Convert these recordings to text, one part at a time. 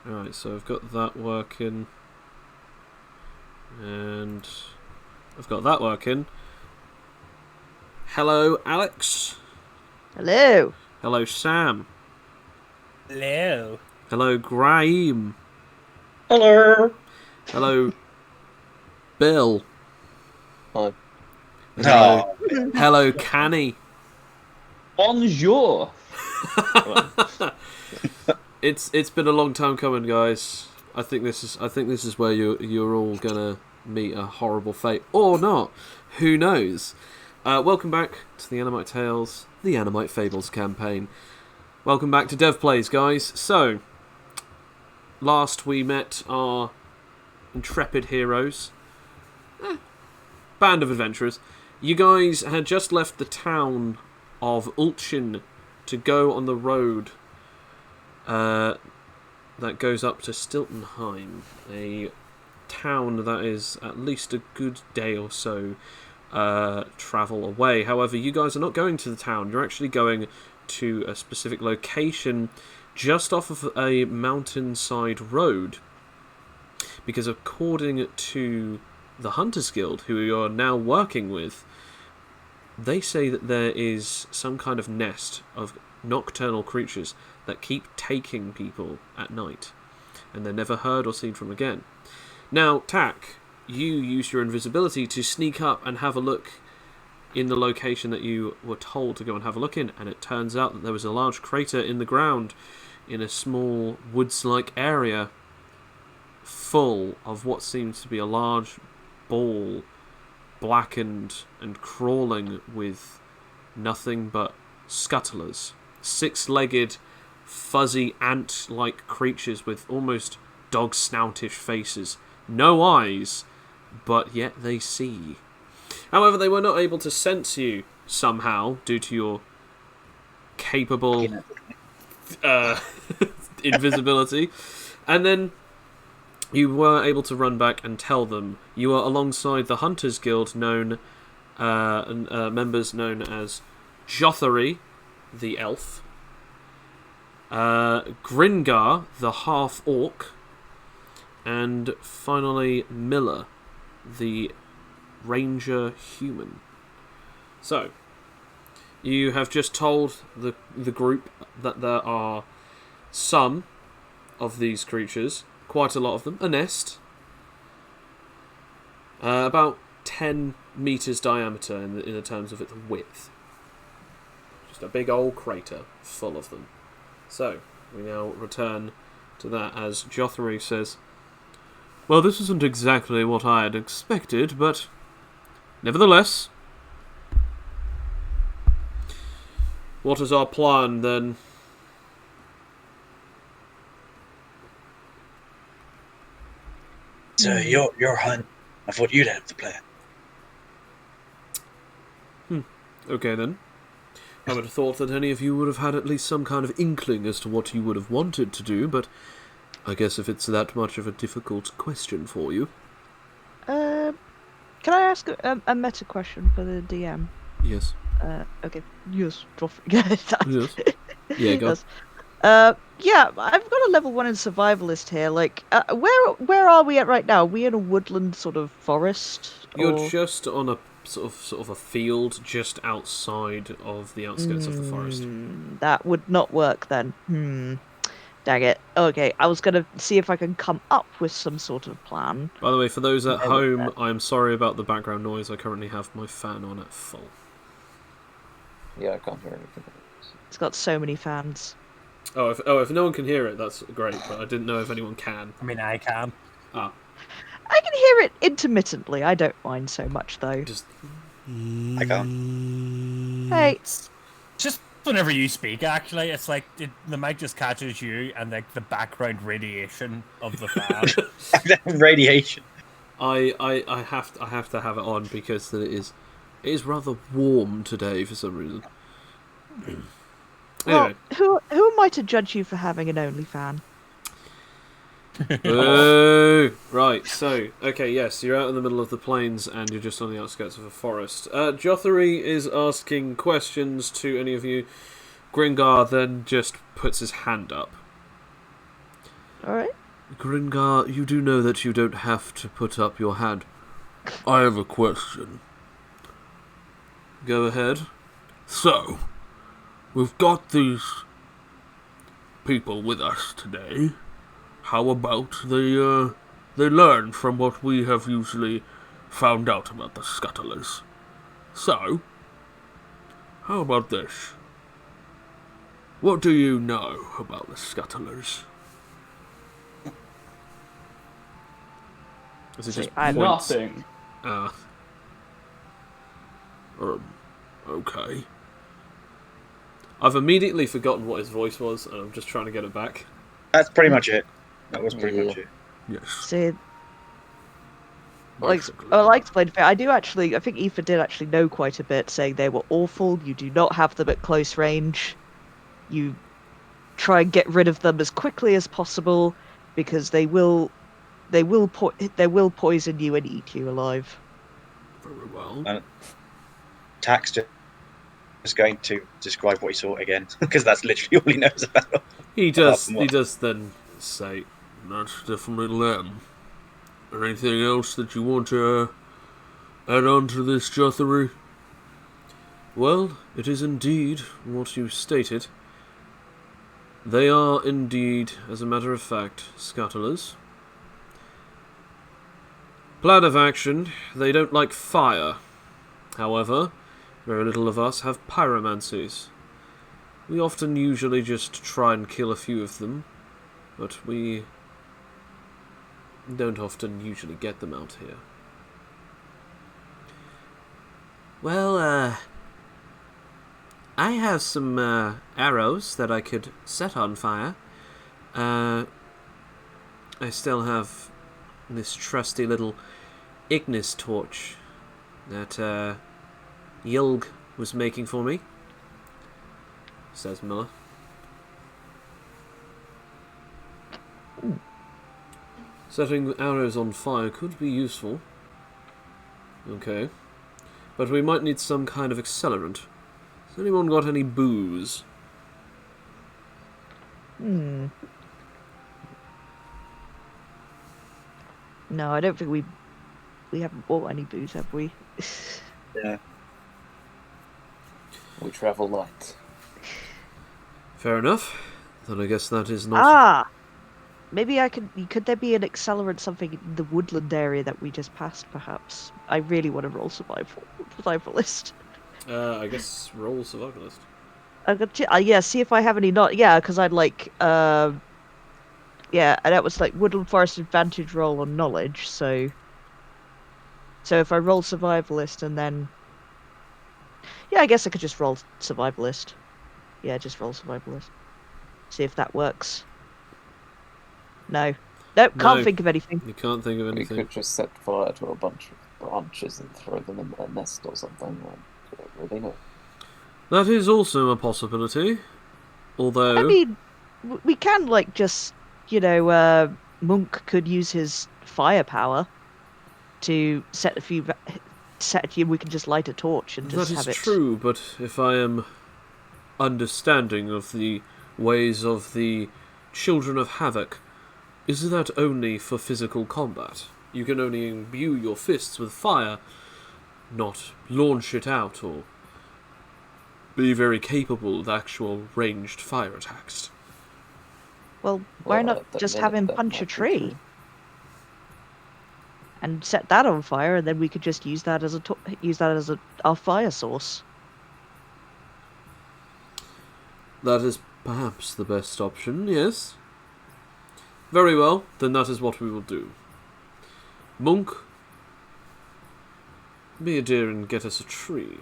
Alright, so I've got that working. And I've got that working. Hello, Alex. Hello. Hello, Sam. Hello. Hello, Graham. Hello. Hello, Bill. Hi. And hello, Oh, hello, Canny. bonjour. It's been a long time coming, guys. I think this is where you're all gonna meet a horrible fate, or not. Who knows? Welcome back to the Animite Tales, the Animite Fables campaign. Welcome back to Dev Plays, guys. So, last we met our intrepid heroes, band of adventurers. You guys had just left the town of Ulchin to go on the road that goes up to Stiltonheim, a town that is at least a good day or so travel away. However, you guys are not going to the town. You're actually going to a specific location just off of a mountainside road, because according to the Hunters Guild, who you are now working with, they say that there is some kind of nest of nocturnal creatures that keep taking people at night, and they're never heard or seen from again. Now, Tack, you use your invisibility to sneak up and have a look in the location that you were told to go and have a look in, and it turns out that there was a large crater in the ground in a small woods-like area full of what seems to be a large ball, blackened and crawling with nothing but scuttlers. Six-legged, fuzzy ant-like creatures with almost dog-snoutish faces. No eyes, but yet they see. However, they were not able to sense you somehow due to your capable invisibility. And then you were able to run back and tell them you are alongside the Hunters Guild, members known as Jothery, the elf, Gringar, the half-orc, and finally Miller, the ranger human. So, you have just told the group that there are some of these creatures, quite a lot of them, a nest, about 10 meters diameter in the terms of its width. Just a big old crater full of them. So, we now return to that as Jothery says, "Well, this isn't exactly what I had expected, but nevertheless, what is our plan then?" So your hunt of what you'd have to plan. Okay then. I would have thought that any of you would have had at least some kind of inkling as to what you would have wanted to do, but I guess if it's that much of a difficult question for you. Can I ask a meta question for the DM? Yes. Okay. Yes, yes. Yes. Yeah, go. Yes. Yeah, I've got a level 1 in survivalist here. Like, where are we at right now? Are we in a woodland sort of forest? You're just on a sort of a field just outside of the outskirts of the forest. That would not work then. Dang it. Okay, I was gonna see if I can come up with some sort of plan. By the way, for those at home, I'm sorry about the background noise. I currently have my fan on at full. Yeah, I can't hear anything. It's got so many fans. If no one can hear it, that's great, but I didn't know if anyone can. I mean, I can. Ah. I can hear it intermittently. I don't mind so much, though. Just... I can't. Hey. Just whenever you speak, actually, it's like the mic just catches you and like the background radiation of the fan. Radiation. I have to have it on because it is rather warm today for some reason. Anyway. Well, who am I to judge you for having an OnlyFan? Oh, right. So, okay, yes, you're out in the middle of the plains and you're just on the outskirts of a forest. Jothery is asking questions to any of you. Gringar then just puts his hand up. All right. Gringar, you do know that you don't have to put up your hand. I have a question. Go ahead. So, we've got these people with us today. How about they learn from what we have usually found out about the scuttlers? So, how about this? What do you know about the scuttlers? Is it just I- points? Nothing. Okay. I've immediately forgotten what his voice was, and I'm just trying to get it back. That's pretty much it. That was pretty much it. Yes. See, basically. like explained, I do actually. I think Aoife did actually know quite a bit, saying they were awful. You do not have them at close range. You try and get rid of them as quickly as possible, because they will poison you and eat you alive. Very well. Tax just going to describe what he saw again, because that's literally all he knows about. He does then say, that's definitely them. Anything else that you want to add on to this, Jothery? Well, it is indeed what you stated. They are indeed, as a matter of fact, scuttlers. Plan of action, they don't like fire. However, very little of us have pyromancies. We often usually just try and kill a few of them, but we don't often usually get them out here. Well, I have some arrows that I could set on fire. I still have this trusty little Ignis torch that Yulg was making for me, says Miller. Setting arrows on fire could be useful. Okay. But we might need some kind of accelerant. Has anyone got any booze? No, I don't think we haven't bought any booze, have we? Yeah. We travel light. Fair enough. Then I guess that is not... Maybe could there be an accelerant something in the woodland area that we just passed, perhaps? I really want to roll survivalist. I guess roll survivalist. See if I have any because I'd like, and that was like woodland forest advantage roll on knowledge, so if I roll survivalist and then, I guess I could just roll survivalist. Yeah, just roll survivalist. See if that works. No, can't think of anything. You can't think of We anything. could just set fire to a bunch of branches and throw them in their nest or something. I don't really know. That is also a possibility. Although... I mean, we can Monk could use his firepower to set a few. We can just light a torch and just have it. That is true, but if I am understanding of the ways of the Children of Havoc, is that only for physical combat? You can only imbue your fists with fire, not launch it out or be very capable of actual ranged fire attacks. Well, why not just have him punch a tree and set that on fire, and then we could just use that as our fire source. That is perhaps the best option, yes. Very well, then that is what we will do. Monk, be a dear and get us a tree.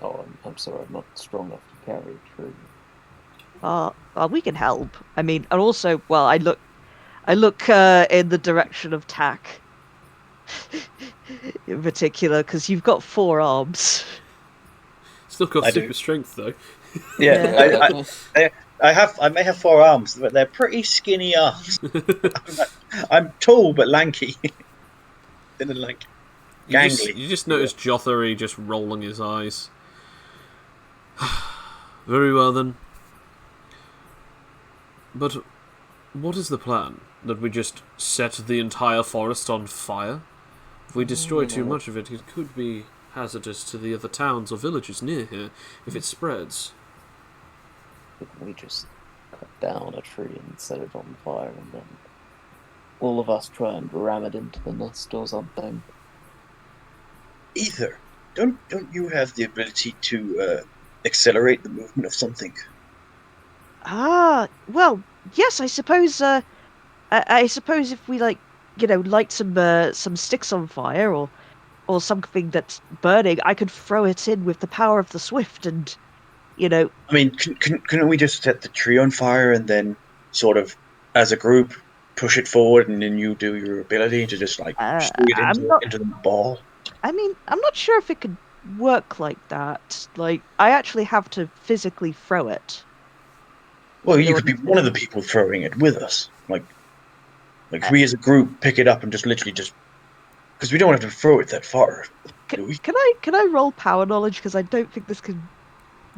Oh, I'm sorry, I'm not strong enough to carry a tree. Well, we can help. I mean, and also, I look in the direction of Tack, in particular, because you've got 4 arms. Still got I super do. strength though. Yeah, I may have 4 arms, but they're pretty skinny arms. I'm tall but lanky. And then gangly. You just notice Jothery just rolling his eyes. Very well then. But what is the plan? That we just set the entire forest on fire? If we destroy too much of it, it could be hazardous to the other towns or villages near here if it spreads. We just cut down a tree and set it on fire, and then all of us try and ram it into the nest or something. Either. Don't you have the ability to accelerate the movement of something? Ah, well, yes, I suppose. I suppose if we light some sticks on fire or something that's burning, I could throw it in with the power of the Swift, and I mean, couldn't we just set the tree on fire and then sort of, as a group, push it forward, and then you do your ability to just like shoot it I'm not. into the ball? I mean, I'm not sure if it could work like that. Like, I actually have to physically throw it. Well, You know you what could be I'm one of the saying? people throwing it with us. Like if we as a group pick it up and just literally just because we don't have to throw it that far, do we? Can I roll power knowledge, because I don't think this can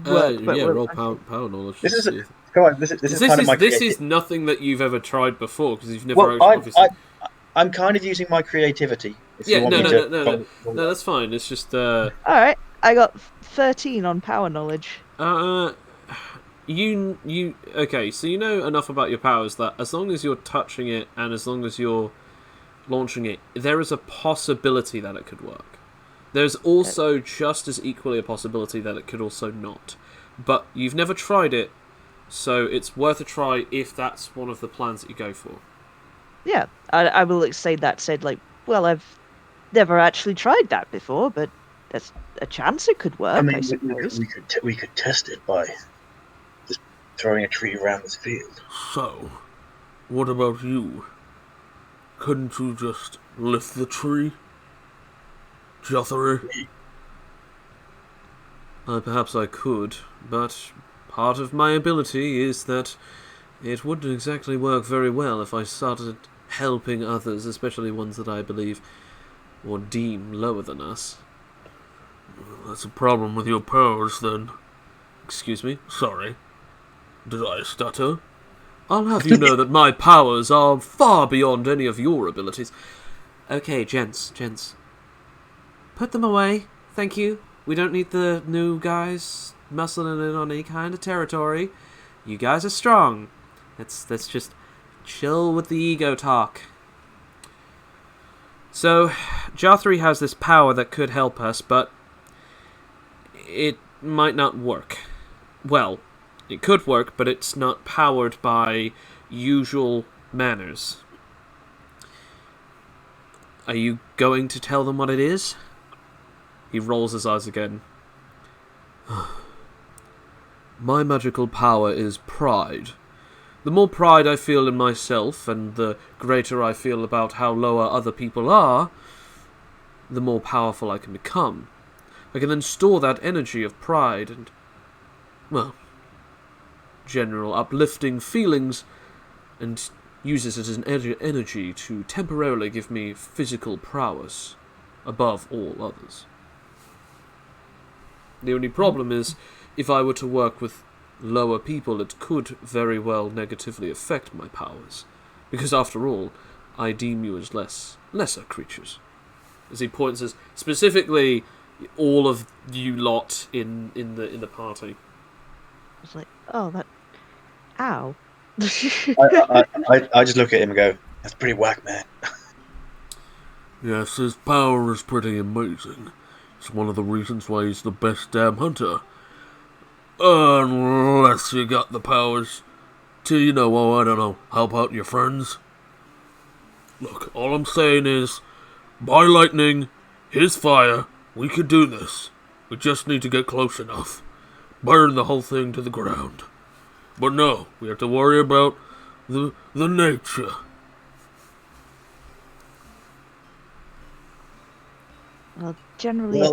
work. But Yeah, well, roll I power, think- power knowledge. This To is see if... come on. This is kind of my this creativity. is nothing that you've ever tried before because you've never Well, obviously. I'm kind of using my creativity. If you Yeah, want no, me no, to, no, no, no, no. That's fine. It's just All right, I got 13 on power knowledge. you okay? So you know enough about your powers that as long as you're touching it and as long as you're launching it, there is a possibility that it could work. There's also just as equally a possibility that it could also not. But you've never tried it, so it's worth a try if that's one of the plans that you go for. Yeah, I will say that said, well, I've never actually tried that before, but there's a chance it could work, I I mean, suppose. we could test it by just throwing a tree around this field. So, what about you? Couldn't you just lift the tree? Jothery? Perhaps I could, but part of my ability is that it wouldn't exactly work very well if I started helping others, especially ones that I believe or deem lower than us. That's a problem with your powers, then. Excuse me, sorry. Did I stutter? I'll have you know that my powers are far beyond any of your abilities. Okay, gents. Put them away, thank you. We don't need the new guys muscling in on any kind of territory. You guys are strong. Let's just chill with the ego talk. So, Jothry has this power that could help us, but it might not work. Well, it could work, but it's not powered by usual manners. Are you going to tell them what it is? He rolls his eyes again. My magical power is pride. The more pride I feel in myself, and the greater I feel about how lower other people are, the more powerful I can become. I can then store that energy of pride and, well, general uplifting feelings, and use it as an energy to temporarily give me physical prowess above all others. The only problem is, if I were to work with lower people, it could very well negatively affect my powers. Because after all, I deem you as lesser creatures. As he points as specifically all of you lot in the party. I was like, oh, that... Ow. I just look at him and go, "That's pretty whack, man." Yes, his power is pretty amazing. It's one of the reasons why he's the best damn hunter. Unless you got the powers to, I don't know, help out your friends. Look, all I'm saying is, by lightning, his fire, we could do this. We just need to get close enough. Burn the whole thing to the ground. But no, we have to worry about the nature. Well, generally, Well,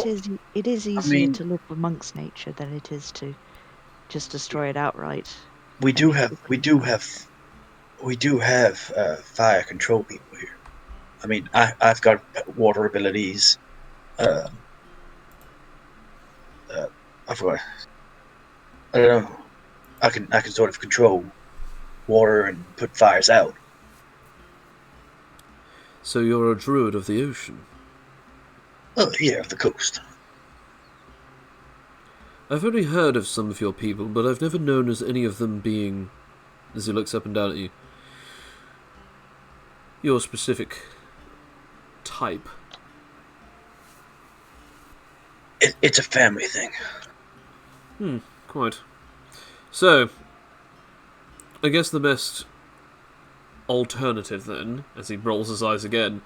it is I easier mean, to live amongst nature than it is to just destroy it outright. we do have fire control people here. I mean, I've got water abilities. Uh, I forgot. I don't know. I can sort of control water and put fires out. So you're a druid of the ocean. Oh, yeah, of the coast. I've only heard of some of your people, but I've never known as any of them being, as he looks up and down at you, your specific type. It's a family thing. Quite. So, I guess the best alternative then, as he rolls his eyes again,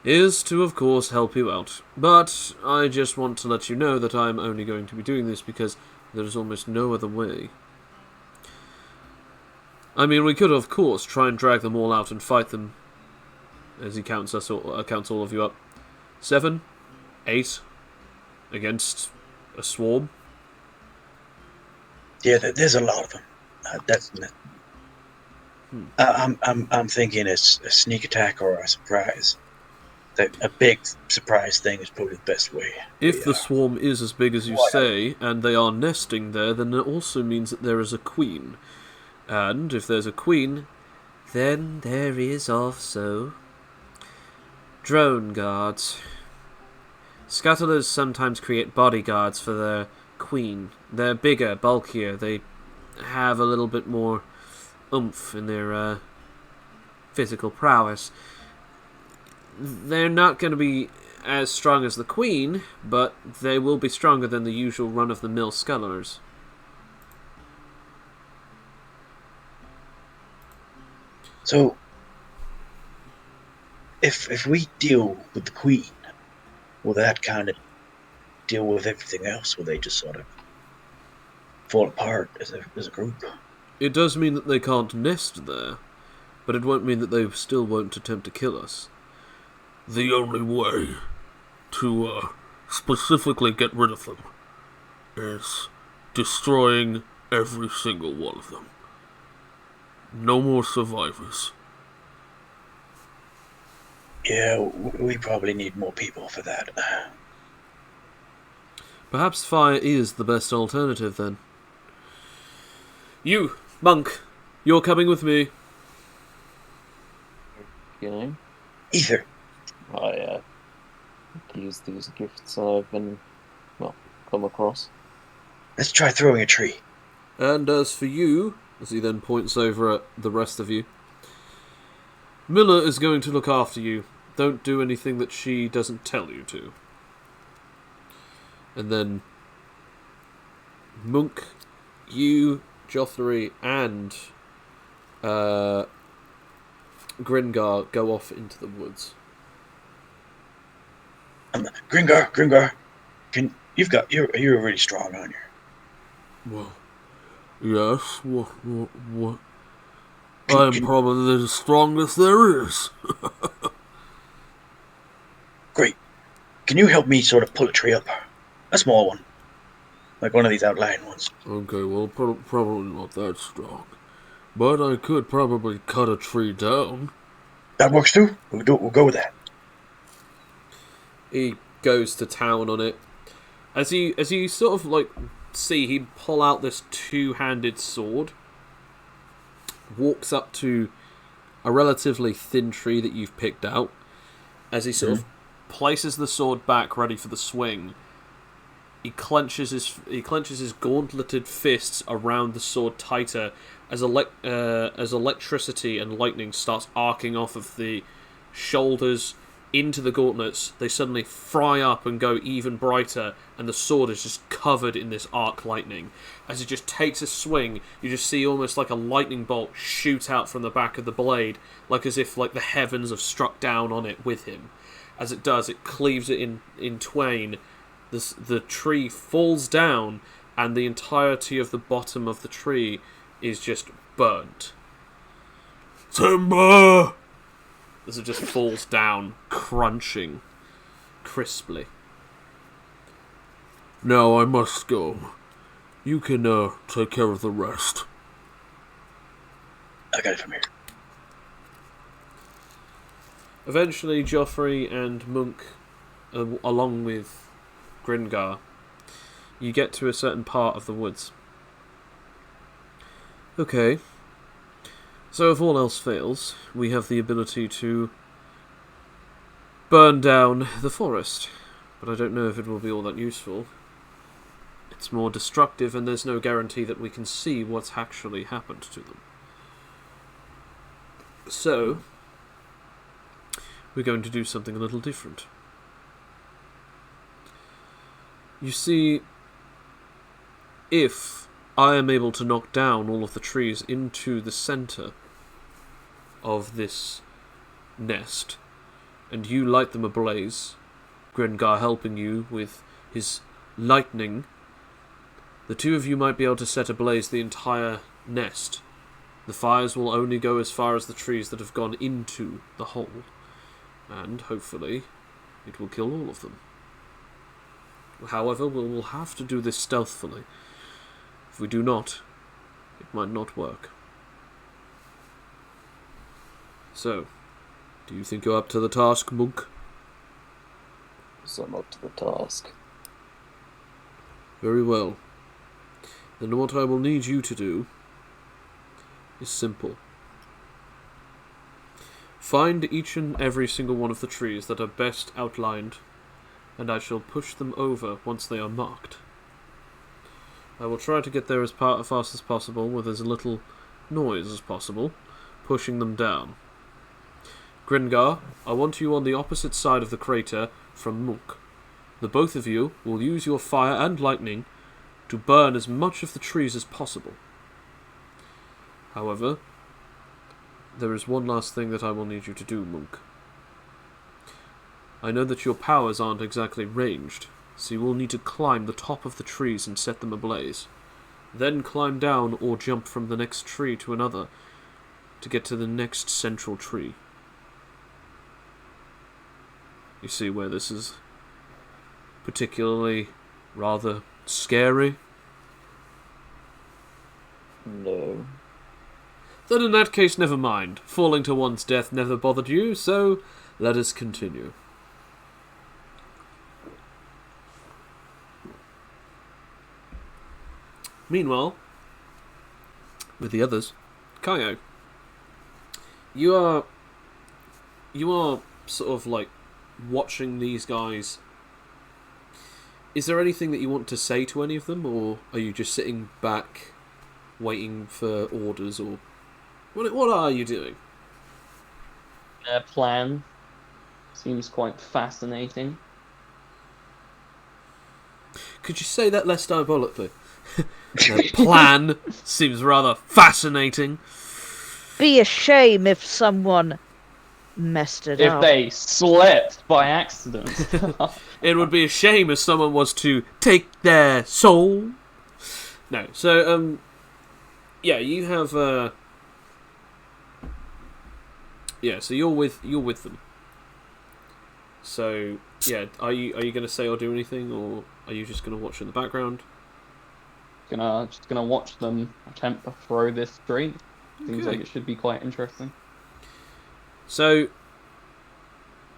is to of course help you out. But I just want to let you know that I'm only going to be doing this because there's almost no other way. I mean, we could of course try and drag them all out and fight them, as he counts all of you up. 7, 8, against a swarm. Yeah, there's a lot of them. I'm thinking it's a sneak attack or a surprise. A big surprise thing is probably the best way. If the swarm is as big as you say, and they are nesting there, then it also means that there is a queen. And if there's a queen, then there is also drone guards. Scuttlers sometimes create bodyguards for their queen. They're bigger, bulkier, they have a little bit more oomph in their physical prowess. They're not going to be as strong as the queen, but they will be stronger than the usual run-of-the-mill scuttlers. So, if we deal with the queen, will that kind of deal with everything else? Will they just sort of fall apart as a group? It does mean that they can't nest there, but it won't mean that they still won't attempt to kill us. The only way to specifically get rid of them is destroying every single one of them. No more survivors. Yeah, we probably need more people for that. Perhaps fire is the best alternative then. You, monk, you're coming with me. You know, Ether. I use these gifts I've been, come across. Let's try throwing a tree. And as for you, as he then points over at the rest of you, Miller is going to look after you. Don't do anything that she doesn't tell you to. And then Monk, you, Joffrey, and Gringar go off into the woods. Gringar, you're really strong, aren't you? Well, yes. What? I'm probably the strongest there is. Great. Can you help me sort of pull a tree up? A small one. Like one of these outlying ones. Okay, well, probably not that strong. But I could probably cut a tree down. That works too? We'll go with that. He goes to town on it. As you sort of like see him pull out this two-handed sword, walks up to a relatively thin tree that you've picked out. As he sort of places the sword back, ready for the swing, he clenches his gauntleted fists around the sword tighter as electricity and lightning starts arcing off of the shoulders into the gauntlets. They suddenly fry up and go even brighter, and the sword is just covered in this arc lightning. As it just takes a swing, you just see almost like a lightning bolt shoot out from the back of the blade, like as if like the heavens have struck down on it with him. As it does, it cleaves it in twain. The tree falls down, and the entirety of the bottom of the tree is just burnt. Timber! As it just falls down, crunching crisply. Now I must go. You can take care of the rest. I got it from here. Eventually, Joffrey and Monk, along with Gringar, you get to a certain part of the woods. Okay. So if all else fails, we have the ability to burn down the forest. But I don't know if it will be all that useful. It's more destructive, and there's no guarantee that we can see what's actually happened to them. So, we're going to do something a little different. You see, if I am able to knock down all of the trees into the center of this nest, and you light them ablaze, Grengar helping you with his lightning, the two of you might be able to set ablaze the entire nest. The fires will only go as far as the trees that have gone into the hole, and hopefully it will kill all of them. However, we will have to do this stealthily. If we do not, it might not work. So, do you think you're up to the task, Monk? So I'm up to the task. Very well. Then what I will need you to do is simple. Find each and every single one of the trees that are best outlined, and I shall push them over once they are marked. I will try to get there as fast as possible with as little noise as possible, pushing them down. Grengar, I want you on the opposite side of the crater from Mook. The both of you will use your fire and lightning to burn as much of the trees as possible. However, there is one last thing that I will need you to do, Monk. I know that your powers aren't exactly ranged, so you will need to climb the top of the trees and set them ablaze. Then climb down or jump from the next tree to another to get to the next central tree. You see where this is particularly rather scary? No. Then in that case, never mind. Falling to one's death never bothered you, so let us continue. Meanwhile, with the others, Kaio, you are sort of like watching these guys. Is there anything that you want to say to any of them, or are you just sitting back waiting for orders, or what are you doing? Their plan seems quite fascinating. Could you say that less diabolically? The plan seems rather fascinating. Be a shame if someone messed it If up. they slipped by accident. It would be a shame if someone was to take their soul. No, so yeah, you have yeah, so you're with them. So yeah, are you going to say or do anything, or are you just going to watch in the background? Just gonna watch them attempt to throw this tree. Seems Okay. like it should be quite interesting. So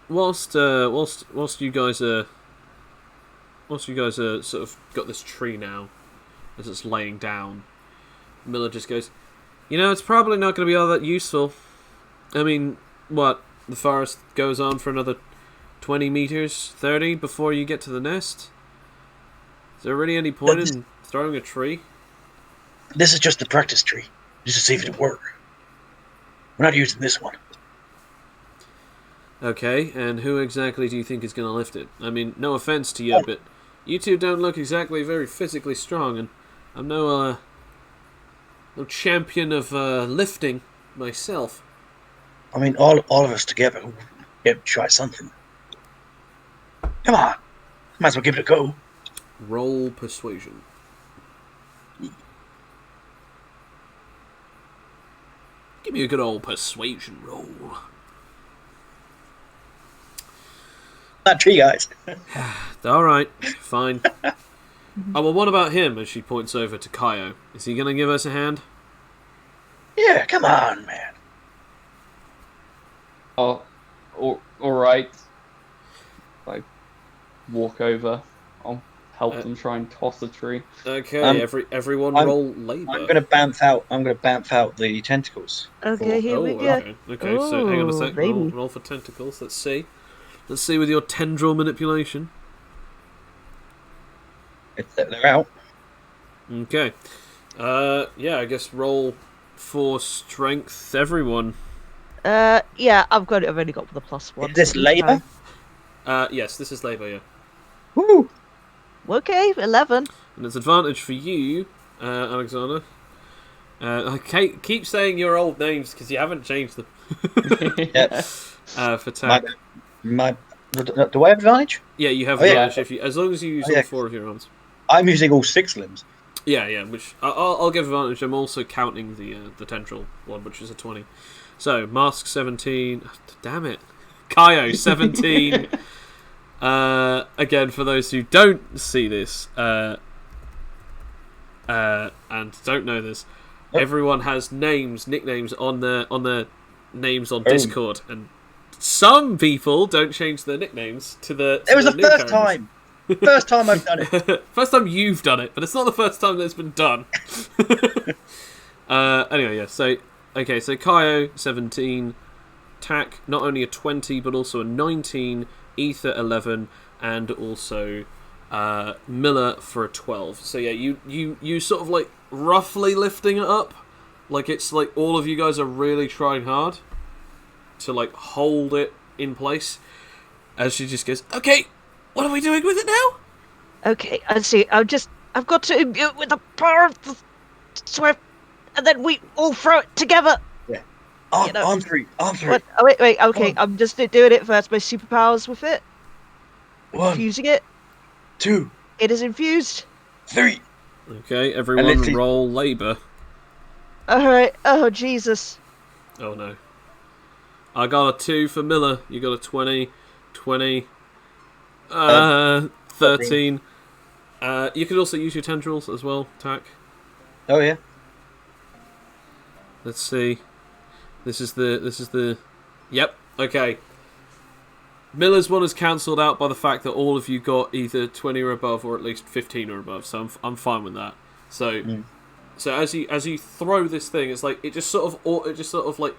whilst you guys are sort of got this tree now as it's laying down, Miller just goes, it's probably not going to be all that useful. I mean, what, the forest goes on for another 20 meters, 30 before you get to the nest? Is there really any point in throwing a tree? This is just a practice tree, just to see if it'll work. We're not using this one. Okay, and who exactly do you think is going to lift it? I mean, no offense to you, but you two don't look exactly very physically strong, and I'm no champion of lifting myself. I mean, all of us together, we'll be able to try something. Come on, might as well give it a go. Roll persuasion. Give me a good old persuasion roll. That tree, guys. Alright, fine. Oh, well, what about him? As she points over to Kaio. Is he going to give us a hand? Yeah, come on, man. Oh, all right. I walk over. I'll help them try and toss a tree. Okay, everyone I'm- roll labour. I'm gonna bamf out the tentacles. Okay, here we Oh, go. okay. So hang on a Oh, sec. Roll, baby. roll for tentacles. Let's see. Let's see with your tendril manipulation. They're out. Okay. Yeah, I guess roll for strength, everyone. Yeah, I've got it. I've only got the +1. Is this so labour? Yes, this is labour, yeah. Woo! Okay, 11. And it's advantage for you, Alexander. I keep saying your old names because you haven't changed them. Yeah. For tack. Do I have advantage? Yeah, you have Oh, yeah. advantage as long as you use Oh, yeah. all 4 of your arms. I'm using all 6 limbs. Yeah, which I'll give advantage. I'm also counting the tendril one, which is a 20. So, Mask 17. Damn it. Kaio 17. Again, for those who don't see this and don't know this, everyone has nicknames on their names on Discord, and some people don't change their nicknames to the. It was the new first characters. time. First time I've done it. First time you've done it, but it's not the first time that it's been done. Anyway, yeah. So Kaio 17, Tack not only a 20 but also a 19, Ether 11, and also Miller for a 12. So yeah, you sort of like roughly lifting it up, like it's like all of you guys are really trying hard to like hold it in place. As she just goes, okay. What are we doing with it now? Okay, I see. I've got to imbue it with the power of the Swift, and then we all throw it together. Arm three. What? Oh, wait. Okay, I'm just doing it first. My superpowers with it. 1, Infusing it. 2, It is infused. 3. Okay, everyone literally- roll labour. Alright. Oh, Jesus. Oh no. I got a 2 for Miller. You got a 20. 13. You could also use your tendrils as well, Tack. Oh yeah. Let's see. This is the. Yep. Okay. Miller's one is cancelled out by the fact that all of you got either 20 or above, or at least 15 or above. So I'm fine with that. So, so as you throw this thing, it's like it just sort of like,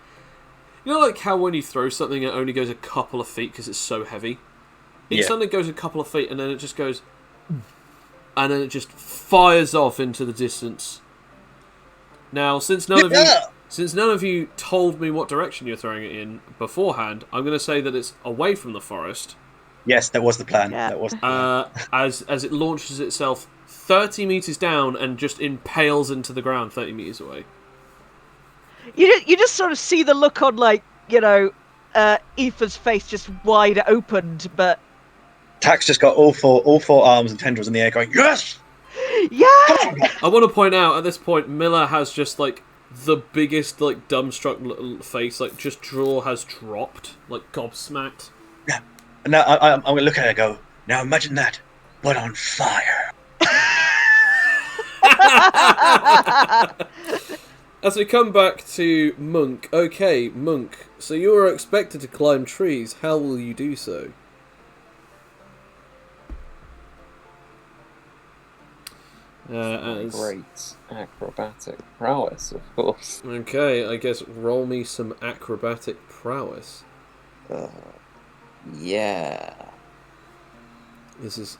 you know, like how when you throw something, it only goes a couple of feet because it's so heavy. It suddenly goes a couple of feet, and then it just goes, and then it just fires off into the distance. Now, since none of you told me what direction you're throwing it in beforehand, I'm going to say that it's away from the forest. Yes, that was the plan. Yeah. That was the plan. As it launches itself 30 meters down and just impales into the ground 30 meters away. You just sort of see the look on, like, you know, Aoife's face just wide opened, but Tax just got all four arms and tendrils in the air, going yes. yeah. I want to point out at this point, Miller has just like the biggest like dumbstruck little face, like just jaw has dropped, like gobsmacked. Yeah. And now I'm going to look at her and go, now imagine that, but on fire. As we come back to Monk, okay, Monk, so you are expected to climb trees. How will you do so? Great acrobatic prowess, of course. Okay, I guess roll me some acrobatic prowess. Yeah. This is...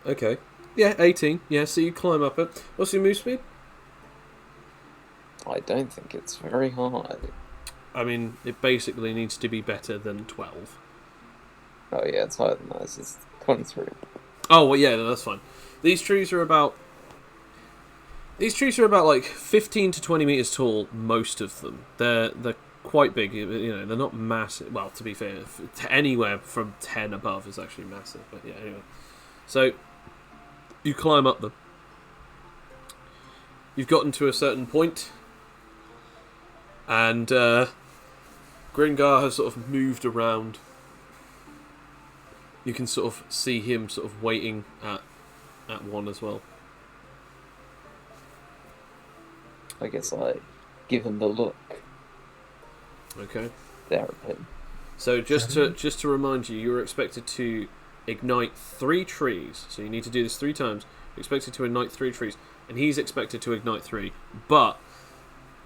Okay. Yeah, 18. Yeah, so you climb up it. What's your move speed? I don't think it's very high. I mean, it basically needs to be better than 12. Oh yeah, it's higher than that. It's 23. Oh, well, yeah, that's fine. These trees are about like 15 to 20 meters tall, most of them. They're quite big, you know, they're not massive. Well, to be fair, anywhere from 10 above is actually massive, but yeah, anyway. So, you climb up them. You've gotten to a certain point, and Gringar has sort of moved around. You can sort of see him sort of waiting at one as well. I guess I give him the look. Okay. There at him. So just to remind you, you're expected to ignite 3 trees. So you need to do this 3 times. You're expected to ignite 3 trees, and he's expected to ignite 3. But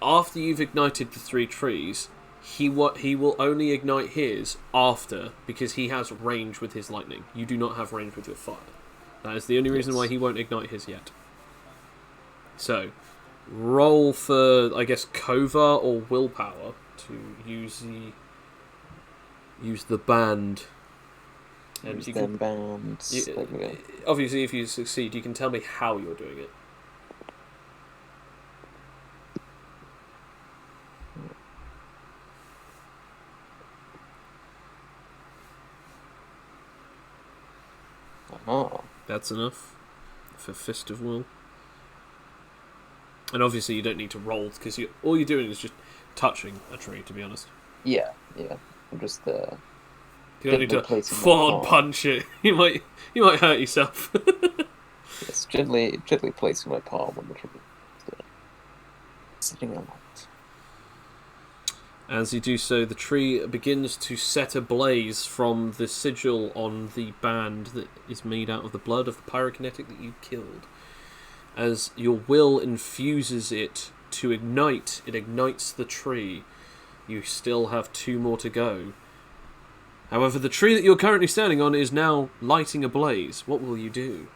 after you've ignited the 3 trees, he will only ignite his after, because he has range with his lightning. You do not have range with your fire. That is the only reason why he won't ignite his yet. So, roll for, I guess, Kova or willpower to use the band. And Use you them can, bands. obviously, if you succeed, you can tell me how you're doing it. Oh. That's enough for Fist of Will. And obviously you don't need to roll, because all you're doing is just touching a tree, to be honest. Yeah. I'm just You don't need to placing my full-on palm. punch it. You might hurt yourself. Yes, gently placing my palm on the tree. Sitting on it. As you do so, the tree begins to set ablaze from the sigil on the band that is made out of the blood of the pyrokinetic that you killed. As your will infuses it to ignite, it ignites the tree. You still have 2 more to go. However, the tree that you're currently standing on is now lighting ablaze. What will you do?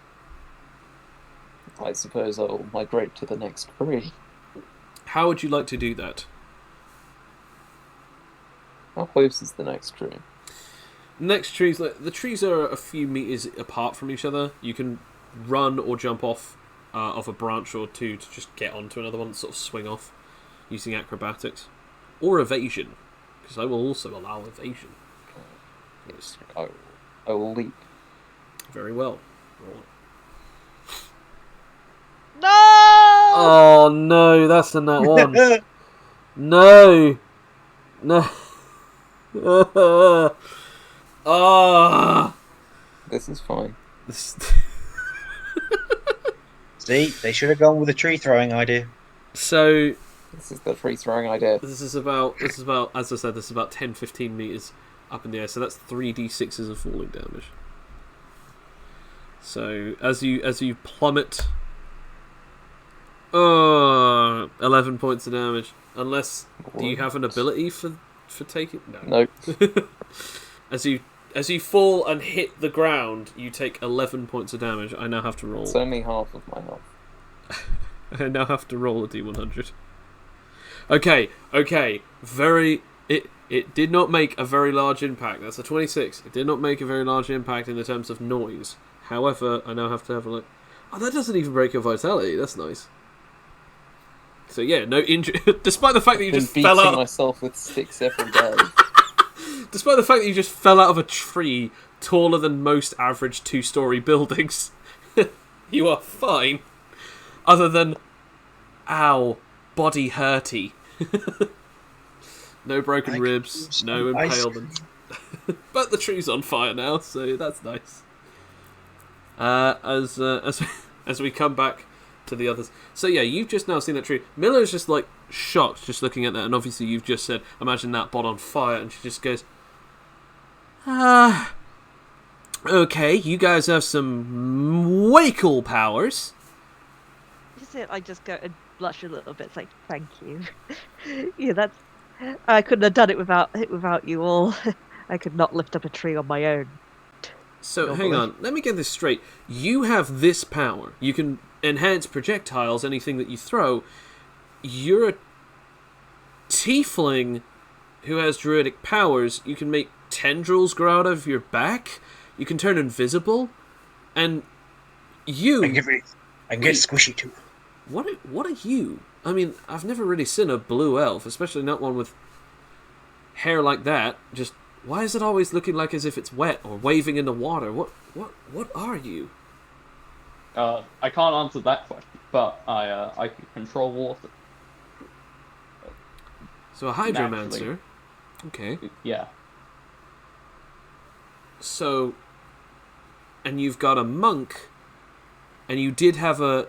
I suppose I'll migrate to the next tree. How would you like to do that? How close is the next tree? Next trees, the trees are a few meters apart from each other. You can run or jump off a branch or 2 to just get onto another one, sort of swing off using acrobatics or evasion, because I will also allow evasion. Yes, I will leap. Very well. Roll. No! Oh no, that's the nat 1. No. Ah. This is fine. See, they should have gone with the tree throwing idea. So This is the free throwing idea. this is about, as I said, this is about 10-15 meters up in the air. So that's 3d6s of falling damage. So as you plummet, 11 points of damage. Unless, do you have an ability for taking? No. Nope. As you fall and hit the ground, you take 11 points of damage. I now have to roll. It's only half of my health. I now have to roll a d100. Okay. It did not make a very large impact. That's a 26. It did not make a very large impact in the terms of noise. However, I now have to have a look. Oh, that doesn't even break your vitality. That's nice. So yeah, no injury. Despite the fact that you Been just beating fell out. myself with sticks every day. Despite the fact that you just fell out of a tree taller than most average 2-story buildings, you are fine. Other than, ow, body hurty. No broken ribs, no impalement. But the tree's on fire now, so that's nice. As we come back to the others. So yeah, you've just now seen that tree. Miller's just like shocked just looking at that, and obviously you've just said, imagine that bot on fire, and she just goes, okay, you guys have some way cool powers. Is it? I just go and blush a little bit. It's like, thank you. Yeah, that's. I couldn't have done it without you all. I could not lift up a tree on my own. So hang on, let me get this straight. You have this power. You can enhance projectiles, anything that you throw. You're a tiefling who has druidic powers. You can make tendrils grow out of your back. You can turn invisible, and you. I can get squishy too. What are you? I mean, I've never really seen a blue elf, especially not one with hair like that. Just why is it always looking like as if it's wet or waving in the water? What are you? I can't answer that question, but I can control water. So a hydromancer. Naturally. Okay. Yeah. So, and you've got a monk, and you did have a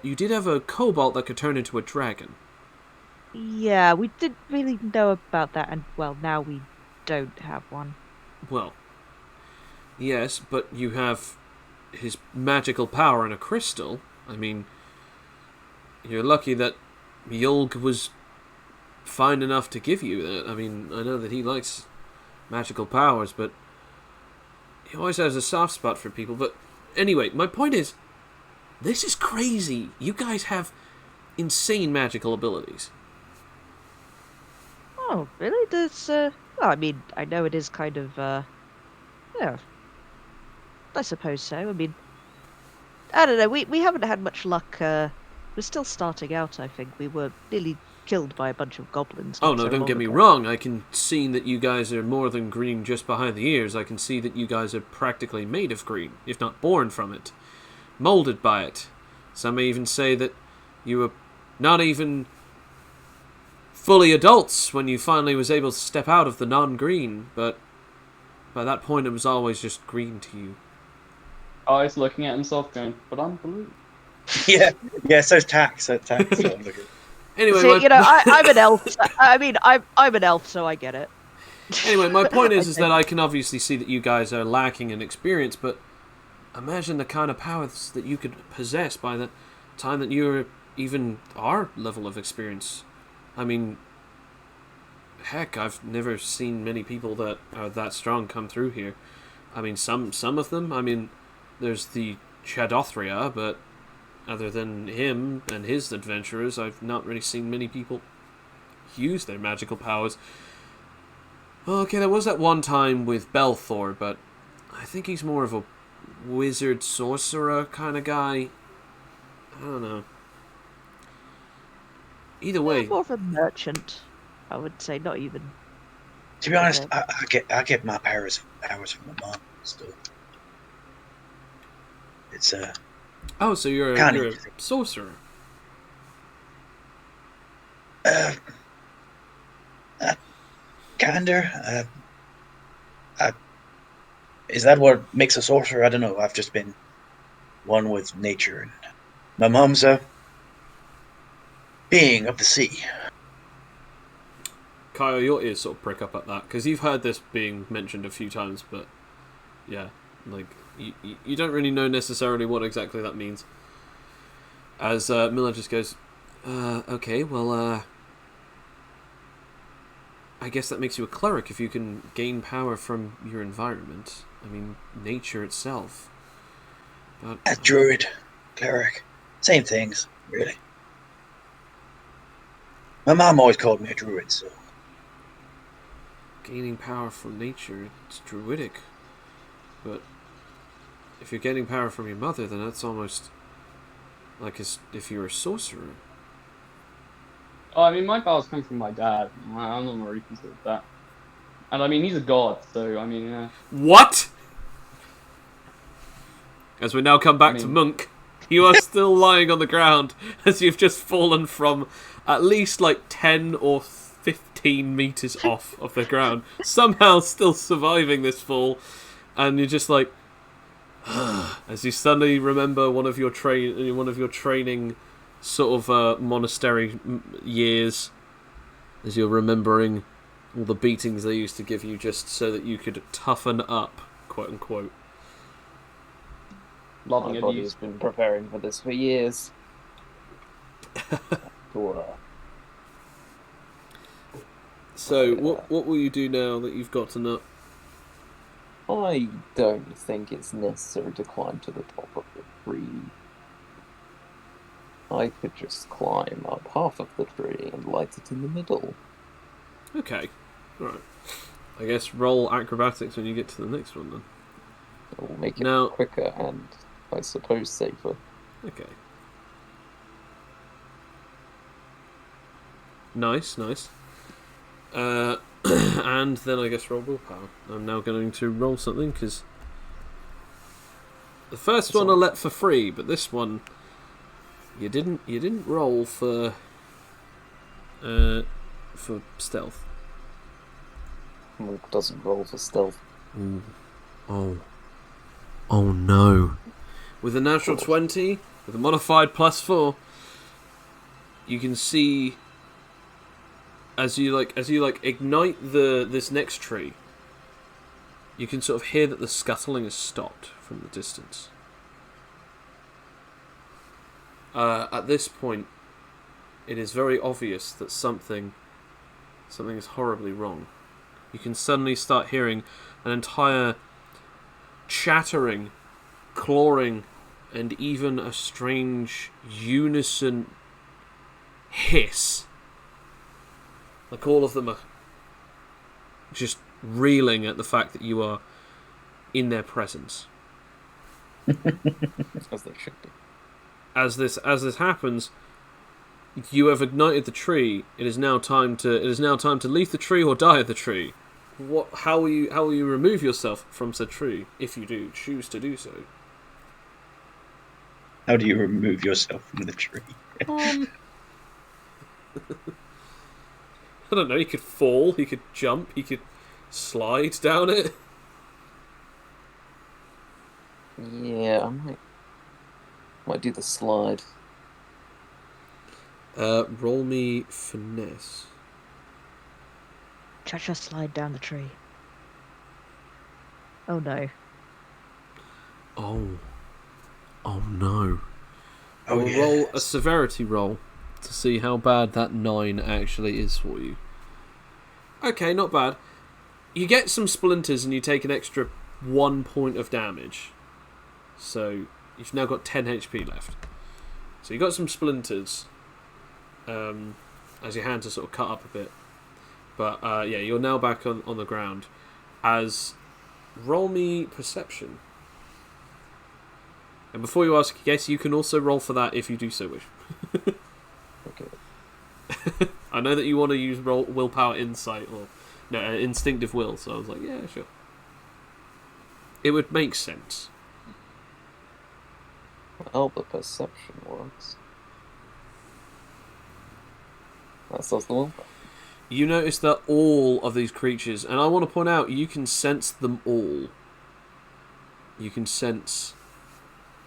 kobold that could turn into a dragon. Yeah, we didn't really know about that, and well, now we don't have one. Well, yes, but you have his magical power in a crystal. I mean, you're lucky that Yulg was fine enough to give you that. I mean, I know that he likes magical powers, but he always has a soft spot for people. But anyway, my point is, this is crazy. You guys have insane magical abilities. Oh, really? Well, I mean, I know it is kind of, yeah, I suppose so. I mean, I don't know, we haven't had much luck, we're still starting out, I think. We were nearly killed by a bunch of goblins. Oh, not no, so don't long get me ago. wrong. I can see that you guys are more than green just behind the ears. I can see that you guys are practically made of green, if not born from it. Molded by it. Some may even say that you were not even fully adults when you finally was able to step out of the non-green, but by that point it was always just green to you. Oh, he's looking at himself going, but I'm blue. Yeah, so's Tax. So Anyway, See, I'm an elf. I mean, I'm an elf, so I get it. Anyway, my point is Okay. that I can obviously see that you guys are lacking in experience, but imagine the kind of powers that you could possess by the time that you're even our level of experience. I mean, heck, I've never seen many people that are that strong come through here. I mean, some of them, I mean, there's the Chadothria, but other than him and his adventurers, I've not really seen many people use their magical powers. Okay, there was that one time with Belthor, but I think he's more of a wizard sorcerer kind of guy. I don't know. Either way, More of a merchant, I would say, not even. to be honest, Okay. I get my powers from my mom. Still, it's oh, so you're Kinda a sorcerer. uh, kinda. Is that what makes a sorcerer? I don't know. I've just been one with nature, and my mom's a being of the sea. Kyle, your ears sort of prick up at that, because you've heard this being mentioned a few times, but yeah, like, you don't really know necessarily what exactly that means. As Miller just goes, okay, well, I guess that makes you a cleric if you can gain power from your environment. I mean, nature itself. But, A druid, cleric, same things, really. My mom always called me a druid, so gaining power from nature, it's druidic. But if you're getting power from your mother, then that's almost like as if you're a sorcerer. Oh, I mean, my powers come from my dad. I'm not really considered that. And I mean, he's a god, so I mean, yeah. What? As we now come back to mean- Monk, you are still lying on the ground as you've just fallen from at least like 10 or 15 meters off of the ground, somehow still surviving this fall, and you're just like, as you suddenly remember one of your training sort of monastery years, as you're remembering all the beatings they used to give you just so that you could toughen up, quote unquote. Loving My it. body's been preparing for this for years. So, what will you do now that you've got to know? I don't think it's necessary to climb to the top of the tree. I could just climb up half of the tree and light it in the middle. Okay, alright. I guess roll acrobatics when you get to the next one then. It will make it Now- quicker and, I suppose, safer. Okay. Nice. And then I guess roll willpower. I'm now going to roll something because the first one I let for free, but this one you didn't roll for stealth. Monk doesn't roll for stealth. Ooh. Oh no! With a natural 20, with a modified +4, you can see as you ignite this next tree, you can sort of hear that the scuttling has stopped from the distance. At this point, it is very obvious that something is horribly wrong. You can suddenly start hearing an entire chattering, clawing, and even a strange unison hiss. Like all of them are just reeling at the fact that you are in their presence. As they should be. As this happens, you have ignited the tree. It is now time to leave the tree or die of the tree. How will you remove yourself from said tree if you do choose to do so? How do you remove yourself from the tree? I don't know. He could fall. He could jump. He could slide down it. Yeah, I might do the slide. Roll me finesse. Cha-cha slide down the tree. Oh no. Oh no. I Oh, will yes. roll a severity roll to see how bad that 9 actually is for you. Okay, not bad. You get some splinters and you take an extra 1 point of damage. So you've now got 10 HP left. So you got some splinters as your hands are sort of cut up a bit. But yeah, you're now back on the ground. As roll me perception. And before you ask, yes, you can also roll for that if you do so wish. Okay. I know that you want to use willpower insight or instinctive will, so I was like, yeah, sure. It would make sense. Well, the perception works. That's also the one. You notice that all of these creatures, and I want to point out, you can sense them all. You can sense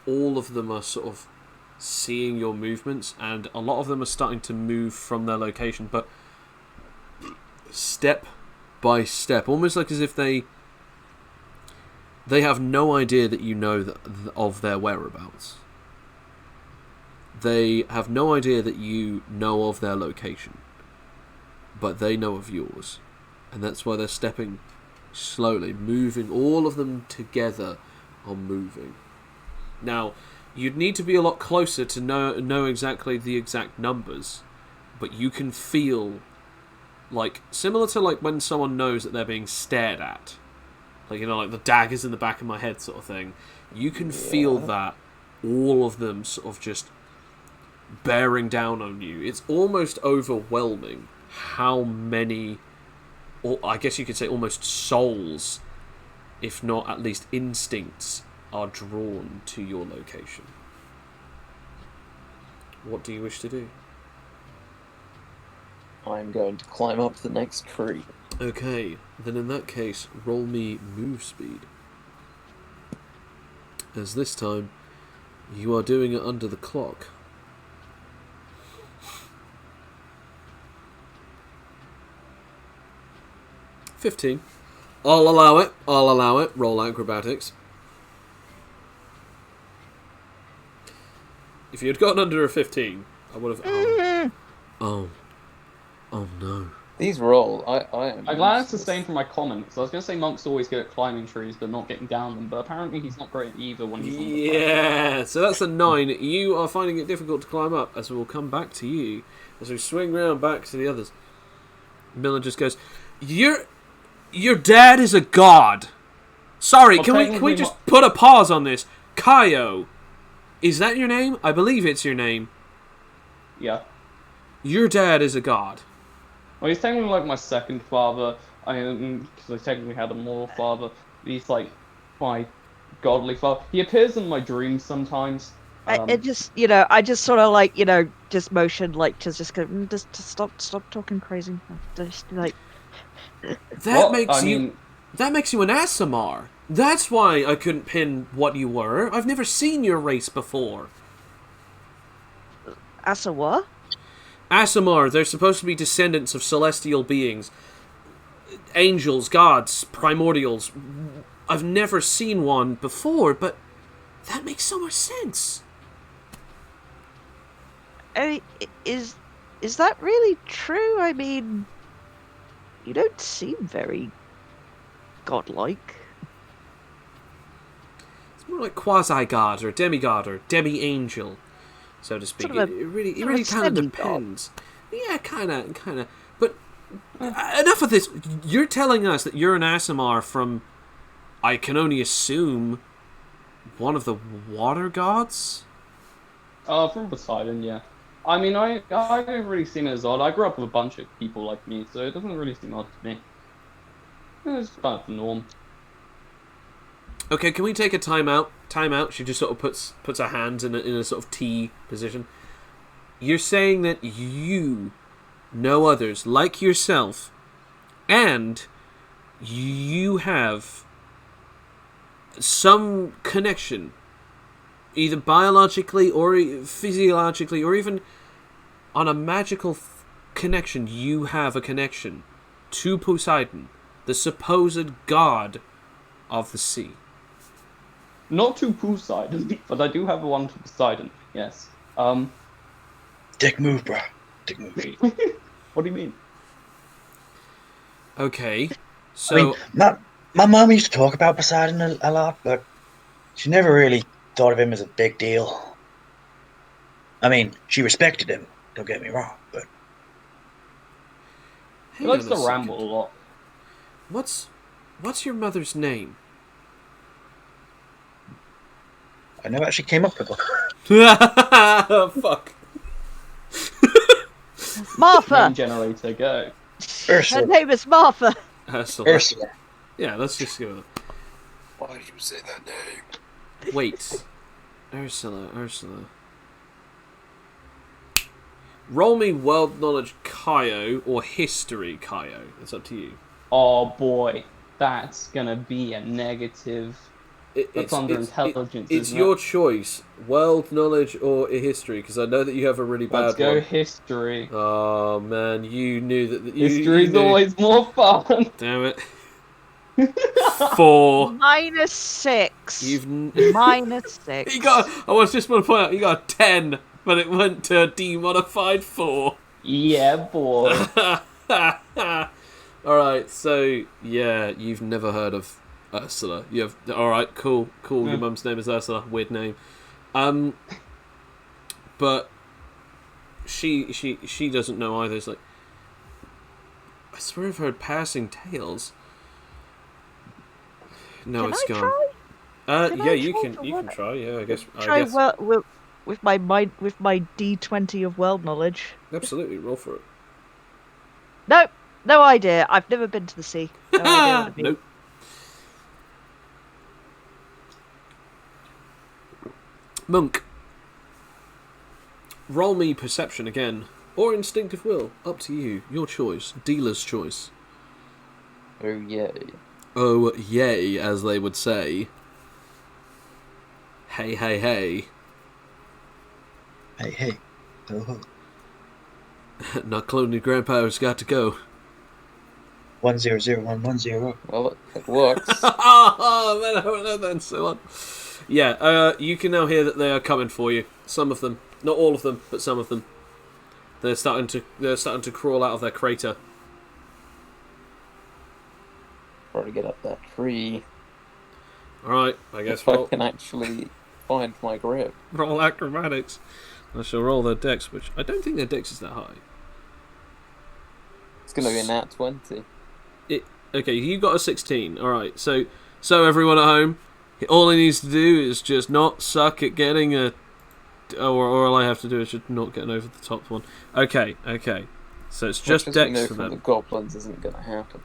all of them are sort of seeing your movements, and a lot of them are starting to move from their location, but step by step, almost like as if they have no idea that you know of their whereabouts. They have no idea that you know of their location, but they know of yours, and that's why they're stepping slowly, moving. All of them together are moving. Now, you'd need to be a lot closer to know exactly the exact numbers, but you can feel, like, similar to like when someone knows that they're being stared at, like, you know, like the daggers in the back of my head sort of thing. You can feel that all of them sort of just bearing down on you. It's almost overwhelming how many, or I guess you could say almost souls, if not at least instincts, are drawn to your location. What do you wish to do? I'm going to climb up the next tree. Okay, then in that case, roll me move speed. As this time, you are doing it under the clock. 15. I'll allow it. Roll acrobatics. If you had gotten under a 15, I would have... Oh no. These roll, I am... I'm glad it's the same for my common, because I was going to say monks always good at climbing trees, but not getting down them, but apparently he's not great at either when he's on the platform. Yeah, so that's a 9. You are finding it difficult to climb up, as we'll come back to you, as we swing round back to the others. Miller just goes, Your dad is a god. Sorry, Well, can we just put a pause on this? Kaio, is that your name? I believe it's your name. Yeah. Your dad is a god. Well, he's technically like my second father, because I technically had a mortal father. He's like my godly father. He appears in my dreams sometimes. I just sort of like, just motion, like, to just go, just stop talking crazy. Just like... That makes you an Asimar. That's why I couldn't pin what you were. I've never seen your race before. Asa what? Asimar, they're supposed to be descendants of celestial beings. Angels, gods, primordials. I've never seen one before, but that makes so much sense. is that really true? I mean, you don't seem very godlike. It's more like quasi-god or demigod or demi-angel, so to speak. Sort of It really sort of a kind of semi-god. depends. Yeah, kind of. But enough of this. You're telling us that you're an Aasimar from, I can only assume, one of the water gods? From Poseidon, yeah. I mean, I don't really seem as odd. I grew up with a bunch of people like me, so it doesn't really seem odd to me. It's kind of the norm. Okay, can we take a time out? Time out. She just sort of puts her hands in a sort of T position. You're saying that you know others like yourself, and you have some connection, either biologically or physiologically, or even on a magical connection. You have a connection to Poseidon, the supposed god of the sea. Not to Poseidon, but I do have one to Poseidon, yes. Dick move, bruh. Dick move. What do you mean? Okay, so I mean, my mum used to talk about Poseidon a lot, but she never really thought of him as a big deal. I mean, she respected him, don't get me wrong, but... He hang likes on to a ramble a second. lot. What's your mother's name? I never actually came up with one. Fuck. Martha. Name generator, go. Her Ursula. name is Martha. Ursula. Ursula. Yeah, let's just go with it. Why did you say that name? Wait. Ursula. Roll me World Knowledge Kaio or History Kaio. It's up to you. Oh boy, that's gonna be a negative. That's under intelligence, It's isn't your it? choice. World Knowledge or History, because I know that you have a really bad Let's go one. history. Oh man, you knew that. History's you knew. always more fun. Damn it. 4. -6. You've. -6. You got. I was just want to point out you got a 10, but it went to a demodified 4. Yeah, boy. Alright, so yeah, you've never heard of Ursula. You have. Alright, cool. Your mum's name is Ursula. Weird name. But she doesn't know either. It's like, I swear I've heard passing tales. No, Can it's I gone. try? Can Yeah, I you try can for you one? can try. Yeah, I guess. Try with my D20 of world knowledge. Absolutely, roll for it. No idea. I've never been to the sea. No idea what it means. Nope. Monk. Roll me perception again, or instinctive will. Up to you. Your choice. Dealer's choice. Oh yay. Oh yay, as they would say. Hey. Hey. Oh. Not cloning grandpa's got to go. 100110. Well, it works. Oh man, I haven't heard that in so long. Yeah, you can now hear that they are coming for you. Some of them, not all of them, but some of them. They're starting to crawl out of their crater. Try to get up that tree. All right, I guess If I roll, can actually find my grip. roll acrobatics. I shall roll their dex, which I don't think their dex is that high. It's gonna be a nat 20. Okay, you got a 16. All right, so everyone at home, all he needs to do is just not suck at getting a, or all I have to do is just not getting over the top one. Okay. So it's just Much as we dex know for from them. the goblins isn't gonna happen.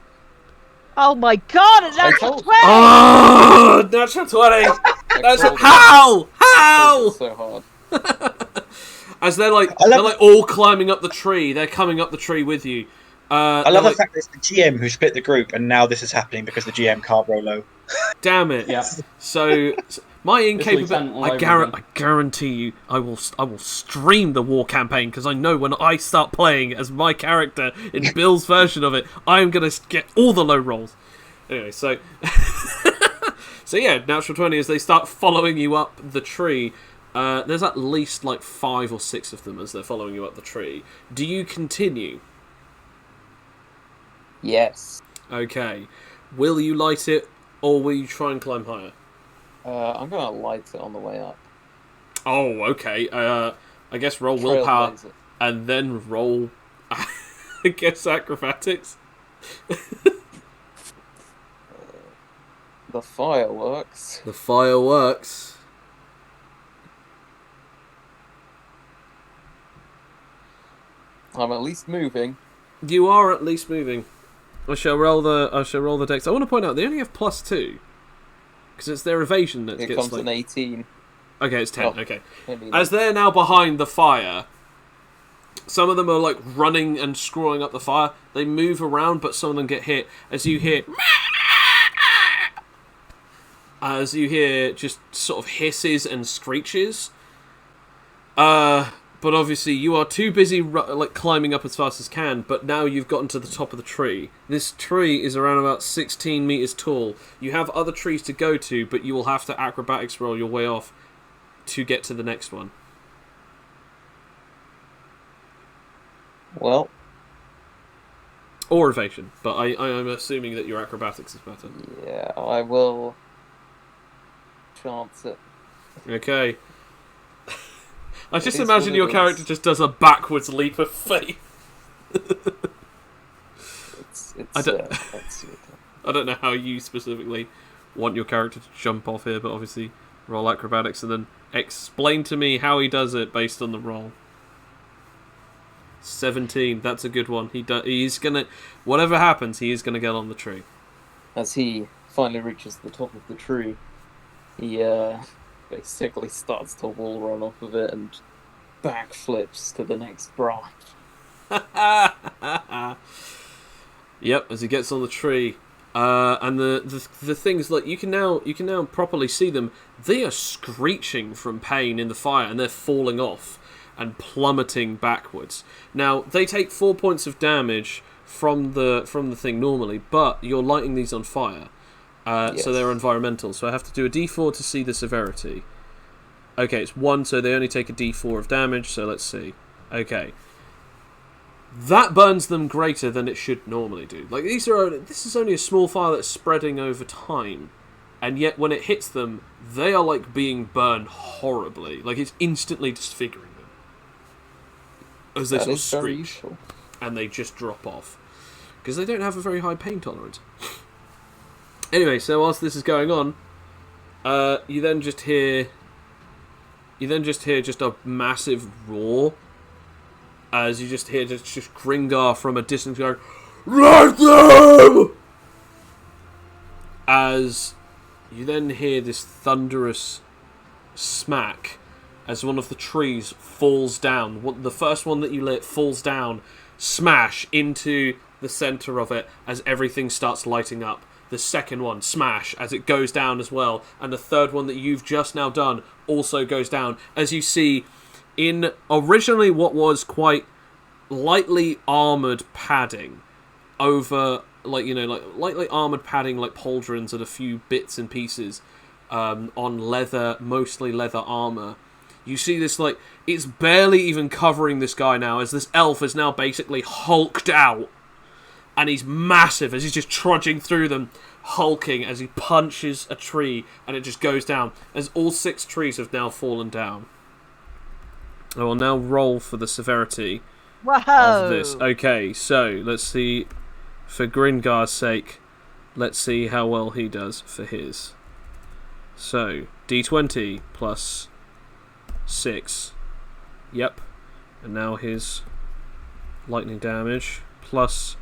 Oh my god, it's I natural told 20! Oh, natural 20. That's told how. It's so hard. As they're like all climbing up the tree. They're coming up the tree with you. I love the fact that it's the GM who split the group, and now this is happening because the GM can't roll low. Damn it! Yeah. So my leaks incapability. all I over them. guarantee you, I will stream the war campaign because I know when I start playing as my character in Bill's version of it, I am gonna get all the low rolls. Anyway, so yeah, natural 20 as they start following you up the tree. There's at least like 5 or 6 of them as they're following you up the tree. Do you continue? Yes. Okay. Will you light it, or will you try and climb higher? I'm gonna light it on the way up. Oh, okay. I guess roll willpower, Trailblazer. and then roll, I guess, acrobatics. The fireworks. The fireworks. I'm at least moving. You are at least moving. I shall roll the dex. I want to point out they only have +2 because it's their evasion that Here gets comes like. an 18. Okay, it's 10. Oh, Okay. maybe As they're now behind the fire, some of them are like running and screwing up the fire. They move around, but some of them get hit. As you hear just sort of hisses and screeches. But obviously you are too busy like climbing up as fast as can, but now you've gotten to the top of the tree. This tree is around about 16 meters tall. You have other trees to go to, but you will have to acrobatics roll your way off to get to the next one. Well, Or evasion, but I'm assuming that your acrobatics is better. yeah, I will chance it. Okay. I just is imagine what your it character is. just does a backwards leap of faith. It's I don't- let's see what I don't know how you specifically want your character to jump off here, but obviously roll acrobatics and then explain to me how he does it based on the roll. 17, that's a good one. He's gonna, whatever happens, he is gonna get on the tree. As he finally reaches the top of the tree, he basically starts to wall run off of it and backflips to the next branch. Yep, as he gets on the tree, and the things like you can now properly see them. They are screeching from pain in the fire, and they're falling off and plummeting backwards. Now they take 4 points of damage from the thing normally, but you're lighting these on fire, Yes. so they're environmental. So I have to do a D4 to see the severity. Okay, it's 1, so they only take a D4 of damage. So let's see. Okay. That burns them greater than it should normally do. Like this is only a small fire that's spreading over time, and yet when it hits them, they are like being burned horribly. Like it's instantly disfiguring them as they That sort of is very screech, useful. and they just drop off because they don't have a very high pain tolerance. Anyway, so whilst this is going on, you then just hear just a massive roar. As you just hear just Gringar from a distance going, "Right them!" As you then hear this thunderous smack as one of the trees falls down. The first one that you lit falls down, smash into the centre of it as everything starts lighting up. The second one, smash, as it goes down as well. And the third one that you've just now done also goes down. As you see, in originally what was quite lightly armoured padding over, lightly armoured padding like pauldrons and a few bits and pieces on leather, mostly leather armour. You see this, it's barely even covering this guy now, as this elf is now basically hulked out. And he's massive as he's just trudging through them, hulking as he punches a tree, and it just goes down. As all 6 trees have now fallen down. I will now roll for the severity Whoa! of this. Okay, so let's see. For Gringar's sake, let's see how well he does for his. So, D20 plus 6. Yep. And now his lightning damage plus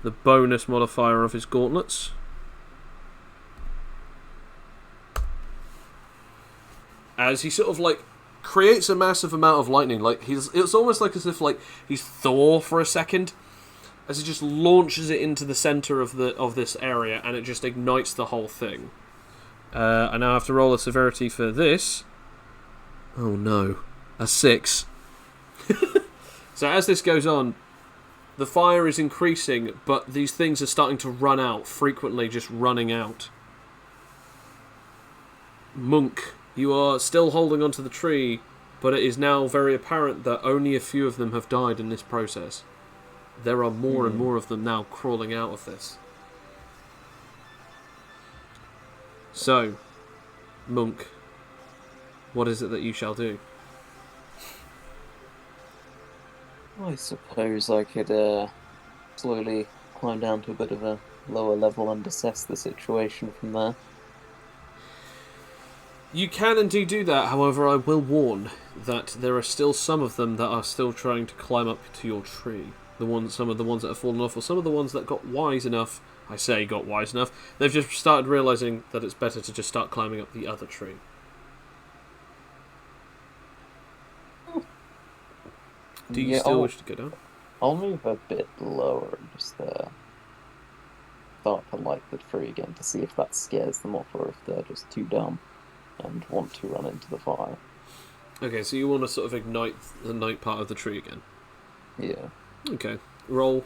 the bonus modifier of his gauntlets. As he sort of creates a massive amount of lightning. It's almost like as if he's Thor for a second, as he just launches it into the center of this area, and it just ignites the whole thing. I now have to roll a severity for this. Oh no, a 6. So as this goes on, the fire is increasing, but these things are starting to run out frequently, just running out. Monk, You are still holding onto the tree, but it is now very apparent that only a few of them have died in this process. There are more and more of them now crawling out of this. So, Monk, what is it that you shall do? I suppose I could slowly climb down to a bit of a lower level and assess the situation from there. You can indeed do that, however I will warn that there are still some of them that are still trying to climb up to your tree. Some of the ones that have fallen off, or some of the ones that got wise enough, I say got wise enough, they've just started realising that it's better to just start climbing up the other tree. Do you still wish to go down? I'll move a bit lower and just start to light the tree again to see if that scares them off or if they're just too dumb and want to run into the fire. Okay, so you want to sort of ignite the night part of the tree again? Yeah. Okay, roll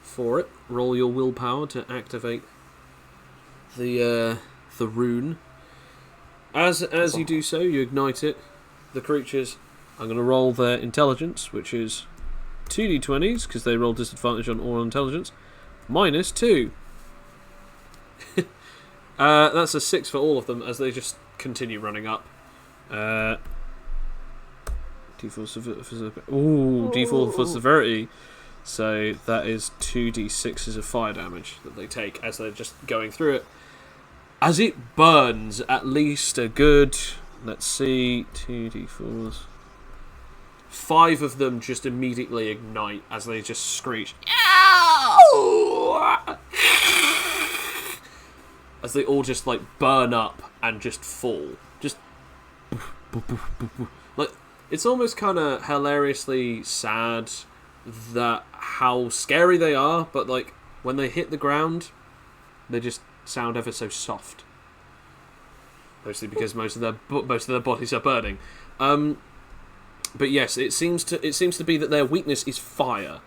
for it. Roll your willpower to activate the rune. As you do so, you ignite it. The creatures, I'm going to roll their intelligence, which is 2d20s, because they roll disadvantage on all intelligence, -2. That's a 6 for all of them, as they just continue running up. D4 for severity. So that is 2d6s of fire damage that they take as they're just going through it. As it burns at least a good, let's see, 2d4s. 5 of them just immediately ignite as they just screech. As they all just like burn up and just fall. Just like it's almost kind of hilariously sad that how scary they are, but like when they hit the ground, they just sound ever so soft. Mostly because most of their bodies are burning. But yes, it seems to be that their weakness is fire.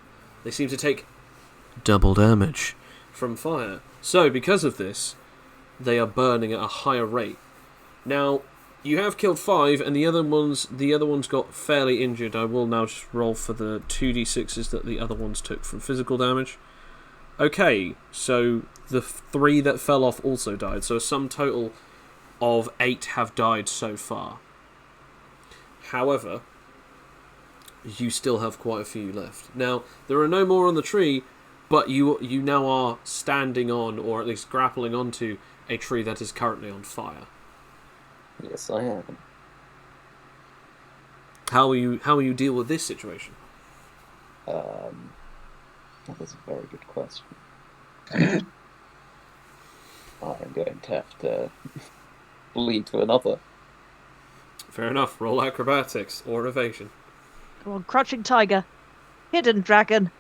They seem to take double damage from fire. So because of this, they are burning at a higher rate. Now, you have killed 5, and the other ones got fairly injured. I will now just roll for the 2d6s that the other ones took from physical damage. Okay, so the 3 that fell off also died. So a sum total of 8 have died so far. However, you still have quite a few left. Now, there are no more on the tree, but you now are standing on, or at least grappling onto, a tree that is currently on fire. Yes, I am. How will you deal with this situation? That is a very good question. I'm going to have to lead to another. Fair enough. Roll acrobatics or evasion. Come on, crouching tiger, hidden dragon.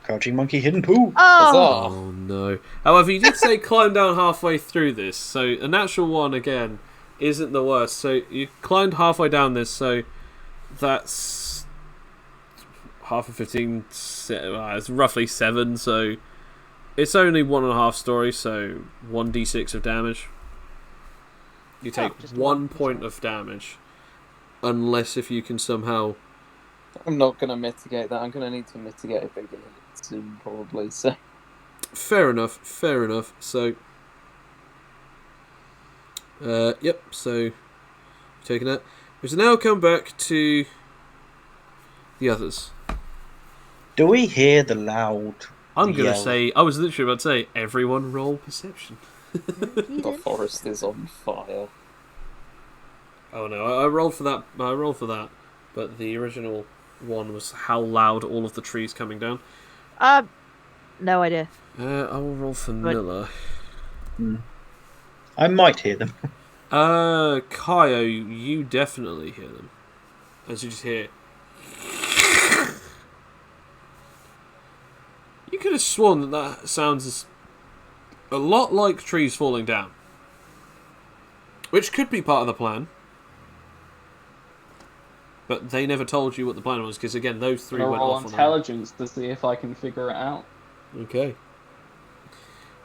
Crouching monkey, hidden poo. Oh, Oh no. However, you did say climb down halfway through this, so a natural 1 again isn't the worst. So you climbed halfway down this, so that's half of 15. It's roughly 7, so it's only 1.5 stories, so 1d6 of damage. You take just 1 point of damage, unless if you can somehow. I'm not going to mitigate that. I'm going to need to mitigate a bigger hit soon, probably. So. Fair enough. So, yep. So, taking that. We shall now come back to the others. Do we hear the loud? I'm gonna yell? say. I was literally about to say. Everyone roll perception. The forest is on fire. Oh no! I rolled for that. But the original one was how loud all of the trees coming down. no idea. I will roll for Miller. I might hear them. Kaio, you definitely hear them. As you just hear. You could have sworn that sounds a lot like trees falling down. Which could be part of the plan. But they never told you what the plan was, because again, those 3 went roll off on intelligence to see if I can figure it out. Okay.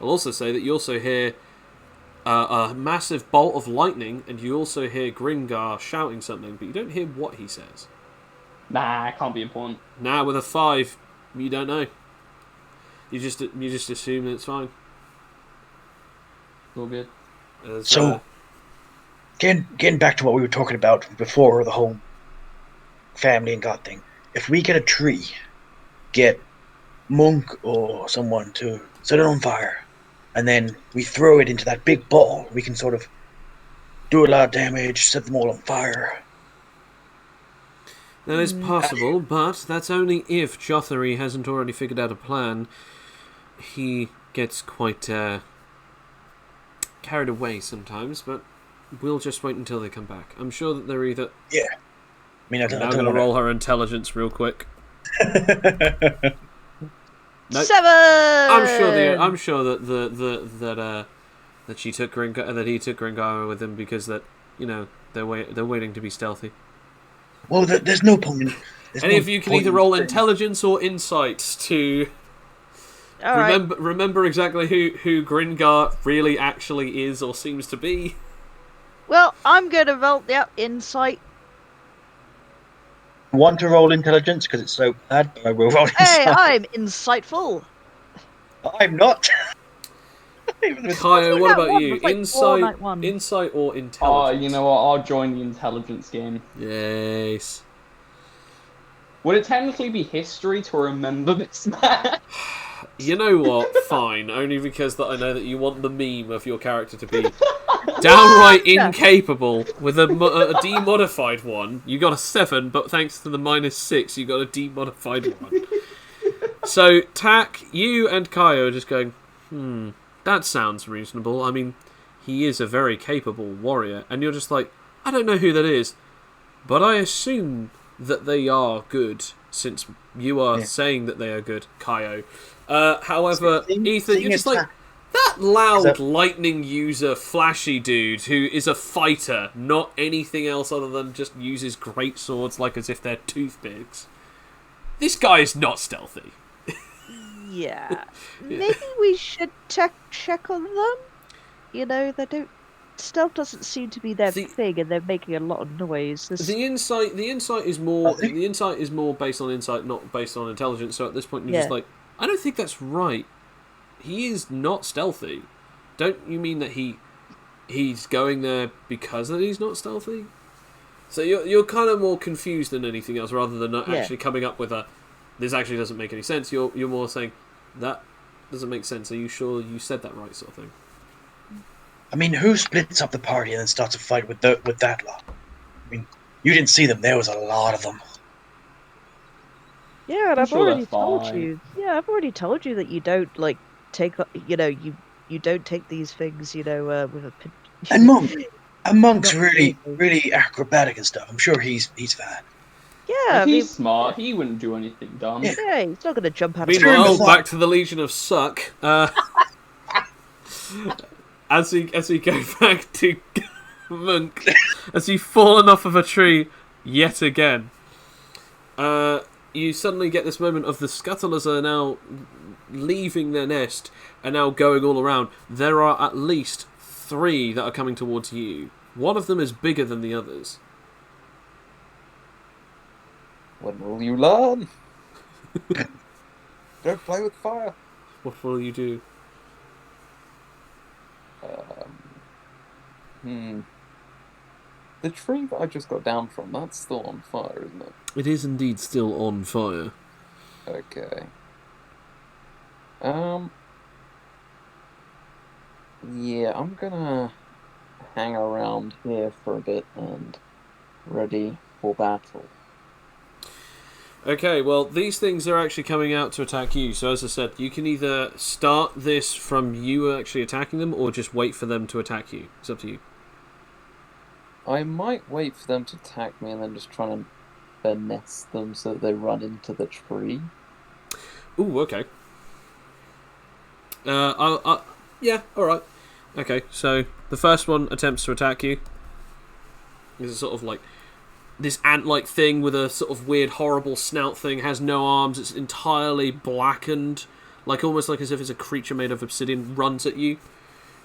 I'll also say that you also hear a massive bolt of lightning, and you also hear Gringar shouting something, but you don't hear what he says. Nah, it can't be important. Now with a 5, you don't know. You just assume that it's fine. All good. So, getting back to what we were talking about before, the whole family and God thing. If we get a tree, get Monk or someone to set it on fire, and then we throw it into that big ball, we can sort of do a lot of damage, set them all on fire. That is possible, but that's only if Jothery hasn't already figured out a plan. He gets quite carried away sometimes, but we'll just wait until they come back. I'm sure that they're either... Yeah. I mean, I don't I'm going to roll her intelligence real quick. Nope. 7. I'm sure that she took Gringar, that he took Gringar with him because that they're waiting to be stealthy. Well, there's no point. Any of you can either roll intelligence or insight to remember exactly who Gringar really actually is or seems to be. Well, I'm going to roll insight. I want to roll intelligence because it's so bad, but I will roll insight. Hey, I'm insightful. I'm not. Kyle, what about you? Like Insight or intelligence? Oh, you know what? I'll join the intelligence game. Yes. Would it technically be history to remember this man? You know what? Fine. Only because that I know that you want the meme of your character to be downright incapable with a demodified one. You got a 7, but thanks to the -6, you got a demodified one. So, Tak, you and Kaio are just going, that sounds reasonable. I mean, he is a very capable warrior. And you're just like, I don't know who that is, but I assume that they are good, since you are saying that they are good, Kaio. However, Ethan, you're just like, that loud lightning user flashy dude who is a fighter, not anything else other than just uses great swords like as if they're toothpicks. This guy is not stealthy. Yeah. Maybe we should check on them? You know, stealth doesn't seem to be their thing, and they're making a lot of noise. The insight is more based on insight, not based on intelligence. So at this point, you're just like, I don't think that's right. He is not stealthy. Don't you mean that he's going there because that he's not stealthy? So you're kind of more confused than anything else, rather than not actually coming up with this actually doesn't make any sense. You're more saying that doesn't make sense. Are you sure you said that right, sort of thing? I mean, who splits up the party and then starts a fight with that lot? I mean, you didn't see them. There was a lot of them. Yeah, and I've already told you. Yeah, I've already told you that you don't take. You don't take these things. With a. And Monk's really acrobatic and stuff. I'm sure he's fine. Yeah, he's smart. He wouldn't do anything dumb. Yeah, he's not going to jump out. Meanwhile, back to the Legion of Suck. As we go back to Monk, as you've fallen off of a tree yet again, you suddenly get this moment of the scuttlers are now leaving their nest and now going all around. There are at least 3 that are coming towards you. One of them is bigger than the others. When will you learn? Don't play with fire. What will you do? The tree that I just got down from, that's still on fire, isn't it? It is indeed still on fire. Okay. Yeah, I'm gonna hang around here for a bit and ready for battle. Okay, well, these things are actually coming out to attack you. So as I said, you can either start this from you actually attacking them or just wait for them to attack you. It's up to you. I might wait for them to attack me and then just try and finesse them so that they run into the tree. Ooh, okay. Yeah, alright. Okay, so the first one attempts to attack you. It's a sort of like this ant-like thing with a sort of weird, horrible snout thing, has no arms, it's entirely blackened, almost like as if it's a creature made of obsidian, runs at you.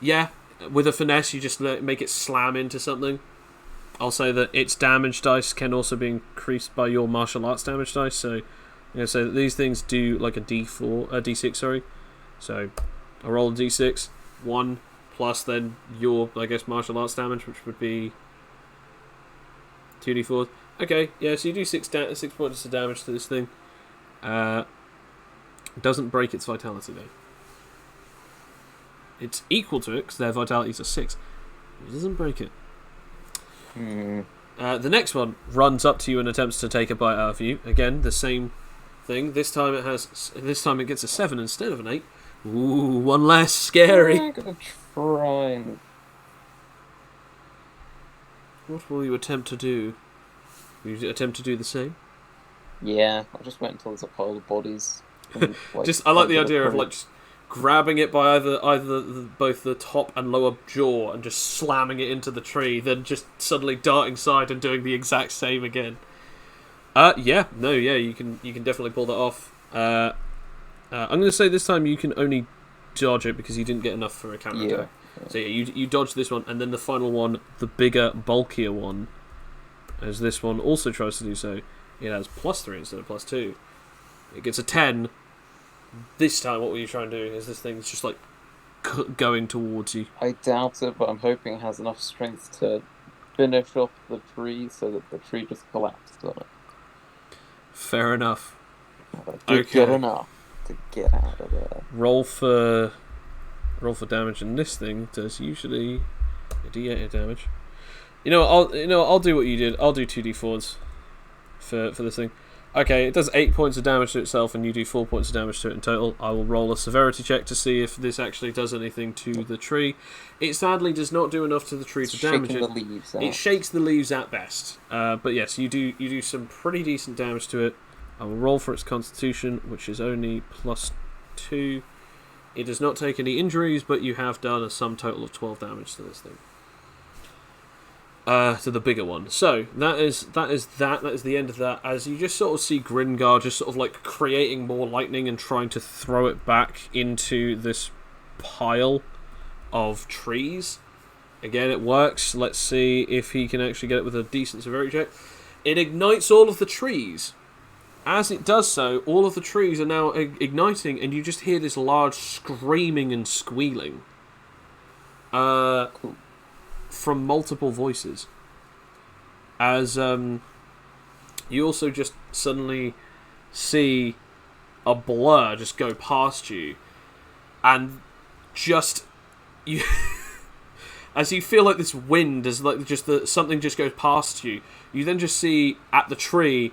Yeah, with a finesse, you just make it slam into something. I'll say that its damage dice can also be increased by your martial arts damage dice. So I'm going to say that these things do like a D6, sorry. So I roll a D6, 1 plus then your, I guess, martial arts damage, which would be 2d4. Okay, yeah, so you do 6 points of damage to this thing. Doesn't break its vitality though. It's equal to it because their vitalities are 6. It doesn't break it. The next one runs up to you and attempts to take a bite out of you. Again, the same thing. This time it gets a 7 instead of an 8. Ooh, one less. Scary. I'm gonna try and... What will you attempt to do? Will you attempt to do the same? Yeah, I'll just wait until there's a pile of bodies. And, Just, I like the try and get idea a of like just grabbing it by either both the top and lower jaw and just slamming it into the tree, then just suddenly darting side and doing the exact same again. You can definitely pull that off. I'm going to say this time you can only dodge it because you didn't get enough for a counter attack. Yeah. So yeah, you dodge this one, and then the final one, the bigger, bulkier one, as this one also tries to do so, it has +3 instead of +2. It gets a 10. This time, what will you try and do? Is this thing's just like going towards you? I doubt it, but I'm hoping it has enough strength to finish off the tree so that the tree just collapses on it. Fair enough. Good enough to get out of there. Roll for damage, and this thing does usually a D8 of damage. I'll do what you did. I'll do 2d4s for this thing. Okay, it does 8 points of damage to itself, and you do 4 points of damage to it in total. I will roll a severity check to see if this actually does anything to the tree. It sadly does not do enough to the tree to damage it. The leaves out. It shakes the leaves at best. But yes, you do some pretty decent damage to it. I will roll for its constitution, which is only +2. It does not take any injuries, but you have done a sum total of 12 damage to this thing. To the bigger one. So that is the end of that. As you just sort of see Gringar just sort of like creating more lightning and trying to throw it back into this pile of trees. Again, it works. Let's see if he can actually get it with a decent severity check. It ignites all of the trees. As it does so, all of the trees are now igniting, and you just hear this large screaming and squealing. From multiple voices. As you also just suddenly see a blur just go past you, and just you as you feel like this wind is like just something just goes past you. You then just see at the tree,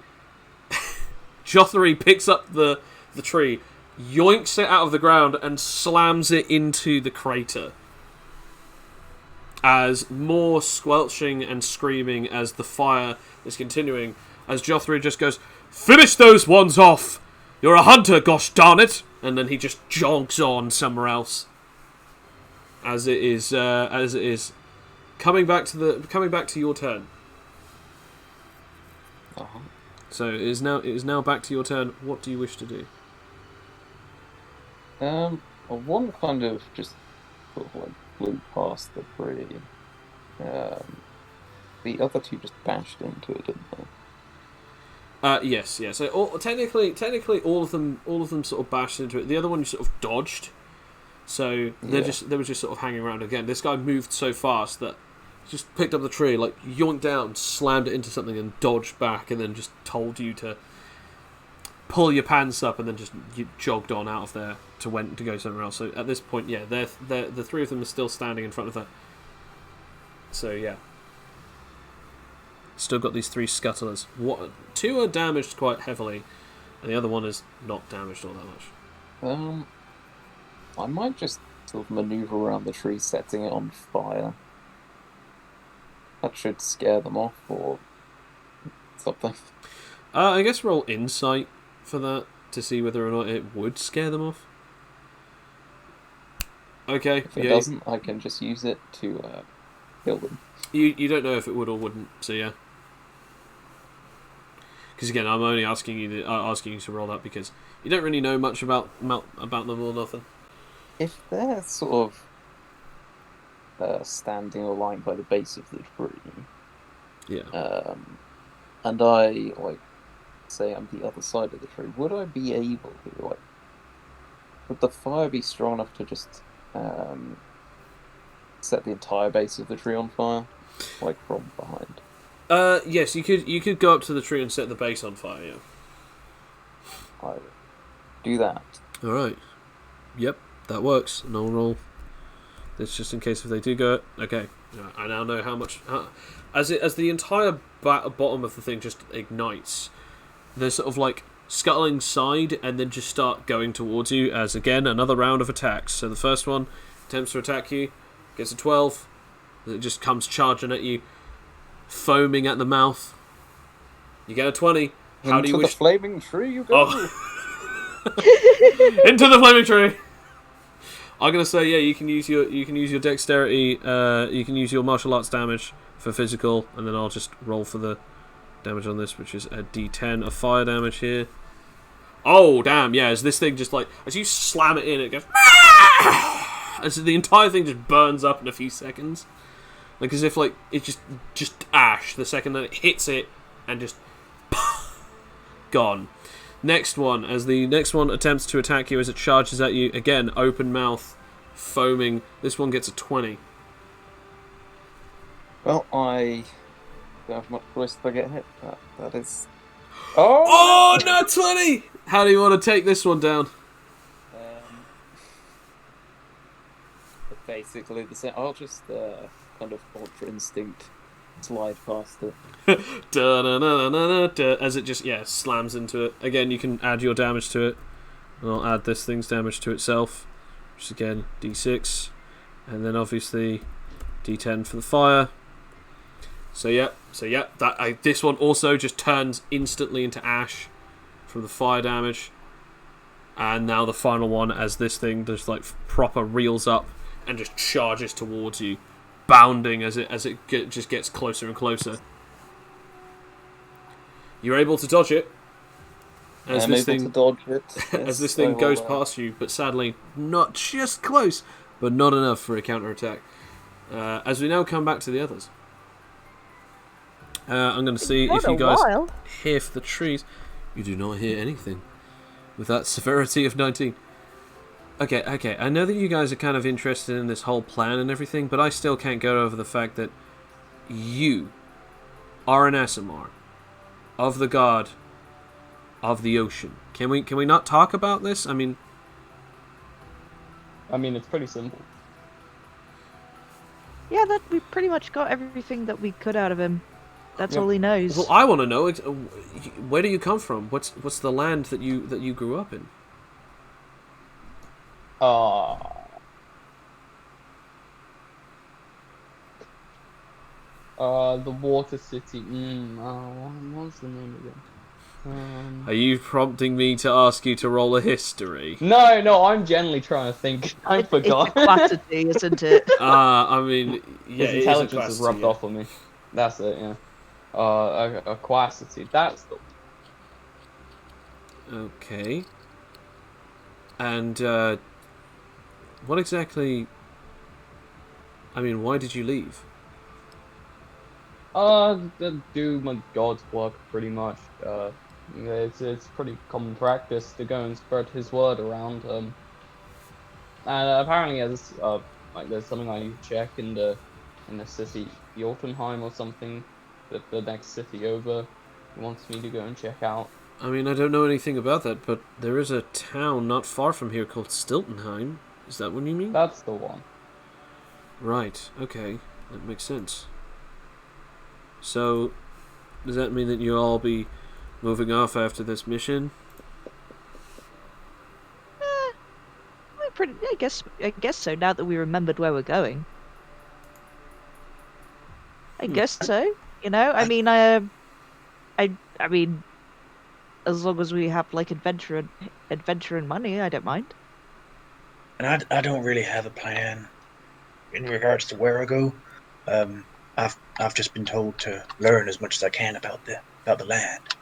Jothary picks up the tree, yoinks it out of the ground, and slams it into the crater. As more squelching and screaming as the fire is continuing, as Jothary just goes, "Finish those ones off! You're a hunter, gosh darn it!" And then he just jogs on somewhere else. As it is coming back to your turn. Uh-huh. So it is now back to your turn. What do you wish to do? Well, one kind of just sort of like flew past the tree. The other two just bashed into it, didn't they? Yes. So technically, all of them sort of bashed into it. The other one sort of dodged. So they were just sort of hanging around again. This guy moved so fast that he just picked up the tree, like yoinked down, slammed it into something, and dodged back, and then just told you to pull your pants up, and then just you jogged on out of there to go somewhere else. So at this point, yeah, the three of them are still standing in front of that. So yeah, still got these 3 scuttlers. 2 are damaged quite heavily, and the other one is not damaged all that much. I might just sort of maneuver around the tree, setting it on fire. That should scare them off, or something. I guess roll insight for that to see whether or not it would scare them off. Okay. If it doesn't, I can just use it to kill them. You don't know if it would or wouldn't, so yeah. Because again, I'm only asking you to roll that because you don't really know much about them or nothing. If they're sort of standing or lying by the base of the tree, Yeah. and I like say I'm the other side of the tree, would I be able to like? Would the fire be strong enough to just set the entire base of the tree on fire, like from behind? Yes, you could go up to the tree and set the base on fire. Yeah. I would do that. All right. Yep, that works. And I'll roll. This just in case if they do go. Okay. I now know how much. As the entire bottom of the thing just ignites, they're sort of like scuttling side and then just start going towards you. As again another round of attacks. So the first one attempts to attack you, gets a 12. It just comes charging at you, foaming at the mouth. You get a 20. How do you Into wish? the flaming tree you go. Into the flaming tree. I'm gonna say you can use your dexterity. You can use your martial arts damage for physical, and then I'll just roll for the damage on this, which is a D10 of fire damage here. Oh damn! Yeah, as this thing just like as you slam it in, it goes. As the entire thing just burns up in a few seconds, like as if like it just ash the second that it hits it, and just gone. Next one, as the next one attempts to attack you as it charges at you, again, open mouth, foaming. This one gets a 20. Well, I don't have much choice if I get hit. That is. Oh, no 20! How do you want to take this one down? Basically the same. I'll just kind of ultra instinct slide past it. As it just, slams into it. Again, you can add your damage to it. And I'll add this thing's damage to itself. Which is again, D6. And then obviously, D10 for the fire. This one also just turns instantly into ash from the fire damage. And now the final one, as this thing just like proper reels up and just charges towards you, bounding as it just gets closer and closer. You're able to dodge it as I'm this able thing to dodge it. as this thing goes past you, but sadly not just close, but not enough for a counterattack. As we now come back to the others, I'm going to see if you guys hear the trees. You do not hear anything with that severity of 19. Okay. I know that you guys are kind of interested in this whole plan and everything, but I still can't get over the fact that you are an Asimar of the god of the ocean. Can we not talk about this? I mean, it's pretty simple. Yeah, that we pretty much got everything that we could out of him. That's all he knows. well, I want to know where do you come from? What's the land that you grew up in? The Water City. What's the name again? Are you prompting me to ask you to roll a history? No, I'm generally trying to think. I forgot. It's capacity, isn't it? I mean, yeah, His intelligence has rubbed off on me. That's it, yeah. Aquacity, that's the... Okay. And, what exactly... I mean, why did you leave? Do my god's work, pretty much. It's pretty common practice to go and spread his word around. And apparently, there's something I need to check in the city, Jotunheim or something, the next city over. He wants me to go and check out. I mean, I don't know anything about that, but there is a town not far from here called Stiltonheim. Is that what you mean? That's the one. Right, okay. That makes sense. So, does that mean that you'll all be moving off after this mission? I guess so. Now that we remembered where we're going, I guess so. You know, I mean, as long as we have like adventure and money, I don't mind. And I don't really have a plan in regards to where I go. I've just been told to learn as much as I can about the land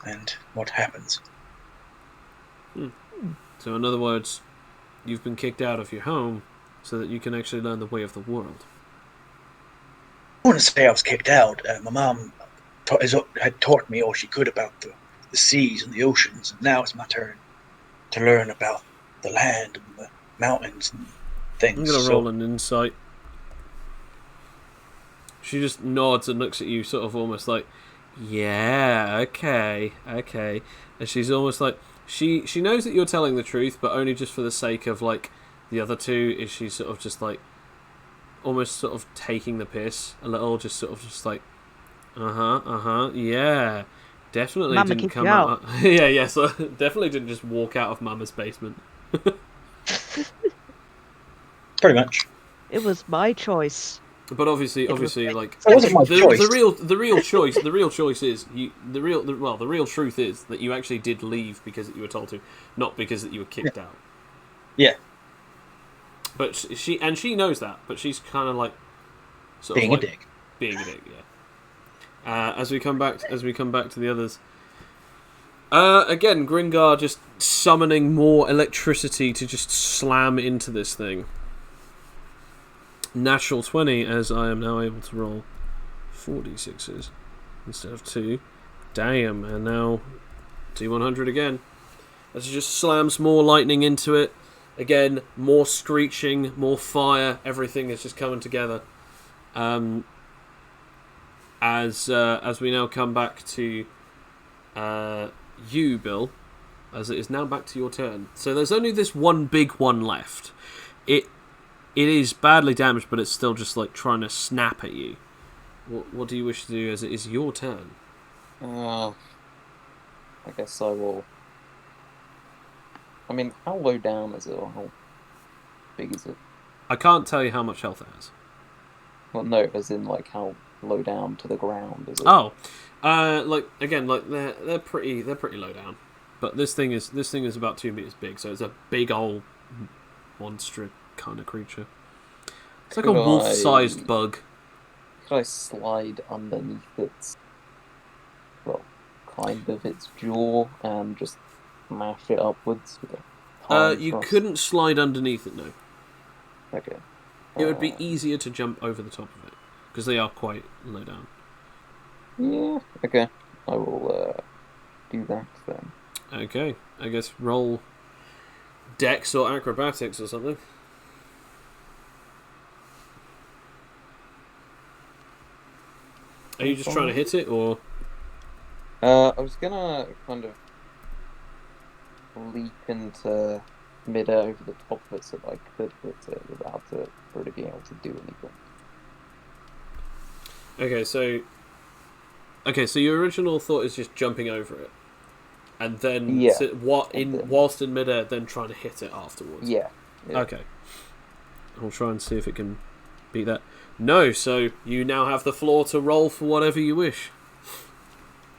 and what happens. So in other words, you've been kicked out of your home so that you can actually learn the way of the world. I want to say I was kicked out. My mom had taught me all she could about the seas and the oceans, and now it's my turn to learn about the land and the mountains and things. I'm going to roll an insight. She just nods and looks at you sort of almost like, yeah, okay. And she's almost like, she knows that you're telling the truth, but only just for the sake of, like, the other two, is she sort of just, like, almost sort of taking the piss a little, just sort of just like, yeah. Definitely Mama didn't kicked come you out. Yeah, so definitely didn't just walk out of Mama's basement. Pretty much. It was my choice. But obviously, was like It wasn't my choice. the real choice is the real truth is that you actually did leave because you were told to, not because that you were kicked out. Yeah. But she knows that, but she's kind of like sort Being of like a dick. being a dick, yeah. As we come back to the others. Again, Gringar just summoning more electricity to just slam into this thing. Natural 20, as I am now able to roll 4d6s instead of 2. Damn, and now D100 again. As it just slams more lightning into it. Again, more screeching, more fire, everything is just coming together. As we now come back to you, Bill, as it is now back to your turn. So there's only this one big one left. It is badly damaged, but it's still just like trying to snap at you. What do you wish to do as it is your turn? I guess I will. I mean, how low down is it, or how big is it? I can't tell you how much health it has. Well, no, as in like how low down to the ground is it? Oh, like again, like they're pretty low down, but this thing is about 2 meters big, so it's a big old monster kind of creature. It's like a wolf-sized bug. Could I slide underneath its, well, kind of its jaw and just mash it upwards with a palm You thrust? couldn't slide underneath it, no. Okay. It would be easier to jump over the top of it because they are quite low down. Yeah. Okay. I will do that then. Okay, I guess roll Dex or Acrobatics or something. Are you just trying to hit it, or? I was gonna kind of leap into mid-air over the top of it so that I could hit it without it really being able to do anything. Okay, so your original thought is just jumping over it, and then Yeah. whilst in midair, then trying to hit it afterwards. Yeah. Okay. I'll try and see if it can beat that. No, so you now have the floor to roll for whatever you wish.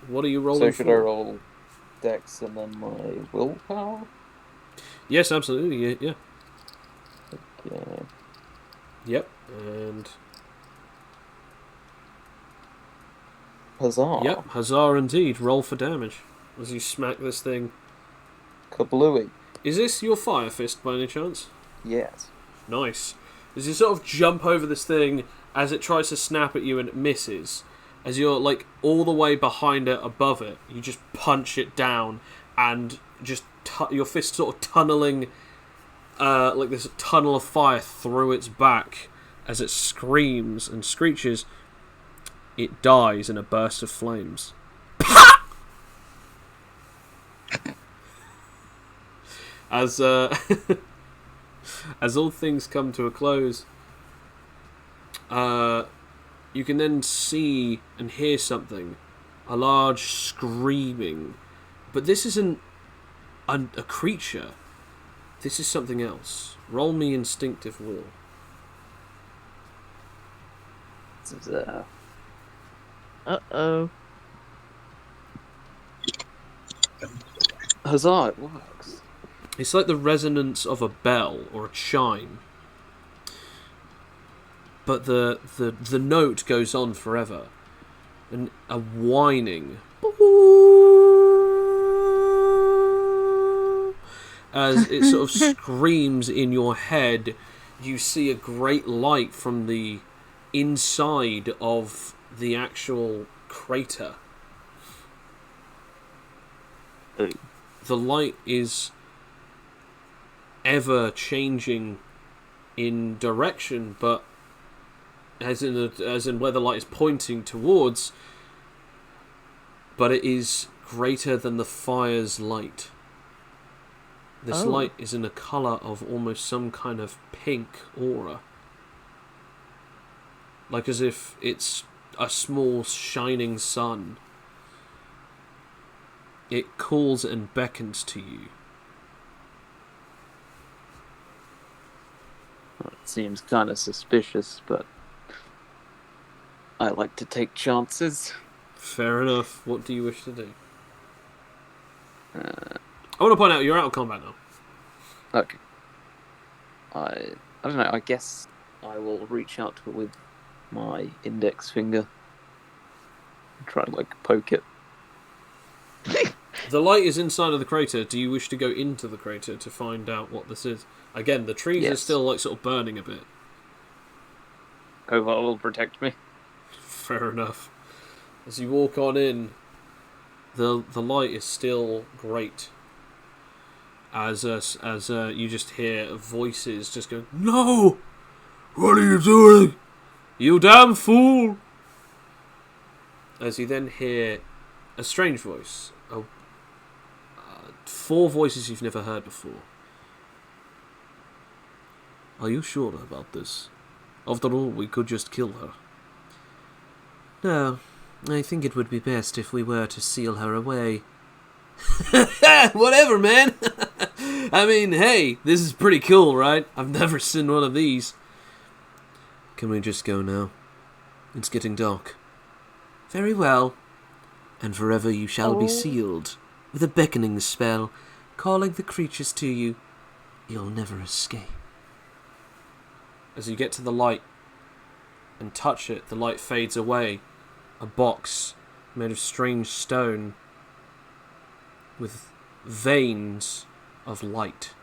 What are you rolling So for? should I roll Dex and then my willpower? Yes, absolutely. Yeah. Okay. Yep. And Huzzah! yep, huzzah indeed. Roll for damage as you smack this thing. Kablooey! Is this your fire fist by any chance? Yes. Nice. As you sort of jump over this thing as it tries to snap at you and it misses. As you're like all the way behind it, above it, you just punch it down and just your fist sort of tunneling like this tunnel of fire through its back as it screams and screeches. It dies in a burst of flames. As as all things come to a close, you can then see and hear something, a large screaming, but this isn't a creature. This is something else. Roll me instinctive will. This is Uh-oh. Huzzah! It works. It's like the resonance of a bell or a chime, but the note goes on forever, and a whining as it sort of screams in your head. you see a great light from the inside of the actual crater. Oh. The light is ever changing in direction, but as in where the light is pointing towards, but it is greater than the fire's light. This light is in a colour of almost some kind of pink aura. Like as if it's a small shining sun. It calls and beckons to you. Well, it seems kind of suspicious, but I like to take chances. Fair enough. What do you wish to do? I want to point out you're out of combat now. Okay. I don't know, I guess I will reach out to it with my index finger and try to, poke it. The light is inside of the crater. Do you wish to go into the crater to find out what this is? Again, the trees are still, sort of burning a bit. Oh, well, it will protect me. Fair enough. As you walk on in, the light is still great. As you just hear voices just going, "No! What are you doing? You damn fool!" As you then hear a strange voice. 4 voices you've never heard before. "Are you sure about this? After all, we could just kill her." "No, I think it would be best if we were to seal her away." Whatever, man. I mean, hey, this is pretty cool, right? I've never seen one of these. "Can we just go now? It's getting dark." "Very well. And forever you shall be sealed, with a beckoning spell, calling the creatures to you. You'll never escape." As you get to the light and touch it, the light fades away. A box made of strange stone with veins of light.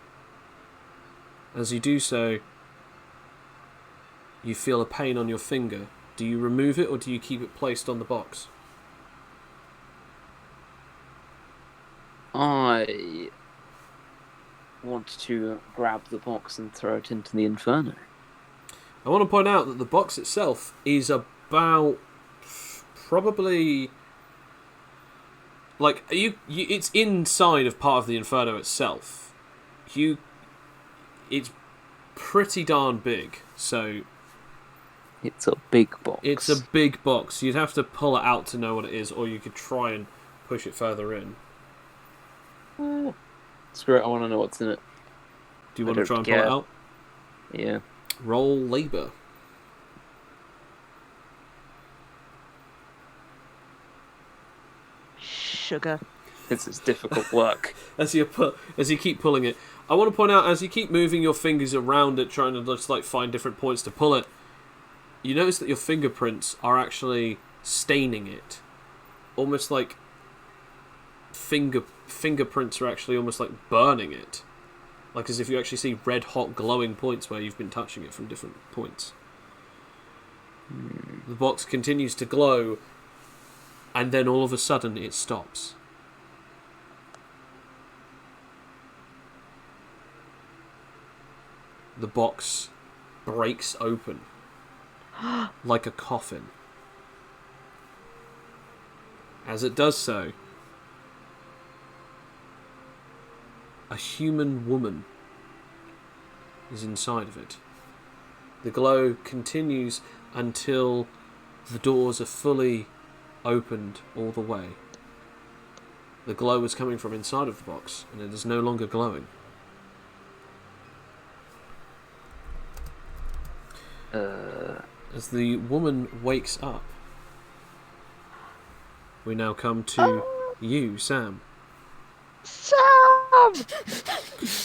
As you do so, you feel a pain on your finger. Do you remove it or do you keep it placed on the box? I want to grab the box and throw it into the inferno. I want to point out that the box itself is about probably it's inside of part of the inferno itself. It's pretty darn big, so it's a big box. It's a big box. You'd have to pull it out to know what it is, or you could try and push it further in. Screw it, I want to know what's in it. Do you want to try and pull it out? Yeah. Roll labor. Sugar. This is difficult work. As you keep pulling it, I want to point out, as you keep moving your fingers around it, trying to just find different points to pull it, you notice that your fingerprints are actually staining it, almost like fingerprints are actually almost like burning it, like as if you actually see red hot glowing points where you've been touching it from different points. The box continues to glow, and then all of a sudden it stops. The box breaks open like a coffin. As it does so, a human woman is inside of it. The glow continues until the doors are fully opened all the way. The glow is coming from inside of the box, and it is no longer glowing. As the woman wakes up, we now come to you, Sam. Sam!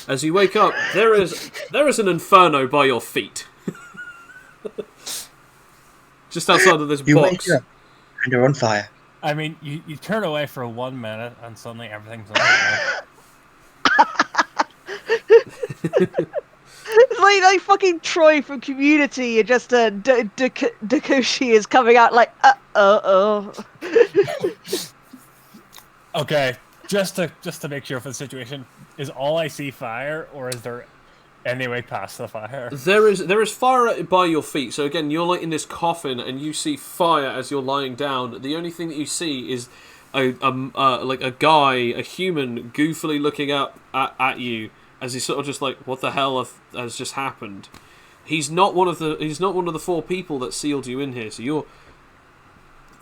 As you wake up, there is an inferno by your feet. Just outside of this box. Wake up and you're on fire. I mean, you turn away for 1 minute and suddenly everything's on fire. It's like fucking Troy from Community, and just Dakushi is coming out like, Okay, just to make sure for the situation, is all I see fire, or is there any way past the fire? There is fire by your feet. So again, you're like in this coffin, and you see fire as you're lying down. The only thing that you see is a guy, a human, goofily looking up at you as he's sort of just like, what the hell has just happened? He's not one of the 4 people that sealed you in here. So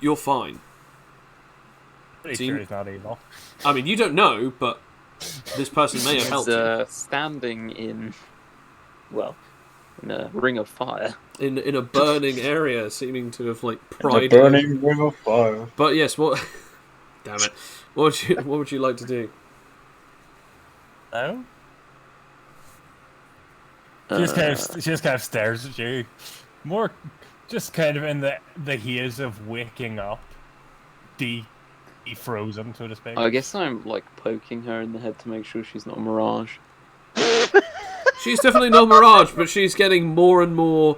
you're fine. Pretty sure he's not evil. I mean, you don't know, but this person may have helped you. Standing in a ring of fire. In a burning area, seeming to have like pried. The burning ring of fire. But yes, what? Damn it! What would you like to do? No. She just kind of stares at you, more just kind of in the haze of waking up, frozen, so to speak. I guess I'm like poking her in the head to make sure she's not a mirage. She's definitely not Mirage, but she's getting more and more.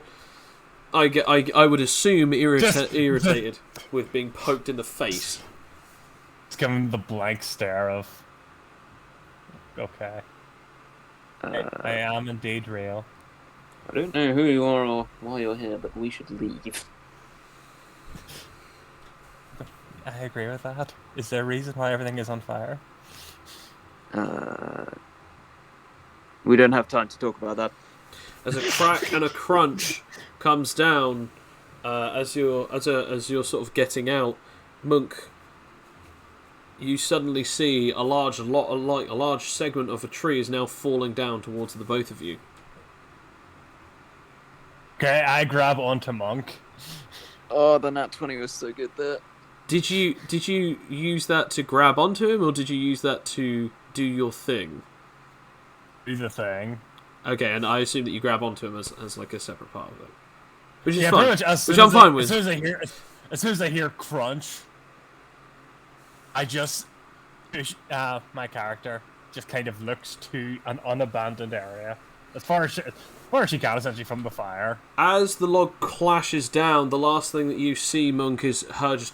I would assume irritated with being poked in the face. It's giving the blank stare of. Okay. I am indeed real. I don't know who you are or why you're here, but we should leave. I agree with that. Is there a reason why everything is on fire? We don't have time to talk about that. As a crack and a crunch comes down, as you're sort of getting out, Monk, you suddenly see a large segment of a tree is now falling down towards the both of you. Okay, I grab onto Monk. Oh, the nat 20 was so good there. Did you use that to grab onto him, or did you use that to do your thing? Do the thing. Okay, and I assume that you grab onto him as like a separate part of it, which is Yeah, fine. pretty much. Which I'm fine with. As soon as I hear crunch, I just my character just kind of looks to an unabandoned area as far as she can, essentially, from the fire. As the log clashes down, the last thing that you see, Monk, is her just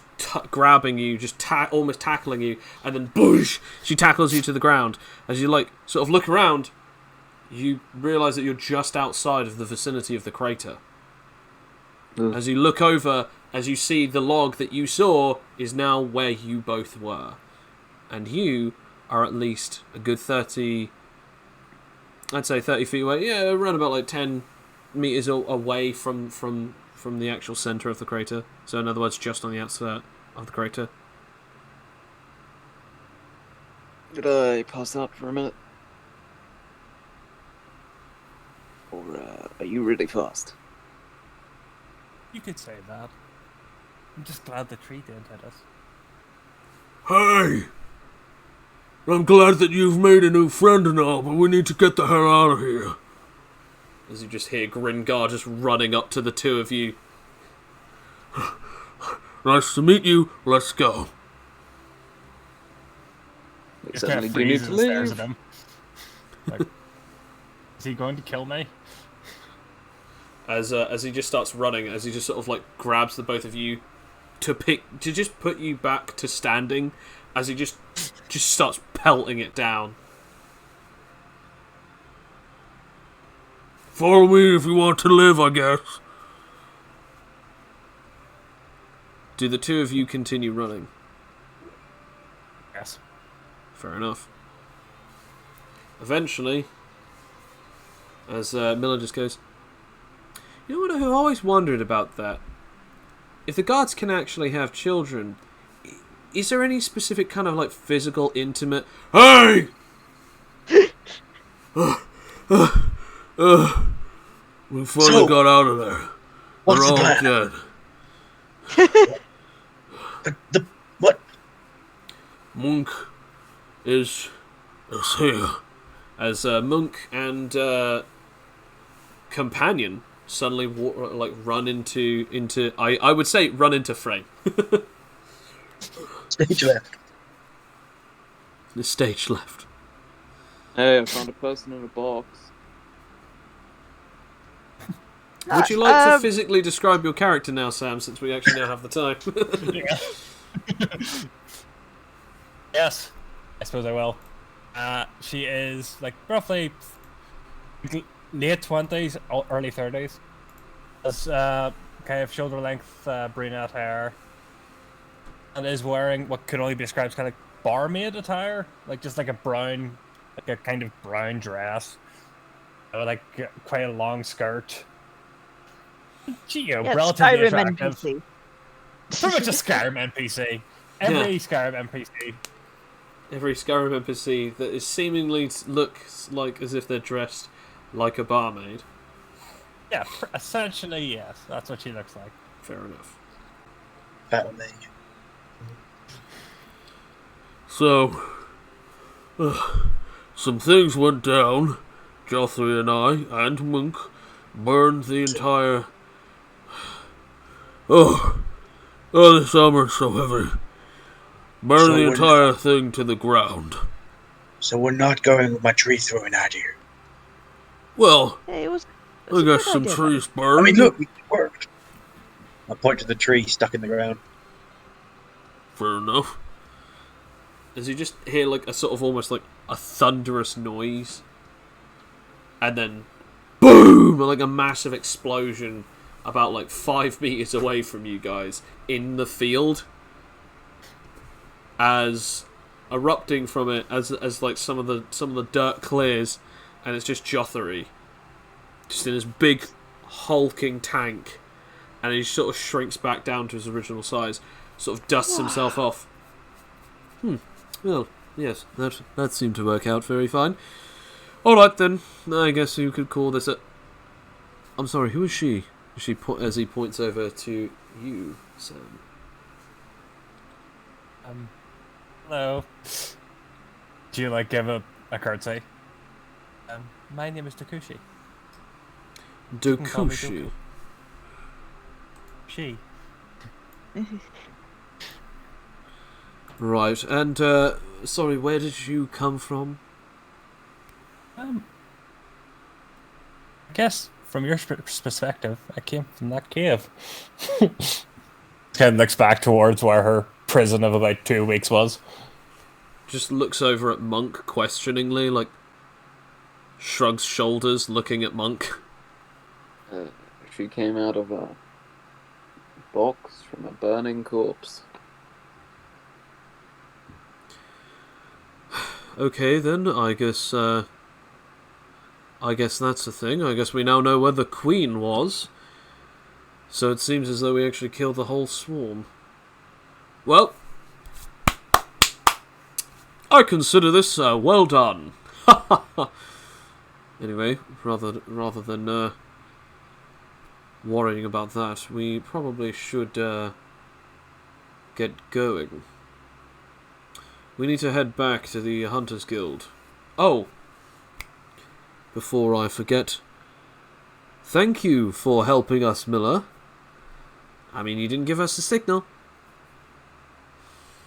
grabbing you, just almost tackling you, and then boosh, she tackles you to the ground. As you like sort of look around, you realise that you're just outside of the vicinity of the crater. As you look over, as you see the log that you saw is now where you both were. And you are at least a good 30... I'd say 30 feet away. Yeah, around about like 10 meters away from the actual centre of the crater. So in other words, just on the outskirts of the crater. Did I pass out for a minute? Or are you really fast? You could say that. I'm just glad the tree didn't hit us. Hey! I'm glad that you've made a new friend and all, but we need to get the hell out of here. As you just hear Gringar just running up to the two of you. Nice to meet you, let's go. We certainly do need to leave. Like, is he going to kill me? As he just starts running, as he just sort of like grabs the both of you to just put you back to standing, as he just starts pelting it down. Follow me if you want to live, I guess. Do the two of you continue running? Yes. Fair enough. Eventually, as Miller just goes, you know what I've always wondered about that? If the gods can actually have children, is there any specific kind of like physical, intimate... Hey! We finally got out of there. What's We're the all plan? dead. What? Monk is here. As Monk and companion suddenly run into I would say run into frame. Stage left. The stage left. Hey, I found a person in a box. Would you like to physically describe your character now, Sam, since we actually now have the time? Yes, I suppose I will. She is like roughly late 20s, early 30s. Has kind of shoulder length brunette hair, and is wearing what could only be described as kind of barmaid attire, like just like a brown, like a kind of brown dress, with like quite a long skirt. She, relatively Skyrim attractive. NPC. Pretty much a Skyrim NPC. Every Skyrim NPC. Every Skyrim NPC that is seemingly looks like as if they're dressed like a barmaid. Yeah, essentially, yes. That's what she looks like. Fair enough. That'll make. So, some things went down. Joffrey and I, and Monk, burned the entire... this armor's so heavy. Burned the entire thing to the ground. So we're not going with my tree throwing idea. Well, It was I got some trees burned. I mean, look, it worked. I point to the tree stuck in the ground. Fair enough. As you just hear like a sort of almost like a thunderous noise, and then boom, like a massive explosion about like 5 meters away from you guys in the field. As erupting from it, as like some of the dirt clears, and it's just Jothary, just in this big hulking tank, and he sort of shrinks back down to his original size, sort of dusts himself off. Well, yes, that seemed to work out very fine. Alright then, I guess you could call this a... I'm sorry, who is she? As he points over to you, Sam. Hello. Do you give a curtsy? My name is Takushi. Dokushi. She. Right, and, sorry, where did you come from? I guess from your perspective, I came from that cave. Kind of looks back towards where her prison of about 2 weeks was. Just looks over at Monk questioningly, like shrugs shoulders, looking at Monk. She came out of a box from a burning corpse. Okay then, I guess that's the thing. I guess we now know where the Queen was. So it seems as though we actually killed the whole swarm. Well, I consider this well done. Anyway, rather than worrying about that, we probably should get going. We need to head back to the Hunters Guild. Oh, before I forget, thank you for helping us, Miller. I mean, you didn't give us a signal.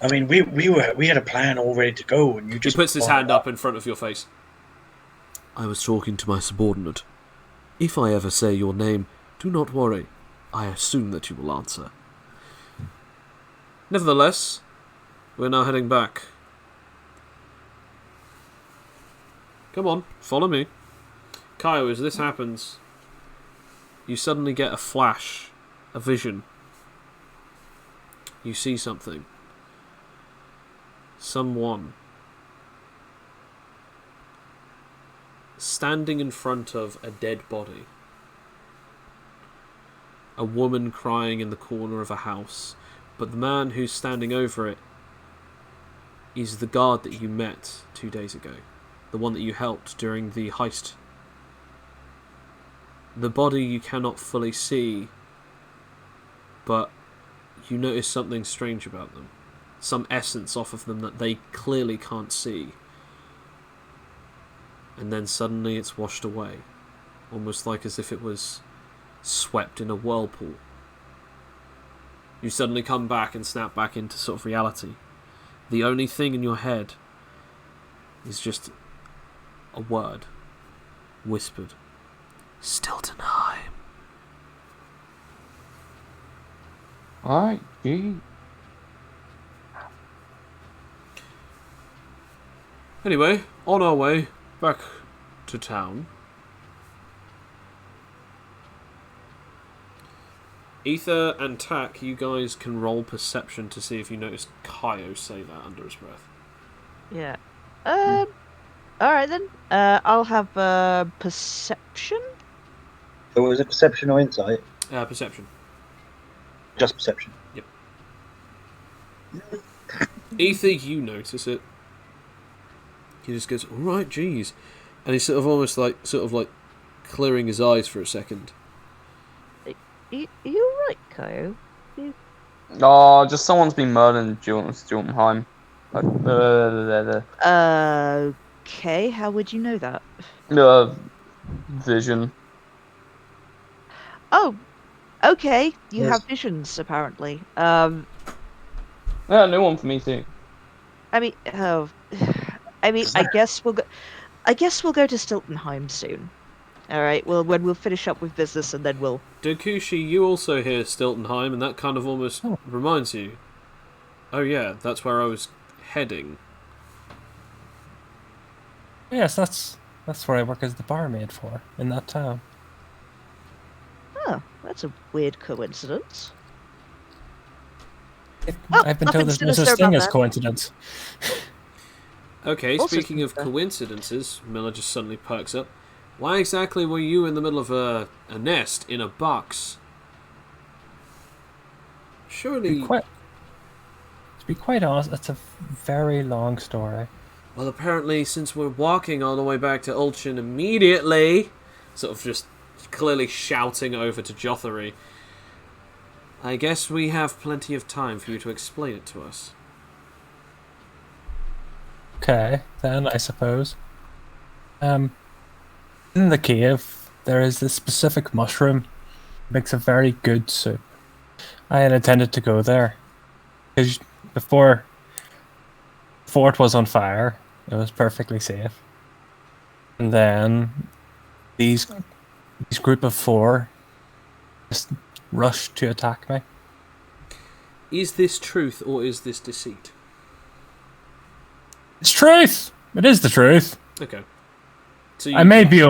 I mean, we had a plan all ready to go, and you just... He puts his hand up in front of your face. I was talking to my subordinate. If I ever say your name, do not worry. I assume that you will answer. Nevertheless, we're now heading back. Come on, follow me. Kyo, as this happens, you suddenly get a flash, a vision. You see something. Someone standing in front of a dead body. A woman crying in the corner of a house. But the man who's standing over it is the guard that you met 2 days ago. The one that you helped during the heist. The body you cannot fully see, but you notice something strange about them. Some essence off of them that they clearly can't see. And then suddenly it's washed away. Almost like as if it was swept in a whirlpool. You suddenly come back and snap back into sort of reality. The only thing in your head is just a word. Whispered. Stiltonheim. Alright, gee. Anyway, on our way back to town. Ether and Tack, you guys can roll perception to see if you noticed Kaio say that under his breath. Yeah. All right then. I'll have perception. So was it perception or insight? Perception. Just perception. Yep. Ether, you notice it. He just goes, "All right, geez," and he's sort of like clearing his eyes for a second. You right, Kyle? Oh, just someone's been murdered in Jotunheim. Like, Okay. How would you know that? vision. Oh, okay. You Yes. have visions apparently. Yeah, new one for me too. I mean, I guess we'll go. I guess we'll go to Stiltonheim soon. All right. Well, when we'll finish up with business, and then we'll. Dokushi, you also hear Stiltonheim, and that kind of almost reminds you. Oh yeah, that's where I was heading. Yes, that's where I work as the barmaid for in that town. Oh, that's a weird coincidence. I've been told nothing there's no sinister such thing about as that. coincidence. Okay, Also speaking of sinister. coincidences, Miller just suddenly perks up. Why exactly were you in the middle of a nest in a box? Surely. To be quite honest, it's a very long story. Well, apparently, since we're walking all the way back to Ulchin immediately, sort of just clearly shouting over to Jothery, I guess we have plenty of time for you to explain it to us. Okay, then I suppose. In the cave, there is this specific mushroom. Makes a very good soup. I had intended to go there because before it was on fire, it was perfectly safe. And then these group of 4 just rushed to attack me. Is this truth or is this deceit? It's truth. It is the truth. Okay. So There may be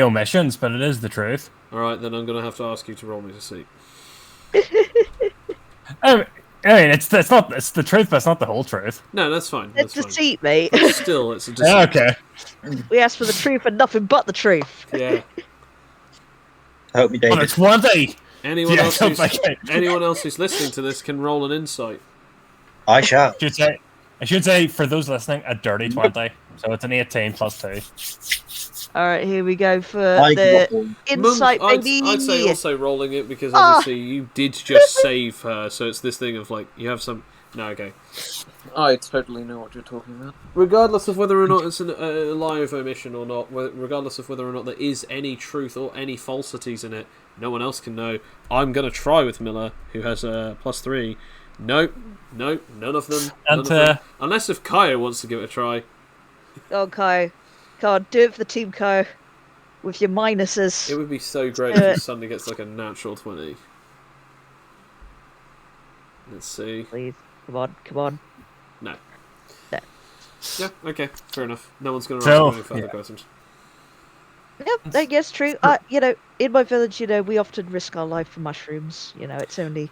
omissions, but it is the truth. Alright, then I'm going to have to ask you to roll me deceit. I mean, it's the truth, but it's not the whole truth. No, that's fine. It's That's fine. deceit, mate. But still, it's a deceit. Yeah, okay. We asked for the truth and nothing but the truth. Yeah. Help me, On David. a 20. Anyone, Yeah, else don't who's, like it. anyone else who's listening to this can roll an insight. I shall. I should say for those listening, a dirty 20. So it's an 18 plus 2. All right, here we go for I the got one. insight, Monk, baby. I'd say also rolling it because obviously you did just save her, so it's this thing of like you have some. No, okay. I totally know what you're talking about. Regardless of whether or not it's a live omission or not, regardless of whether or not there is any truth or any falsities in it, no one else can know. I'm gonna try with Miller, who has a +3. Nope, none of them. None And, of them. Unless if Kaya wants to give it a try. Oh, Kai. Come on, do it for the team, Kai. With your minuses. It would be so great if he suddenly gets like a natural 20. Let's see. Please, come on. No. No. Yeah, okay, fair enough. No one's going to So, ask any further yeah. questions. Yep, I guess true. In my village, we often risk our life for mushrooms. It's only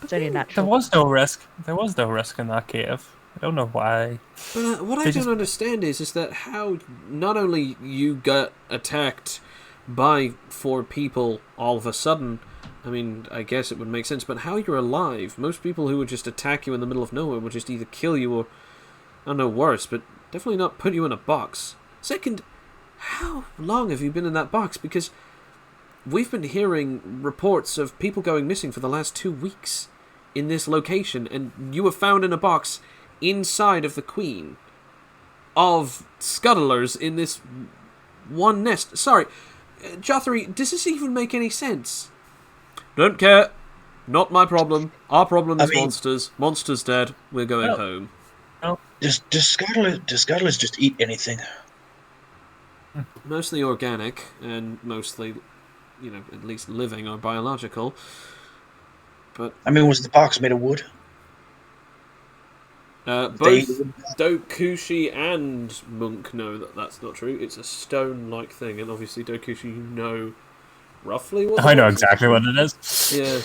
There natural. was no risk. There was no risk in that cave. I don't know why. But what I They don't just- understand is that how not only you got attacked by 4 people all of a sudden, I mean, I guess it would make sense, but how you're alive. Most people who would just attack you in the middle of nowhere would just either kill you or, I don't know, worse, but definitely not put you in a box. Second, how long have you been in that box? Because we've been hearing reports of people going missing for the last 2 weeks in this location, and you were found in a box inside of the Queen of Scuttlers in this one nest. Sorry, Jothery, does this even make any sense? Don't care. Not my problem. Our problem is monsters. Monsters dead. We're going home. Does scuttlers just eat anything? Mostly organic, and mostly, at least living or biological. But I mean, was the box made of wood? both Dokushi and Monk know that that's not true. It's a stone-like thing, and obviously Dokushi, you know roughly what the I know box is. exactly what it is. Yeah.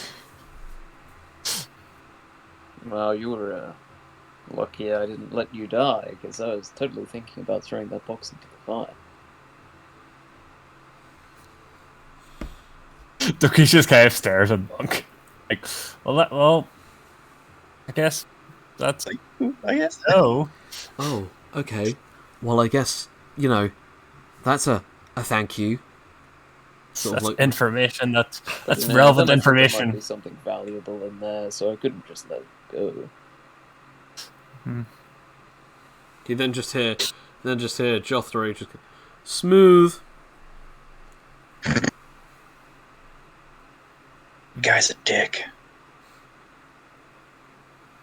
Well, you were lucky I didn't let you die, because I was totally thinking about throwing that box into the fire. Ducky just kind of stares at Monk. Like, well, I guess that's I guess. no. Oh, okay. Well, I guess, you know, that's a thank you. Sort of That's like, information. That's You know, relevant then I thought there might information. be something valuable in there, so I couldn't just let it go. You then just hear Jothro just go, smooth. Guy's a dick.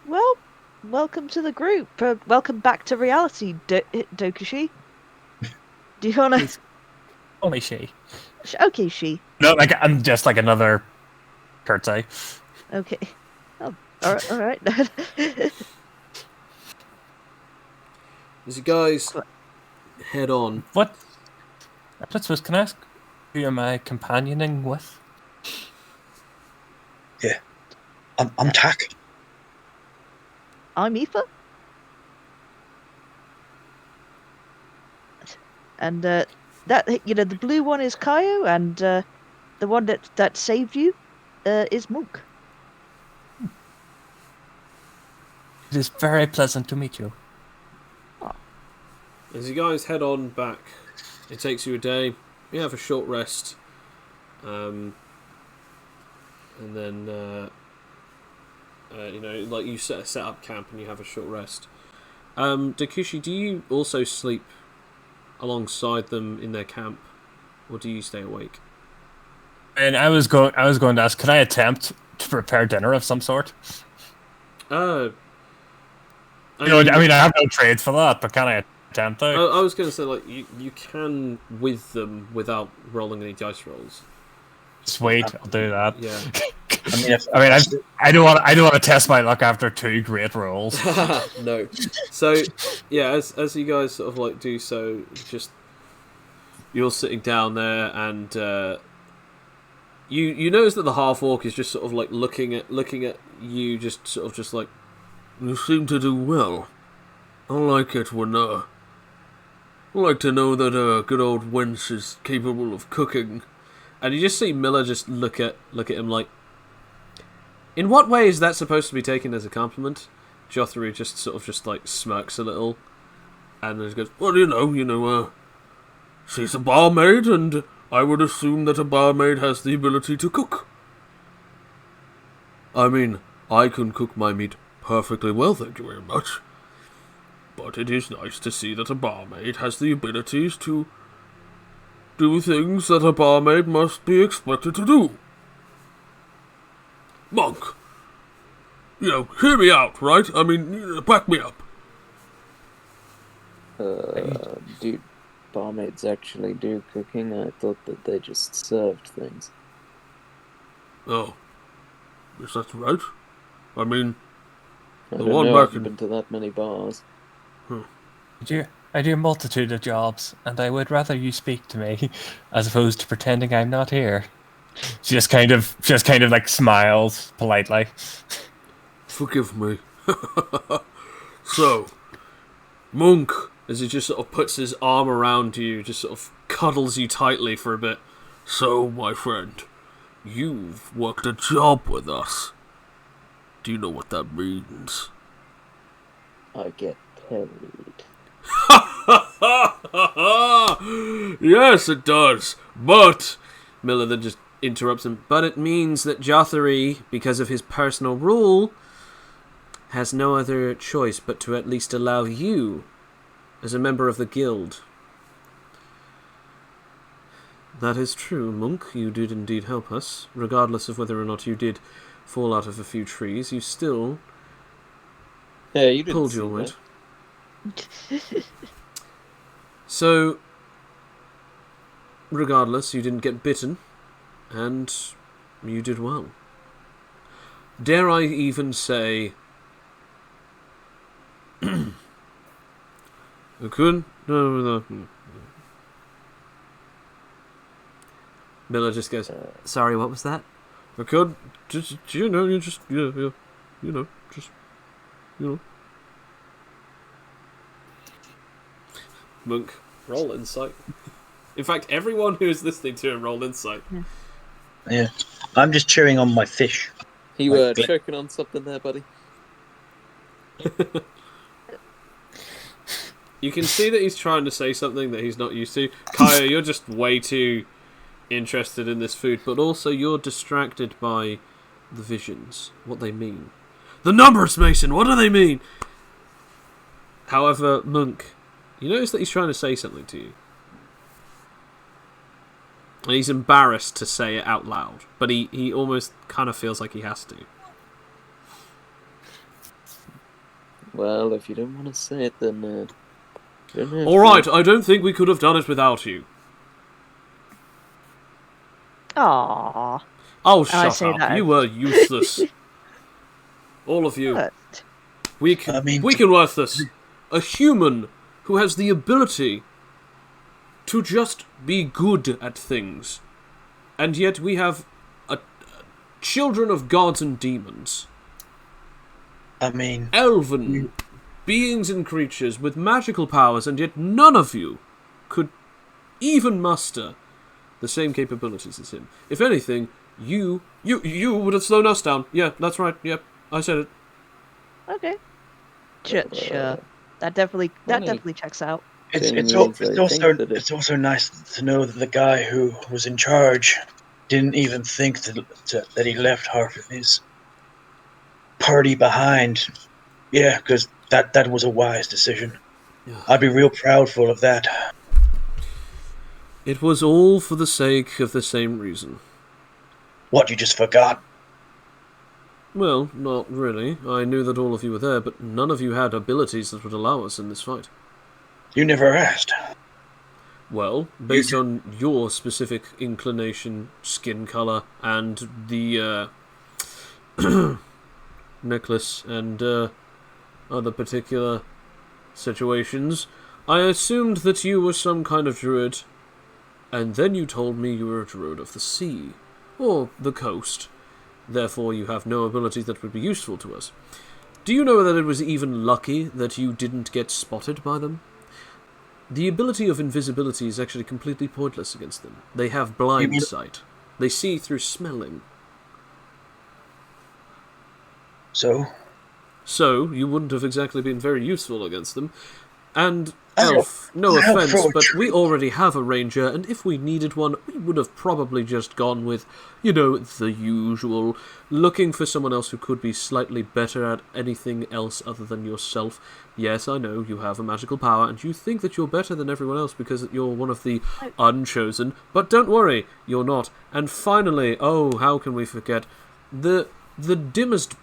Well, welcome to the group. Welcome back to reality, Dokushi. Do you wanna? Only she. Okay, she. No, like I'm just like another curtsy. Okay. Oh, all right. As you guys head on, What? Can I ask who am I companioning with? Yeah. I'm Tack. I'm Aoife. And that the blue one is Kaio, and the one that saved you is Monk. It is very pleasant to meet you. as you guys head on back, it takes you a day. You have a short rest, and then like you set up camp and you have a short rest. Dakushi, do you also sleep alongside them in their camp, or do you stay awake? And I was going to ask, could I attempt to prepare dinner of some sort? I I have no trades for that, but can I attempt to? I was going to say, like, you can with them without rolling any dice rolls. Sweet, I'll do that. Yeah. I don't want to test my luck after 2 great rolls. No. So, yeah, as you guys sort of like do so, just you're sitting down there, and you notice that the half orc is just sort of like looking at you, just like, you seem to do well. I like it when, I like to know that, good old wench is capable of cooking. and you just see Miller just look at him like, in what way is that supposed to be taken as a compliment? Jothru just like smirks a little, and then goes, Well, she's a barmaid, and I would assume that a barmaid has the ability to cook. I mean, I can cook my meat perfectly well, thank you very much. But it is nice to see that a barmaid has the abilities to do things that a barmaid must be expected to do. Monk, hear me out, right? I mean, back me up. Dude, barmaids actually do cooking? I thought that they just served things. Oh, is that right? I mean, I the don't one know, back I've in... been to that many bars. I do a multitude of jobs, and I would rather you speak to me, as opposed to pretending I'm not here. She just kind of like smiles politely. Forgive me. So, Monk, as he just sort of puts his arm around you, just sort of cuddles you tightly for a bit. so, my friend, you've worked a job with us. Do you know what that means? I get paid. Yes, it does. But Miller then just interrupts him. But it means that Jothary, because of his personal rule, has no other choice but to at least allow you, as a member of the guild. That is true, Monk. You did indeed help us. Regardless of whether or not you did fall out of a few trees, you still Yeah, you didn't pulled see your that. weight. So, regardless, you didn't get bitten, and you did well. dare I even say, I could. No. Miller just goes, sorry, what was that? I could just, Monk, roll insight. In fact, everyone who is listening to him, roll insight. Yeah. I'm just chewing on my fish. You Like, were choking on something there, buddy. You can see that he's trying to say something that he's not used to. Kaya, you're just way too interested in this food, but also you're distracted by the visions, what they mean. The numbers, Mason, what do they mean? However, Monk, you notice that he's trying to say something to you. And he's embarrassed to say it out loud, but he almost kind of feels like he has to. Well, if you don't want to say it, then you don't have Alright, to. I don't think we could have done it without you. Aww. Oh, I shut say up. that. You were useless. All of you. But Weak I mean- and worthless. A human who has the ability to just be good at things. And yet we have children of gods and demons. I mean, Elven beings and creatures with magical powers, and yet none of you could even muster the same capabilities as him. If anything, you would have slowed us down. Yeah, that's right. Yep, I said it. okay. Sure. That definitely checks out. it's also nice to know that the guy who was in charge didn't even think that he left half of his party behind. Yeah, because that was a wise decision. Yeah. I'd be real proudful of that. It was all for the sake of the same reason. What, you just forgot? Well, not really. I knew that all of you were there, but none of you had abilities that would allow us in this fight. You never asked. Well, based on your specific inclination, skin color, and the necklace and other particular situations, I assumed that you were some kind of druid, and then you told me you were a druid of the sea, or the coast. Therefore, you have no abilities that would be useful to us. Do you know that it was even lucky that you didn't get spotted by them? The ability of invisibility is actually completely pointless against them. They have blind sight. They see through smelling. So, you wouldn't have exactly been very useful against them. And, Elf, no offense, but we already have a ranger, and if we needed one, we would have probably just gone with, the usual, looking for someone else who could be slightly better at anything else other than yourself. Yes, I know, you have a magical power, and you think that you're better than everyone else because you're one of the unchosen, but don't worry, you're not. And finally, oh, how can we forget, the dimmest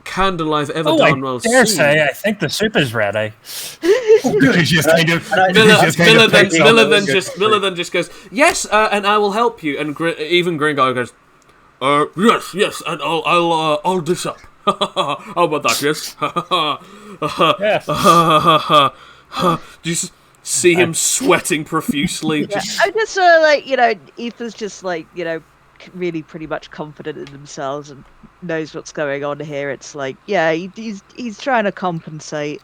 candle I've ever done well seen. I dare say, I think the soup is ready. Miller then just goes, yes, and I will help you. And even Gringo goes, yes, and I'll dish up. How about that? Yes. Do you see him sweating profusely? Yeah, I'm just Ethan's just really pretty much confident in themselves and knows what's going on here. It's like, yeah, he's trying to compensate,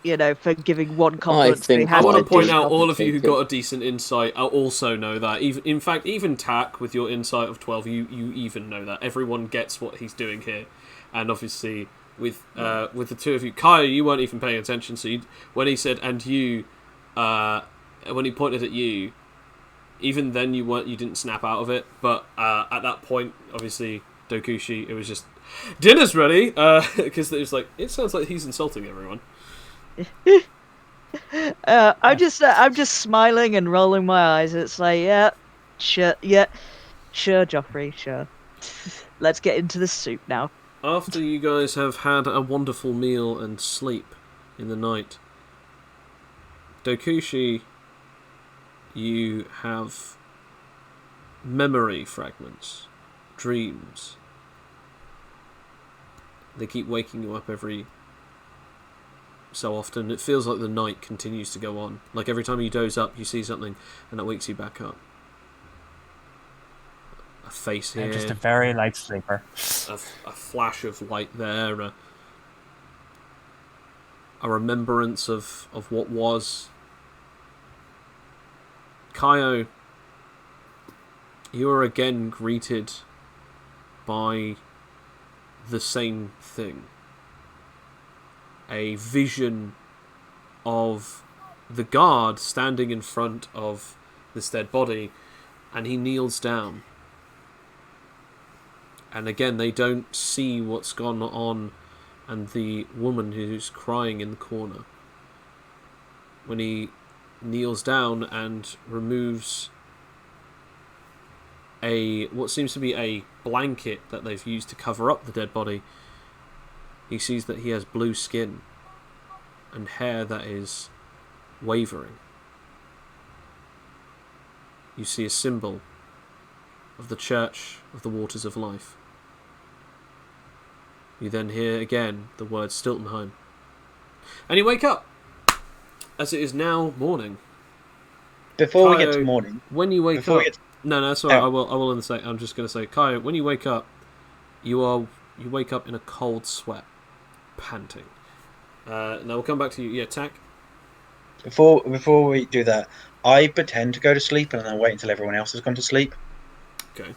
for giving one compliment. I want to point out all of you who got a decent insight also know that. Even Tack, with your insight of 12, you even know that. Everyone gets what he's doing here. And obviously, with the two of you, Kaya, you weren't even paying attention, so when he said, and you, when he pointed at you, even then you didn't snap out of it, but at that point, obviously, Dokushi, it was just, dinner's ready, because it was like, it sounds like he's insulting everyone. I'm just smiling and rolling my eyes. It's like, yeah, sure, Joffrey, sure. Let's get into the soup now. After you guys have had a wonderful meal and sleep in the night, Dokushi, you have memory fragments, dreams, They keep waking you up every so often. It feels like the night continues to go on. Like every time you doze up, you see something, and that wakes you back up. A face here. I'm just a very light sleeper. A flash of light there. A remembrance of what was. Kaio, you are again greeted by the same thing. A vision of the guard standing in front of this dead body, and he kneels down. And again, they don't see what's gone on and the woman who's crying in the corner. When he kneels down and removes what seems to be a blanket that they've used to cover up the dead body, he sees that he has blue skin and hair that is wavering. You see a symbol of the Church of the Waters of Life. You then hear again the word Stiltonheim. And you wake up, as it is now morning. Before we Kaio, get to morning, when you wake before up... we get No, that's alright, I will in a sec. I'm just going to say, Kaio, when you wake up, you wake up in a cold sweat, panting. Now we'll come back to you. Yeah, Tack? before we do that, I pretend to go to sleep and then I wait until everyone else has gone to sleep. Okay.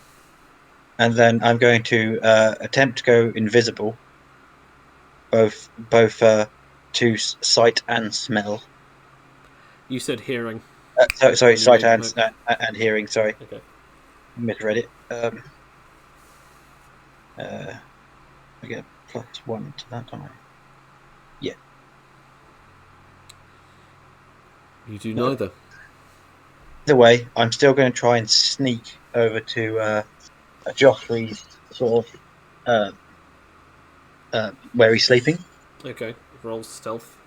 And then I'm going to attempt to go invisible, both to sight and smell. You said hearing. Sorry, You sight mean, and hearing. Sorry, Okay. misread it. I get +1 to that, don't I? Yeah. You do No. neither. Either way, I'm still going to try and sneak over to Joffrey's sort of where he's sleeping. Okay. Roll stealth.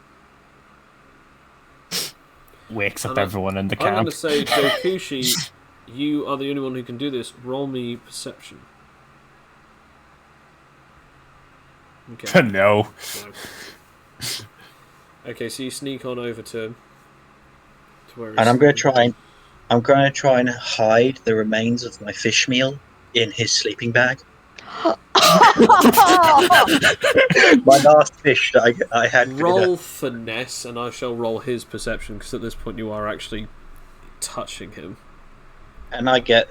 Wakes up And everyone in the I'm going camp. to say, Dokushi, you are the only one who can do this. Roll me perception. Okay. No. No. Okay, so you sneak on over to him. To where he's And I'm going to sleeping. try and hide the remains of my fish meal in his sleeping bag. My last fish that I had for dinner. Roll finesse, and I shall roll his perception, because at this point you are actually touching him. And I get.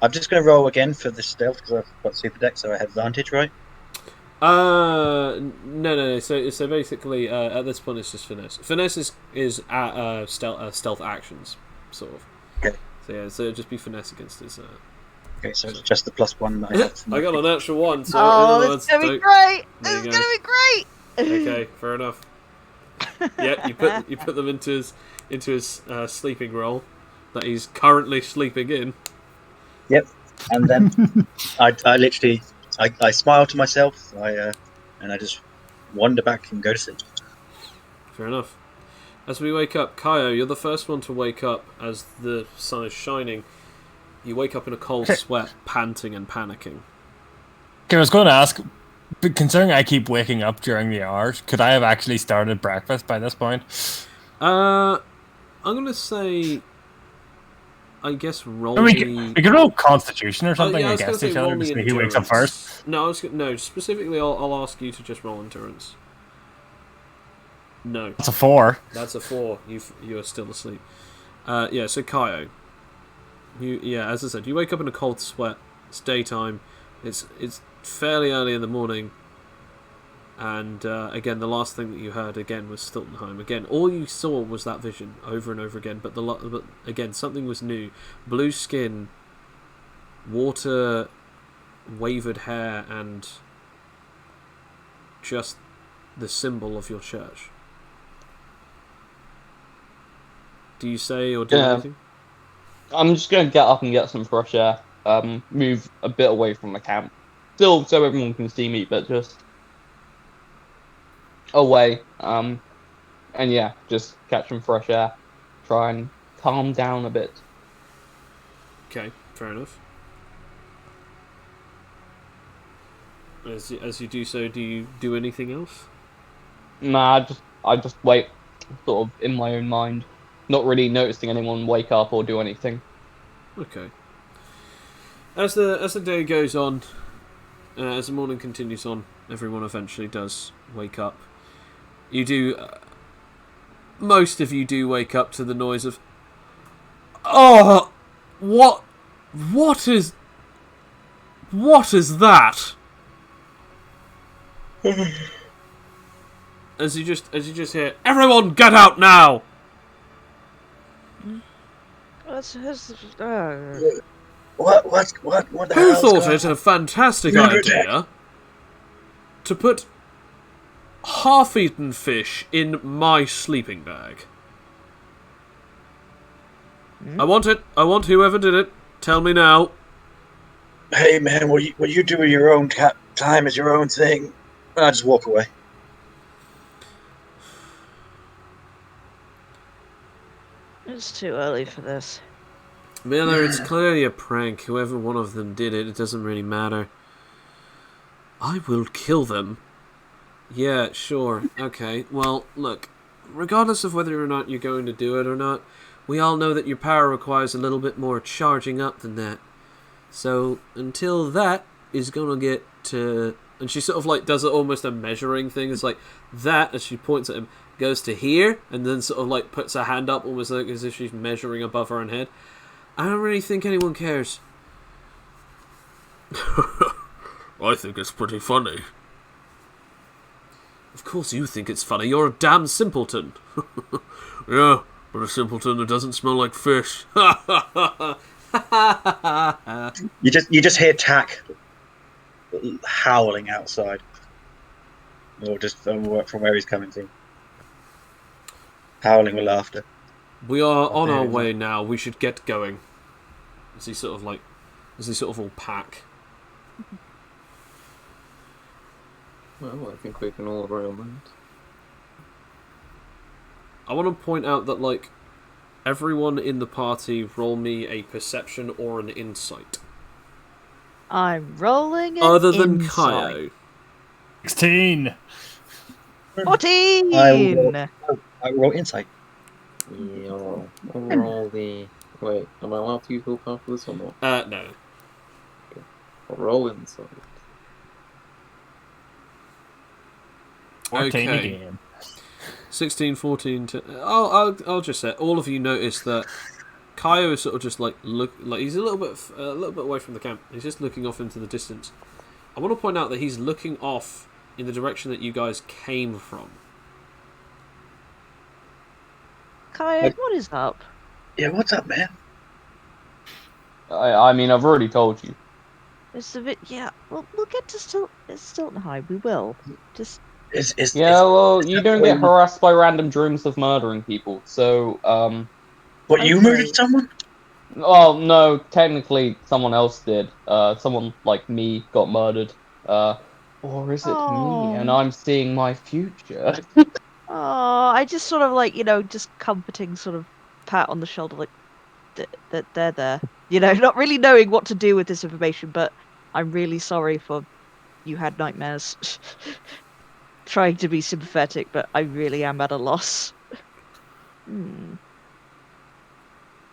I'm just going to roll again for the stealth because I've got super deck, so I have advantage, right? No. So basically, at this point, it's just finesse. Finesse is at stealth actions, sort of. Okay. So yeah, so it'd just be finesse against his. Okay, so it's just the +1 that I have. I got a natural one. So Oh, in other this words, is gonna be don't- great! There This is you gonna go. be great! Okay, fair enough. Yeah, you put them into his sleeping roll that he's currently sleeping in. Yep. And then I literally I smile to myself. And I just wander back and go to sleep. Fair enough. As we wake up, Kaio, you're the first one to wake up as the sun is shining. You wake up in a cold sweat, panting and panicking. Okay, I was going to ask, but considering I keep waking up during the hours, could I have actually started breakfast by this point? I'm gonna say, I guess roll We me. could roll Constitution or something Yeah, I was gonna against say each roll other me to see who wakes up endurance. first. No, no. Specifically, I'll ask you to just roll endurance. No, It's a 4. that's a 4. You are still asleep. Yeah. So Kaio, as I said, you wake up in a cold sweat. It's daytime. It's fairly early in the morning. And again, the last thing that you heard again was Stiltonheim. Again, all you saw was that vision over and over again. But again, something was new: blue skin, water, wavered hair, and just the symbol of your church. Do you say or do Yeah. anything? I'm just gonna get up and get some fresh air. Move a bit away from the camp. Still so everyone can see me, but just away. And yeah, just catch some fresh air. Try and calm down a bit. Okay, fair enough. As you do so, do you do anything else? Nah, I just wait, sort of in my own mind, not really noticing anyone wake up or do anything. Okay. As the day goes on, as the morning continues on, everyone eventually does wake up. You do. Most of you do wake up to the noise of. Oh, what? What is that? As you just hear, everyone get out now! What the Who hell's thought going it on? a fantastic You're under attack. idea to put half-eaten fish in my sleeping bag? I want it. I want whoever did it. Tell me now. Hey man, what you do in your own time is your own thing. I just walk away. It's too early for this. Miller, it's clearly a prank. Whoever one of them did it, it doesn't really matter. I will kill them. Yeah, sure. Okay. Well, look. Regardless of whether or not you're going to do it or not, we all know that your power requires a little bit more charging up than that. So, until that is gonna get to... And she sort of like does almost a measuring thing. It's like that, as she points at him, goes to here, and then sort of like puts her hand up almost like as if she's measuring above her own head. I don't really think anyone cares. I think it's pretty funny. Of course you think it's funny. You're a damn simpleton. Yeah, but a simpleton that doesn't smell like fish. You just hear Tack howling outside, or just from where he's coming from, howling with laughter. We are on our way now. We should get going. As he sort of all pack. Well, I think we can all agree on that. I want to point out that, like, everyone in the party roll me a perception or an insight. I'm rolling an Other than insight. Kaio. 16. 14! I roll insight. Yeah, I'll roll the... Wait, am I allowed to use willpower for this or not? No. I'll roll inside. 14 Okay. again. 16, 14 to... I'll just say, all of you notice that Kaio is sort of just like he's a little bit away from the camp. He's just looking off into the distance. I want to point out that he's looking off in the direction that you guys came from. Kaya, what is up? Yeah, what's up, man? I mean, I've already told you. It's a bit, yeah. We'll get to Stilton High. We will. Just Well, you don't get harassed by random dreams of murdering people, so, What, you Okay. murdered someone? Oh, no, technically someone else did. Someone like me got murdered. Or is it me and I'm seeing my future? Oh, I just sort of like, just comforting sort of pat on the shoulder, like, that they're there. Not really knowing what to do with this information, but I'm really sorry for you had nightmares. Trying to be sympathetic, but I really am at a loss.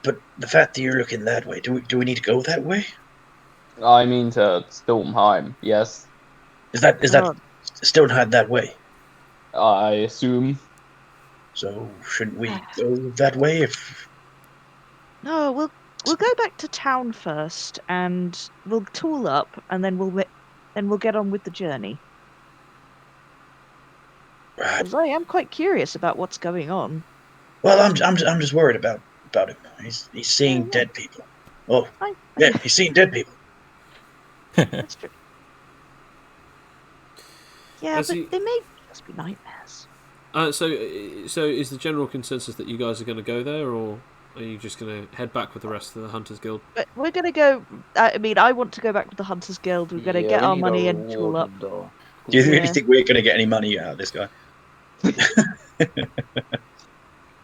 But the fact that you're looking that way, do we need to go that way? I mean to Stiltonheim, yes. Is that still not that way? I assume. So shouldn't we go that way if... No, we'll go back to town first, and we'll tool up, and then we'll get on with the journey. Right. 'Cause I am quite curious about what's going on. Well, I'm just worried about him. He's seeing dead people. Oh, yeah, he's seeing dead people. That's true. Yeah, As but he- they may just be nightmares. So is the general consensus that you guys are going to go there, or are you just going to head back with the rest of the Hunters Guild? But we're gonna go. I mean, I want to go back with the Hunters Guild. We're gonna get our money and tool up. Do you really Yeah. think we're going to get any money out of this guy?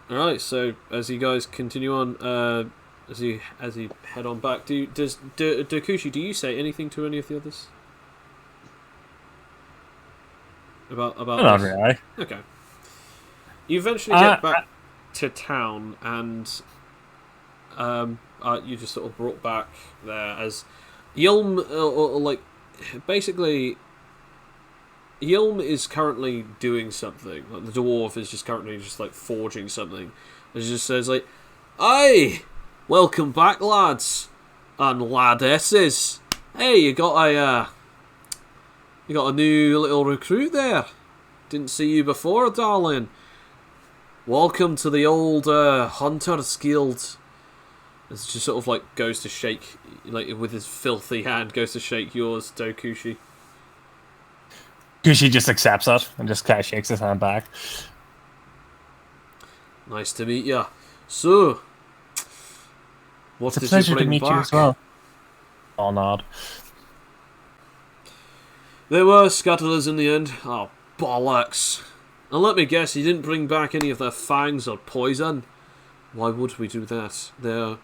Alright, so as you guys continue on, as you head on back, Dokushi, do you say anything to any of the others? about Not this? really. Okay. You eventually get back to town, and you just sort of brought back there as Yulm, basically, Yulm is currently doing something. Like, the dwarf is just currently just like forging something. And he just says like, "Aye, welcome back, lads and ladesses. Hey, you got a new little recruit there. Didn't see you before, darling. Welcome to the old Hunters Guild." It's just sort of like goes to shake, like with his filthy hand, goes to shake yours, Dokushi. Kushi just accepts it and just kind of shakes his hand back. Nice to meet ya. So, what It's a did pleasure you to bring meet back? you as well. I'll nod. There were scuttlers in the end. Oh, bollocks. And let me guess, you didn't bring back any of their fangs or poison? Why would we do that? They're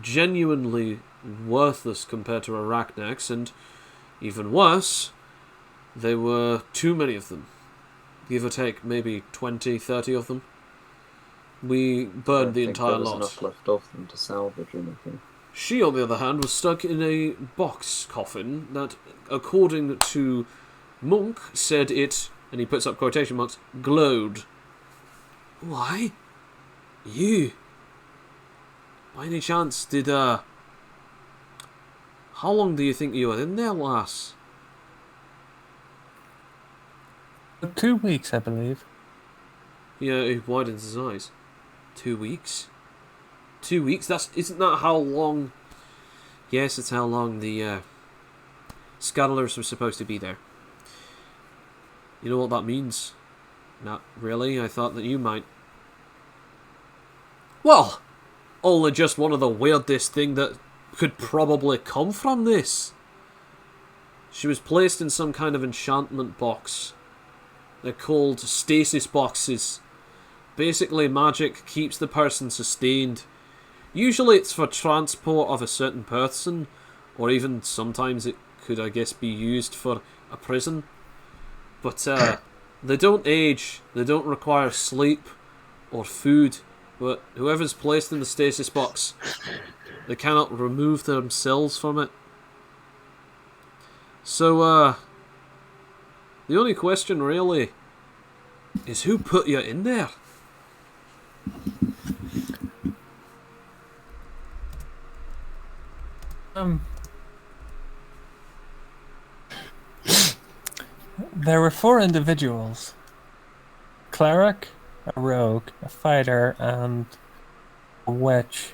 genuinely worthless compared to arachnids, and even worse, there were too many of them. Give or take maybe 20, 30 of them. We burned the entire there was lot. enough left of them to salvage anything. She, on the other hand, was stuck in a box coffin that, according to Monk, said it, and he puts up quotation marks, glowed. Why? You? By any chance, how long do you think you were in there, lass? 2 weeks, I believe. Yeah, he widens his eyes. 2 weeks? 2 weeks? Isn't that how long... Yes, it's how long the scuttlers were supposed to be there. You know what that means? Not really, I thought that you might. Well, only just one of the weirdest thing that could probably come from this. She was placed in some kind of enchantment box. They're called stasis boxes. Basically, magic keeps the person sustained. Usually it's for transport of a certain person, or even sometimes it could, I guess, be used for a prison. But they don't age, they don't require sleep or food, but whoever's placed in the stasis box, they cannot remove themselves from it. So, the only question really is who put you in there? There were 4 individuals. Cleric, a rogue, a fighter, and a witch.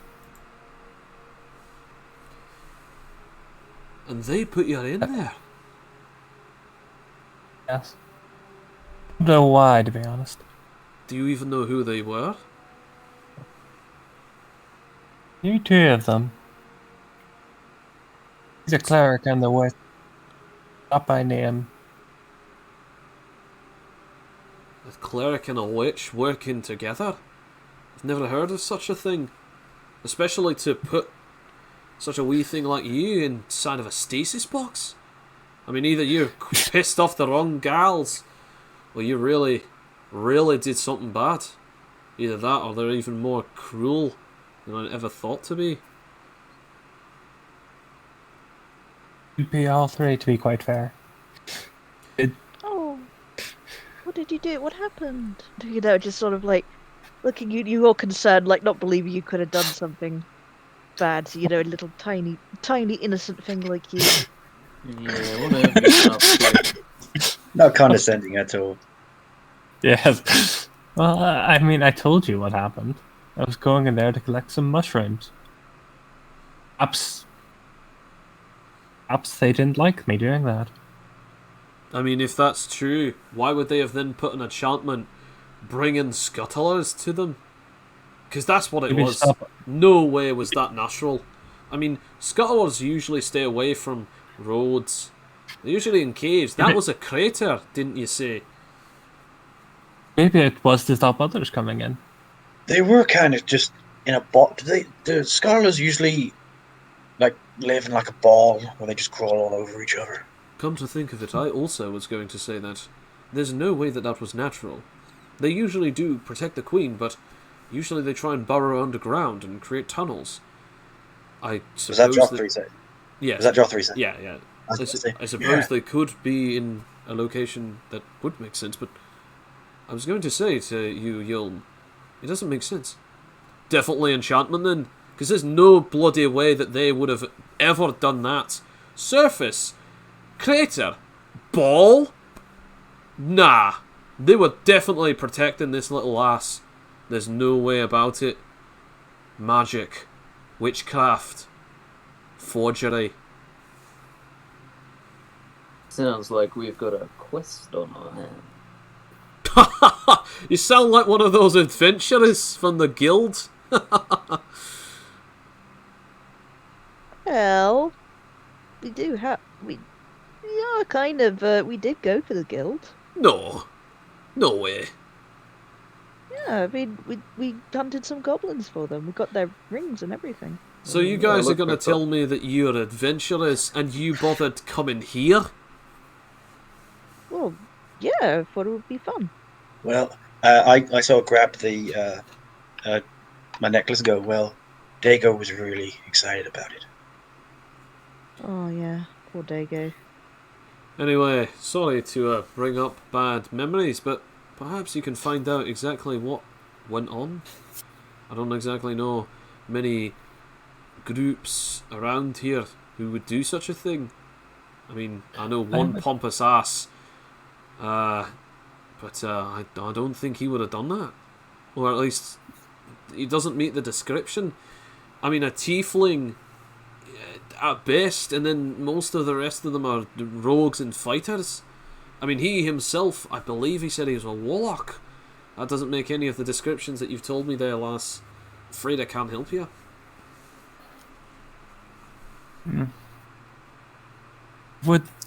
And they put you in there? Yes. I don't know why, to be honest. Do you even know who they were? You 2 of them. He's a cleric and the witch. Not by name. A cleric and a witch working together? I've never heard of such a thing. Especially to put such a wee thing like you inside of a stasis box. I mean, either you're pissed off the wrong gals, or you really, really did something bad. Either that, or they're even more cruel than I ever thought to be. It'd be all 3, to be quite fair. Oh, what did you do? What happened? You know, just sort of like looking at you all concerned, like not believing you could have done something bad. You know, a little tiny innocent thing like you. Yeah, whatever you're up to. Not condescending at all. Yes. Well, I mean, I told you what happened. I was going in there to collect some mushrooms. Perhaps they didn't like me doing that. I mean, if that's true, why would they have then put an enchantment bringing scuttlers to them? Because that's what it Maybe was. stop. No way was that natural. I mean, scuttlers usually stay away from roads. They're usually in caves. That was a crater, didn't you say? Maybe it was to stop others coming in. They were kind of just in a box. The scholars usually like live in like a ball where they just crawl all over each other. Come to think of it, I also was going to say that. there's no way that that was natural. They usually do protect the queen, but usually they try and burrow underground and create tunnels. I Was that suppose Joffrey said? yes, Was that Joffrey said? yeah, yeah. I was gonna say, I suppose yeah. they could be in a location that would make sense, but I was going to say to you, Yulm, it doesn't make sense. Definitely enchantment then, because there's no bloody way that they would have ever done that. Surface, crater, ball. Nah, they were definitely protecting this little ass. There's no way about it. Magic, witchcraft, forgery. Sounds like we've got a quest on our hands. You sound like one of those adventurers from the guild. Well, we do have we are kind of we did go for the guild. No, no way. Yeah, I mean we hunted some goblins for them. We got their rings and everything. So you Yeah, guys are look going to at tell me that you're adventurers and you bothered coming here? Well, yeah, I thought it would be fun. Well, I sort of grabbed the my necklace and go, well, Dago was really excited about it. Oh yeah, poor Dago. Anyway, sorry to bring up bad memories, but perhaps you can find out exactly what went on. I don't exactly know many groups around here who would do such a thing. I mean, I know one pompous ass, but I don't think he would have done that. Or at least, he doesn't meet the description. I mean, a tiefling at best, and then most of the rest of them are rogues and fighters. I mean, he himself, I believe he said he was a warlock. That doesn't make any of the descriptions that you've told me there, lass. Afraid I can't help you. I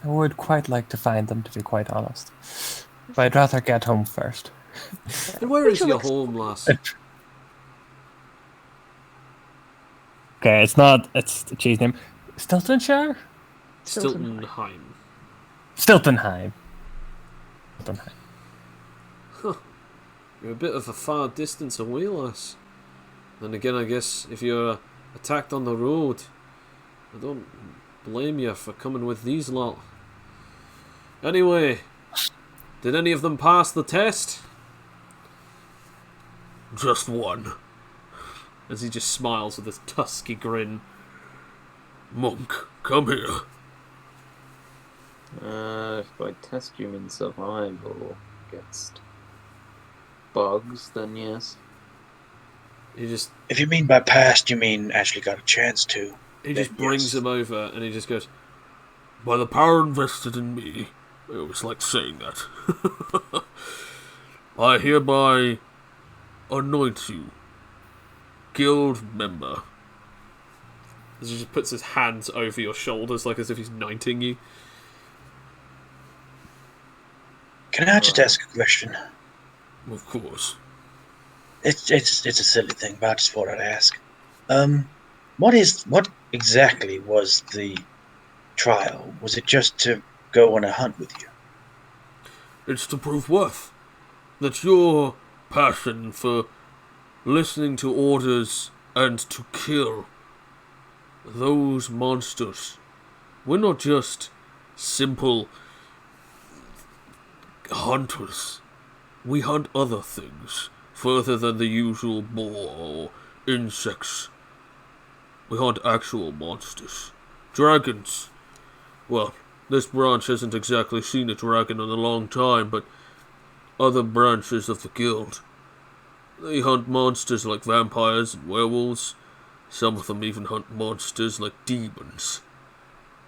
would quite like to find them, to be quite honest. But I'd rather get home first. And where is your home, lass? Okay, it's the cheese name. Stiltonshire? Stiltonheim. Stiltonheim. You're a bit of a far distance away, lass. Then again, I guess if you're attacked on the road, I don't blame you for coming with these lot. Anyway, did any of them pass the test? Just one. As he just smiles with his tusky grin. Monk, come here. If by test you mean survival against bugs, then yes. He just If you mean by past, you mean actually got a chance to. He just Then brings yes. him over and he just goes, by the power invested in me, I always like saying that, I hereby anoint you, guild member. As he just puts his hands over your shoulders like as if he's knighting you. Can I just ask a question? Of course. It's a silly thing, but I just thought I'd ask. What exactly was the trial? Was it just to go on a hunt with you? It's to prove worth. That your passion for listening to orders and to kill those monsters. We're not just simple hunters. We hunt other things further than the usual boar or insects. We hunt actual monsters. Dragons. Well, this branch hasn't exactly seen a dragon in a long time, but other branches of the guild, they hunt monsters like vampires and werewolves. Some of them even hunt monsters like demons.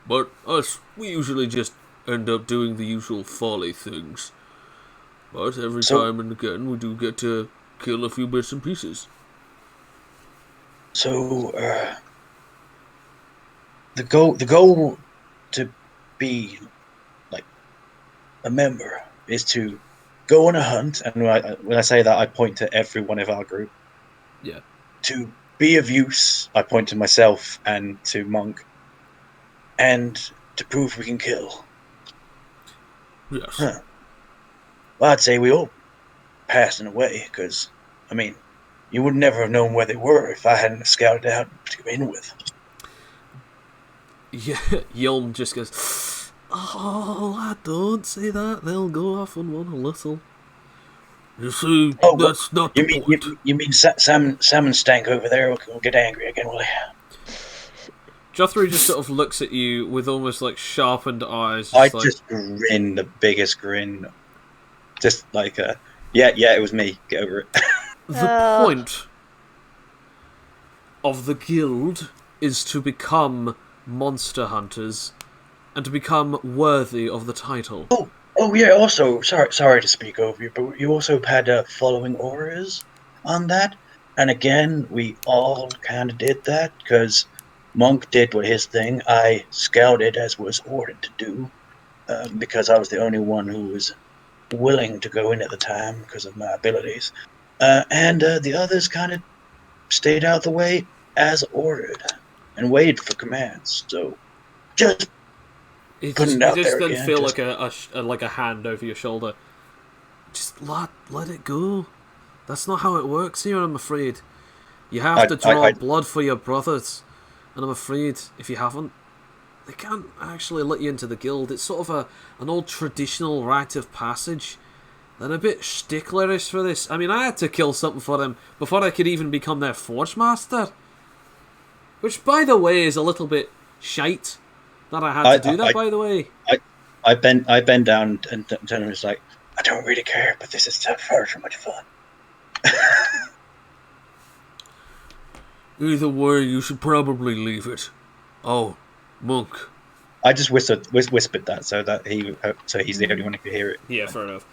But us, we usually just end up doing the usual folly things. But every time and again, we do get to kill a few bits and pieces. So, the goal to be like a member is to go on a hunt, and when I say that, I point to every one of our group. Yeah. To be of use, I point to myself and to Monk, and to prove we can kill. Yes. Huh. Well, I'd say we all passing away, because, I mean, you would never have known where they were if I hadn't scouted out to begin with. Yeah, Yulm just goes, "Oh, I don't say that. They'll go off on one a little. You see, Oh, what? that's not the point." You mean Salmon Stank over there will get angry again, will he? Jothry just sort of looks at you with almost like sharpened eyes, I just like, just grin the biggest grin. Just like, yeah, it was me. Get over it. the point of the guild is to become monster hunters and to become worthy of the title. Oh yeah. Also, sorry to speak over you, but you also had following orders on that, and again, we all kind of did that because Monk did what his thing. I scouted as was ordered to do, because I was the only one who was willing to go in at the time because of my abilities, and the others kind of stayed out of the way as ordered and waited for commands. So just You putting just, it you out just there then again. feel Just, like a hand over your shoulder. Just let it go. That's not how it works here, I'm afraid. You have to draw blood for your brothers, and I'm afraid if you haven't, they can't actually let you into the guild. It's sort of an old traditional rite of passage. They're a bit sticklerish for this. I mean, I had to kill something for them before I could even become their forge master. Which, by the way, is a little bit shite that I had to do that, by the way. I bend down and tell him, it's like, I don't really care, but this is far too much fun. Either way, you should probably leave it. Oh, Monk. I just whispered that so that he's the only one who could hear it. Yeah, fair enough.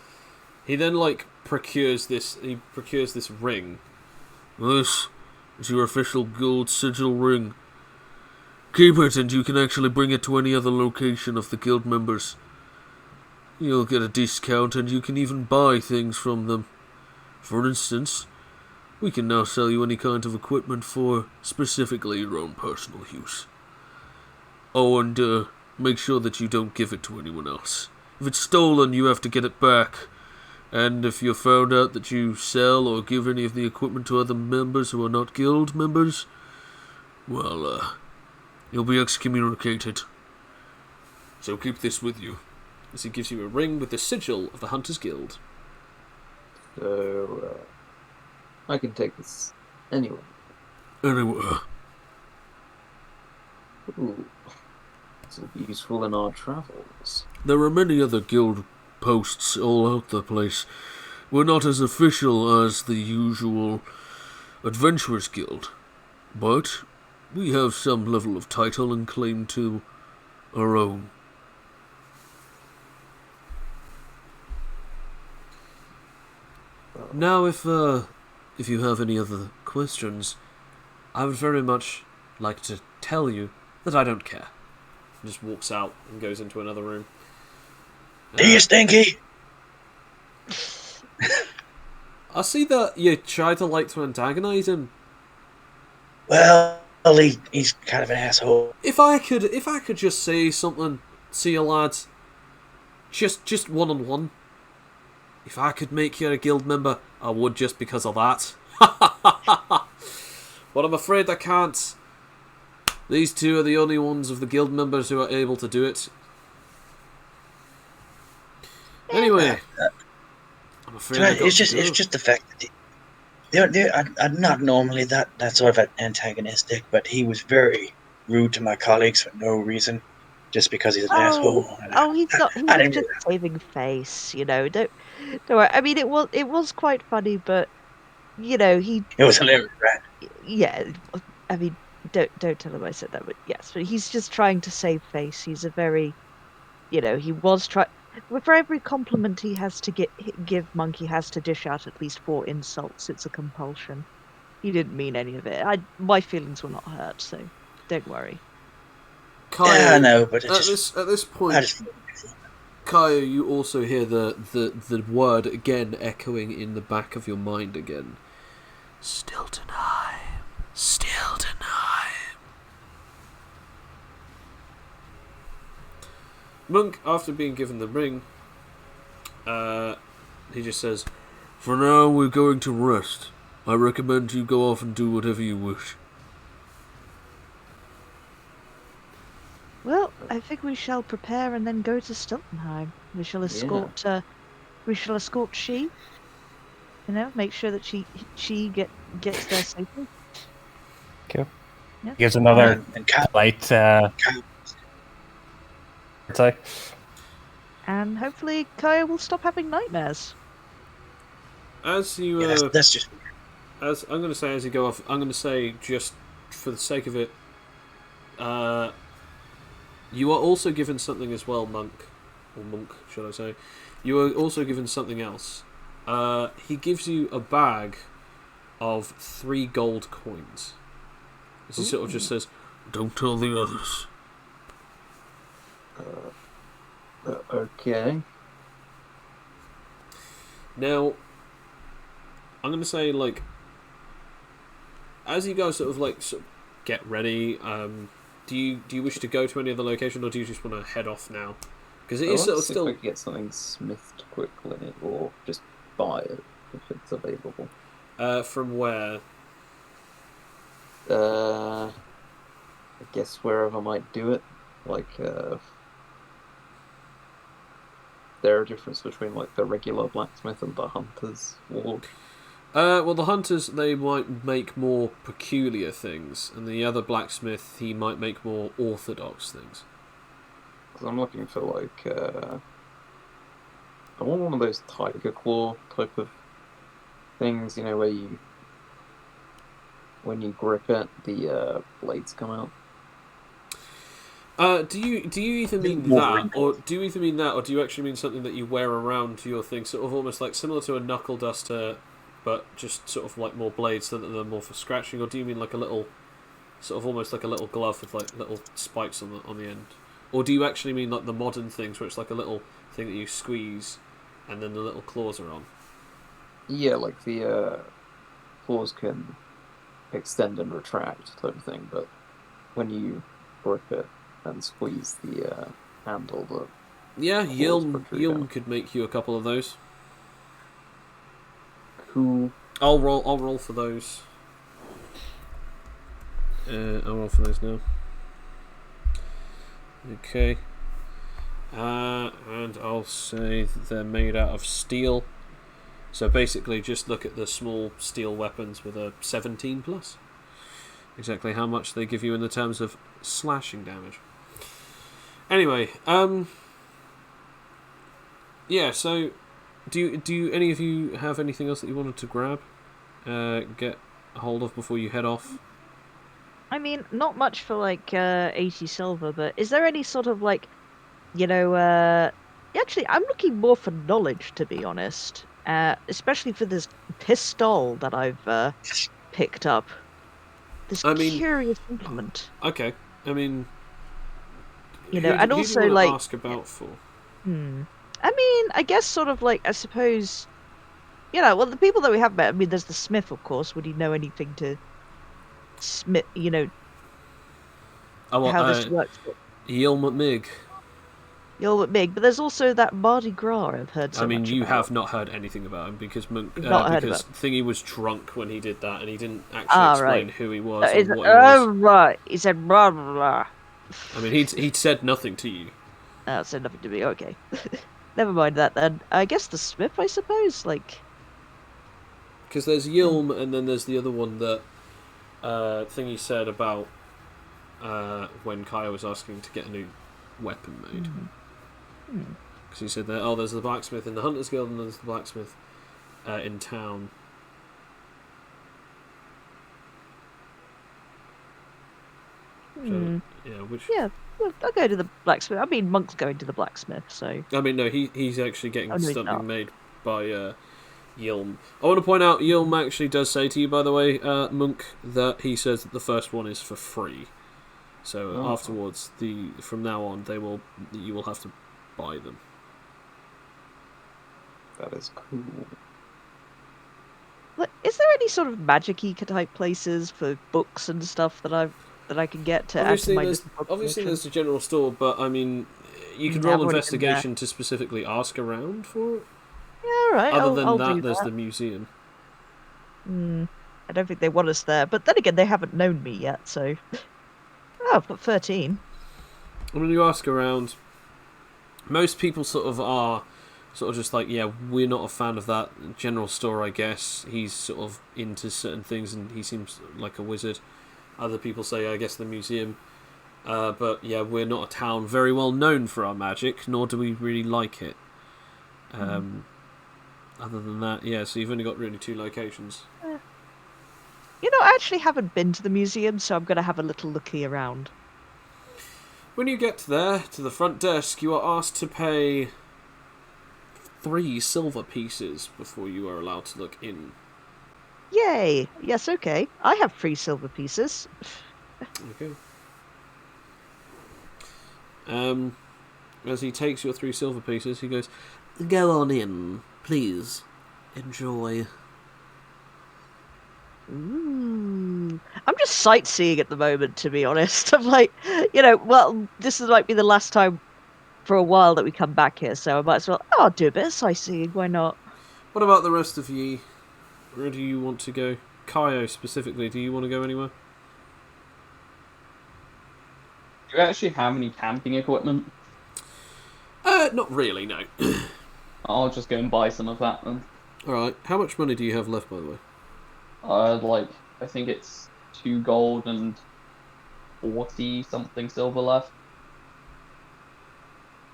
He then procures this ring. This is your official gold sigil ring. Keep it, and you can actually bring it to any other location of the guild members. You'll get a discount, and you can even buy things from them. For instance, we can now sell you any kind of equipment for specifically your own personal use. Oh, and make sure that you don't give it to anyone else. If it's stolen, you have to get it back. And if you're found out that you sell or give any of the equipment to other members who are not guild members, well, you'll be excommunicated. So keep this with you. As he gives you a ring with the sigil of the Hunters Guild. So, I can take this anywhere. Anywhere. Ooh. This will be useful in our travels. There are many other guild posts all out the place. We're not as official as the usual Adventurers Guild, but we have some level of title and claim to our own. Now, if you have any other questions, I would very much like to tell you that I don't care. He just walks out and goes into another room. Do you, Stinky? I see that you try to antagonize him. Well, he's kind of an asshole. If I could just say something to you lads, just one-on-one. If I could make you a guild member, I would just because of that. But I'm afraid I can't. These two are the only ones of the guild members who are able to do it. Anyway, I'm afraid It's just the fact that I'm not normally that sort of antagonistic, but he was very rude to my colleagues for no reason, just because he's an asshole. Oh, he's not. He was just saving face, you know. Don't worry. I mean, it was quite funny, but you know, It was hilarious, right? yeah. I mean, don't tell him I said that, but yes, but he's just trying to save face. He's a very, you know, he was trying. For every compliment he has to give Monk, he has to dish out at least 4 insults. It's a compulsion. He didn't mean any of it. My feelings were not hurt, so don't worry. Kaya, Yeah, I know, but at this point, Kaya, you also hear the word again echoing in the back of your mind again. Stiltonheim. Monk, after being given the ring, he just says, "For now, we're going to rest. I recommend you go off and do whatever you wish." Well, I think we shall prepare and then go to Stiltonheim. We shall escort. We shall escort she. You know, make sure that she gets there safely. Cool. Yeah. Gives another And Cat, light. Cat, Say. And hopefully Kaya will stop having nightmares. As you, yeah, that's just as I'm going to say, as you go off, I'm going to say, just for the sake of it, you are also given something as well, monk, or monk, should I say? You are also given something else. He gives you a bag of 3 gold coins. As he sort of just says, "Don't tell the others." Okay. Now, I'm going to say, like, as you guys sort of get ready, do you wish to go to any other location, or do you just want to head off now? Because it is sort of See still. if I can get something smithed quickly, or just buy it if it's available. From where? I guess wherever I might do it. Like, there a difference between like the regular blacksmith and the hunter's ward? Well, the hunters, they might make more peculiar things, and the other blacksmith, he might make more orthodox things. Because I'm looking for like, I want one of those tiger claw type of things, you know, where when you grip it, the blades come out. Do you either mean More that, wrinkles. or do you actually mean something that you wear around your thing, sort of almost like similar to a knuckle duster, but just sort of like more blades so that they're more for scratching, or do you mean like a little, sort of almost like a little glove with like little spikes on the end, or do you actually mean like the modern things where it's like a little thing that you squeeze, and then the little claws are on? Yeah, like the claws can extend and retract type of thing, but when you grip it and squeeze the handle, the Yeah, claws Yilm protrude out. could make you a couple of those. Cool. I'll roll for those. I'll roll for those now. Okay. And I'll say that they're made out of steel. So basically, just look at the small steel weapons with a 17 plus. Exactly how much they give you in the terms of slashing damage. Anyway, yeah. So, do any of you have anything else that you wanted to grab, get a hold of before you head off? I mean, not much for like 80 silver, but is there any sort of like, you know, actually, I'm looking more for knowledge, to be honest. Especially for this pistol that I've picked up. This I mean- curious implement. Okay. I mean, You know, and who also, do you want like- to ask about for? I mean, I guess sort of like, I suppose, you know, well, the people that we have met, I mean, there's the smith, of course. Would he know anything to smith, you know, Oh, well, how this works? Yilm McMig. You're big, but there's also that Mardi Gras I've heard so I mean, much you about. have not heard anything about him because Monk, You've not heard because about Thingy was drunk when he did that, and he didn't actually Ah, explain right. who he was Is or it- what he was. oh, right. He said blah, blah, blah. I mean, he'd said nothing to you. That said nothing to me. Okay. Never mind that then. I guess the smith, I suppose? Like, Because there's Yilm, and then there's the other one that Thingy said about when Kaya was asking to get a new weapon made. Because he said that, oh, there's the blacksmith in the Hunters Guild, and there's the blacksmith in town. So, yeah, which... yeah. Well, I'll go to the blacksmith. I mean, Monk's going to the blacksmith, so. I mean, no, he's actually getting Oh, no, he's something not. made by Yilm. I want to point out, Yilm actually does say to you, by the way, Monk, that he says that the first one is for free. So afterwards, from now on, you will have to buy them. That is cool. Look, is there any sort of magic-y type places for books and stuff that I can get to add to my different book Obviously collection? there's a general store, but I mean, you can Yeah, I've roll already been there. investigation to specifically ask around for it. all right. Other I'll than do that, there's that. the museum. I don't think they want us there, but then again, they haven't known me yet, so. Oh, I've got 13. When you ask around, most people sort of just like, yeah, we're not a fan of that general store, I guess. He's sort of into certain things and he seems like a wizard. Other people say, I guess, the museum. But yeah, we're not a town very well known for our magic, nor do we really like it. Other than that, yeah, so you've only got really 2 locations. I actually haven't been to the museum, so I'm going to have a little looky around. When you get there, to the front desk, you are asked to pay 3 silver pieces before you are allowed to look in. Yay! Yes, okay. I have 3 silver pieces. Okay. As he takes your 3 silver pieces, he goes, "Go on in, please. Enjoy." Ooh. I'm just sightseeing at the moment, to be honest. I'm like, well, this might be the last time for a while that we come back here, so I might as well, I'll do a bit of sightseeing, why not? What about the rest of ye? Where do you want to go? Kaio specifically, do you want to go anywhere? Do you actually have any camping equipment? Not really, no. I'll just go and buy some of that then. Alright, how much money do you have left, by the way? I think it's 2 gold and 40 something silver left.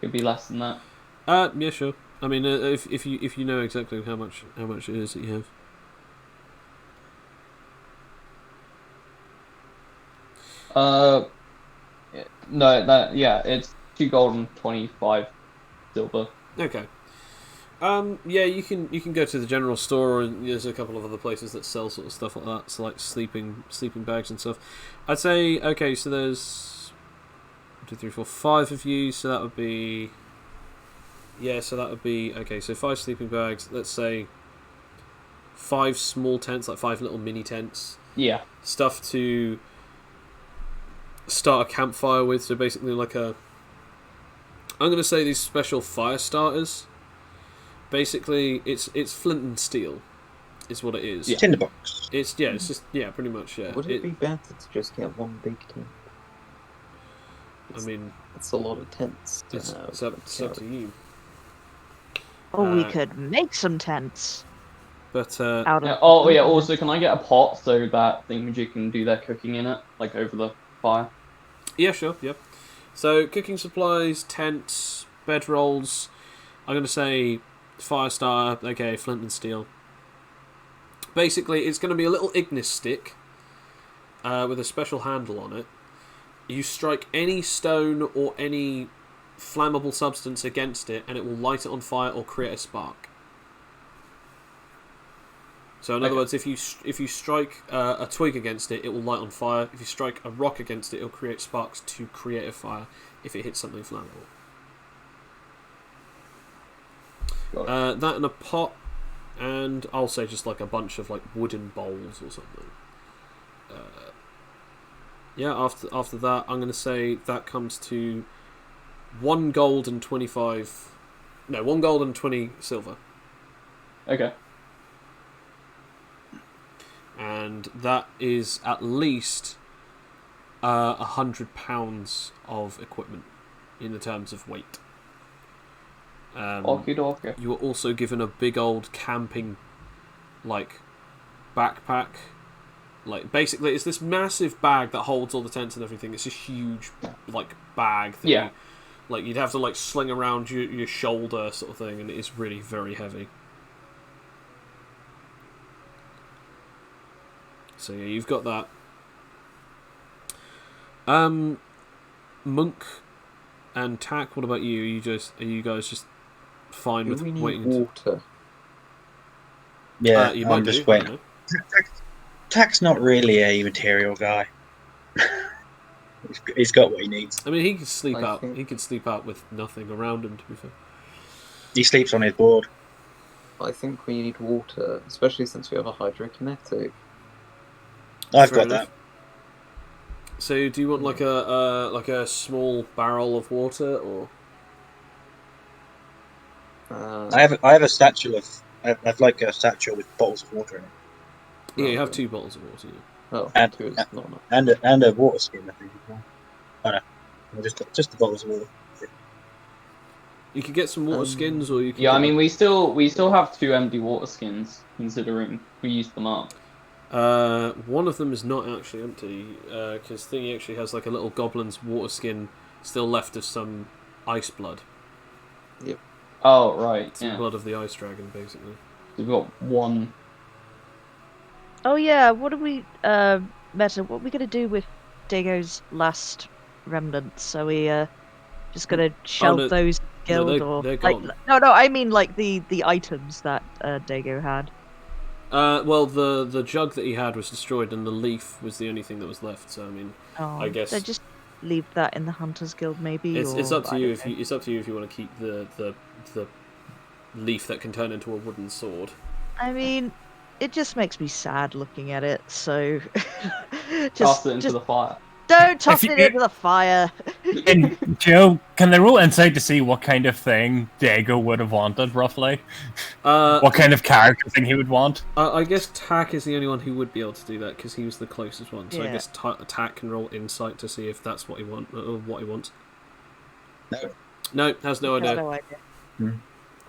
Could be less than that. Yeah, sure. I mean, if you know exactly how much it is that you have. It's 2 gold and 25 silver. Okay. Yeah, you can go to the general store, and there's a couple of other places that sell sort of stuff like that, so like sleeping bags and stuff. I'd say, okay, so there's 1, 2, 3, 4, 5 of you, so that would be, okay, so 5 sleeping bags, let's say 5 small tents, like 5 little mini tents. Yeah. Stuff to start a campfire with, so basically I'm going to say these special fire starters. Basically, it's flint and steel, is what it is. Yeah. Tinderbox. It's just pretty much, yeah. Would it be better to just get one big tent? I mean, It's a lot of tents. it's up to you. Or we could make some tents But out of. Also, can I get a pot so that thingamajig can do their cooking in it, like over the fire? yeah, sure, yeah. So cooking supplies, tents, bedrolls. I'm going to say fire starter. Okay, flint and steel. Basically, it's going to be a little Ignis stick with a special handle on it. You strike any stone or any flammable substance against it, and it will light it on fire or create a spark. So, in other words, if you strike a twig against it, it will light on fire. If you strike a rock against it, it will create sparks to create a fire if it hits something flammable. That and a pot, and I'll say just like a bunch of like wooden bowls or something. After that, I'm going to say that comes to 1 gold and 25. No, 1 gold and 20 silver. Okay. And that is at least 100 pounds of equipment in the terms of weight. Okie dokie. You were also given a big old camping, backpack. Basically, it's this massive bag that holds all the tents and everything. It's a huge, bag thing. Yeah. You'd have to, sling around your shoulder sort of thing, and it is really very heavy. So, yeah, you've got that. Monk and Tack, what about you? Are you guys just fine Do with we need waiting? water? Yeah, You I'm might just do, I waiting. don't know. Tack's not really a material guy. He's got what he needs. I mean, he could sleep I out. think- He could sleep out with nothing around him. To be fair. He sleeps on his board. I think we need water, especially since we have a hydrokinetic. I've Fair got enough. So, do you want a small barrel of water, or I have a statue of I have like a statue with bottles of water in it, Yeah, you have Okay. 2 bottles of water. Yeah. Oh, and two is not enough. and a water skin, I think. As well. Oh no, just the bottles of water. You could get some water skins, or you could Yeah, I get mean, we still have 2 empty water skins, considering we used them up. one of them is not actually empty, because Thingy actually has like a little goblin's water skin still left of some ice blood. Oh, right, Some yeah. blood of the ice dragon, basically. We've got 1. Oh yeah, what are we Meta, what are we gonna do with Dago's last remnants? Are we just gonna shelve no, those no, guild or they're like gone. no, I mean like the items that Dago had. Well, the jug that he had was destroyed, and the leaf was the only thing that was left. So I mean, Oh, I guess so just leave that in the Hunters Guild maybe, it's or up to I you don't if know. it's up to you if you want to keep the leaf that can turn into a wooden sword. I mean, it just makes me sad looking at it, so Toss it into just the fire. don't toss you- it into the fire. And Joe, can they roll insight to see what kind of thing Dago would have wanted, roughly? What kind of character thing he would want? I guess Tack is the only one who would be able to do that because he was the closest one. So I Yeah. guess Tack can roll insight to see if that's what he wants. No, has no idea. No idea.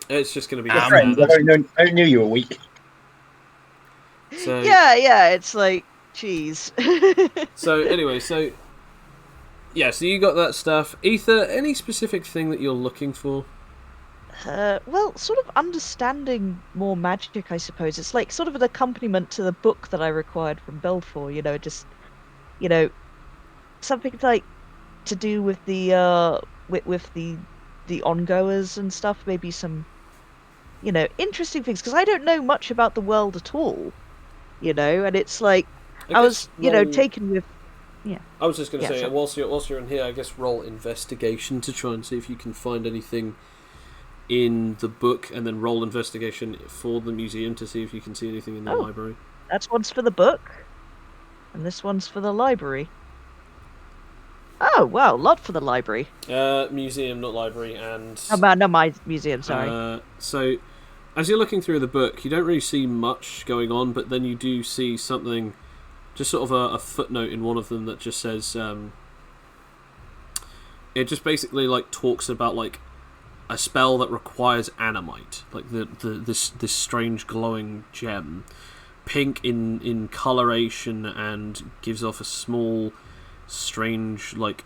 It's just going to be. Ah, Friends, I knew you were weak. So Yeah, it's like, jeez. So anyway, so you got that stuff. Ether, any specific thing that you're looking for? Well, sort of understanding more magic, I suppose. It's like sort of an accompaniment to the book that I required from Belfour, just, something like to do with the with the ongoers and stuff, maybe some, interesting things, because I don't know much about the world at all, and it's like, I was, taken with, I was just going to Yeah, say, sure. whilst you're in here, I guess roll investigation to try and see if you can find anything in the book, and then roll investigation for the museum to see if you can see anything in the Oh. library. that's one's for the book, and this one's for the library. Oh, wow, a lot for the library. Museum, not library, and Oh, man, no, my museum, sorry. so as you're looking through the book, you don't really see much going on, but then you do see something, just sort of a footnote in one of them that just says, it just basically like talks about like a spell that requires Animite, like this strange glowing gem, pink in coloration, and gives off a small, strange, like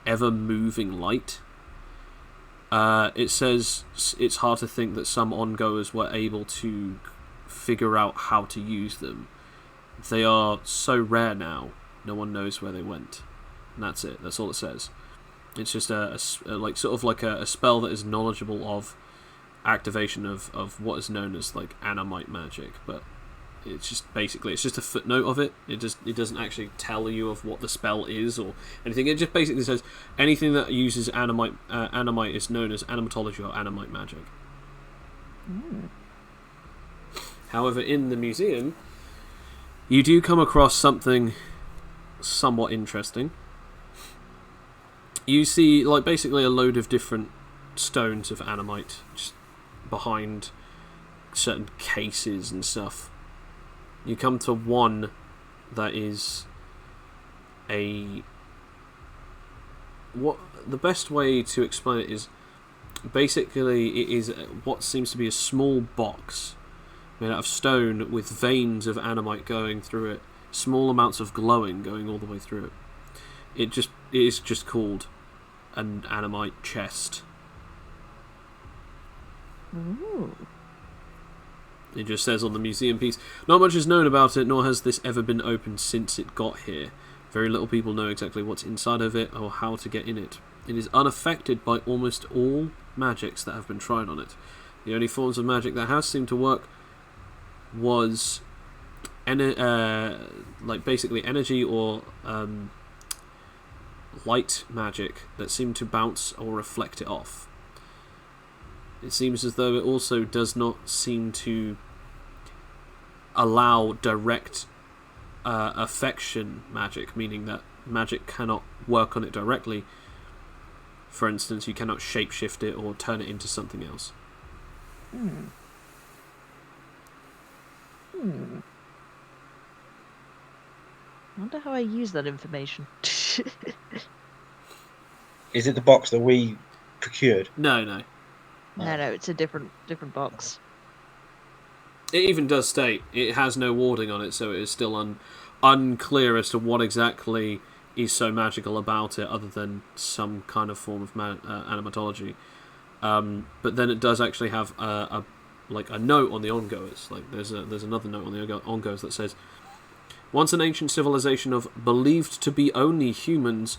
ever moving light. It says it's hard to think that some ongoers were able to figure out how to use them. They are so rare now, no one knows where they went. And that's it. That's all it says. It's just a spell that is knowledgeable of activation of what is known as like Animite magic, but it's just a footnote of it. It doesn't actually tell you of what the spell is or anything. It just basically says anything that uses Animite is known as animatology or Animite magic. However, in the museum, you do come across something somewhat interesting. You see, like, basically a load of different stones of Animite just behind certain cases and stuff. You come to one that is the best way to explain it is basically it is what seems to be a small box made out of stone with veins of Animite going through it, small amounts of glowing going all the way through it. It is just called an Animite chest. Ooh. It just says on the museum piece, not much is known about it, nor has this ever been opened since it got here. Very little people know exactly what's inside of it or how to get in it. It is unaffected by almost all magics that have been tried on it. The only forms of magic that has seemed to work was basically energy or light magic that seemed to bounce or reflect it off. It seems as though it also does not seem to allow direct affection magic, meaning that magic cannot work on it directly. For instance, you cannot shapeshift it or turn it into something else. Hmm. I wonder how I use that information. Is it the box that we procured? No. No, it's a different box. It even does state it has no warding on it, so it is still unclear as to what exactly is so magical about it, other than some kind of form of animatology. But then it does actually have a note on the ongoers. Like there's another note on the ongoers that says, once an ancient civilization of believed to be only humans,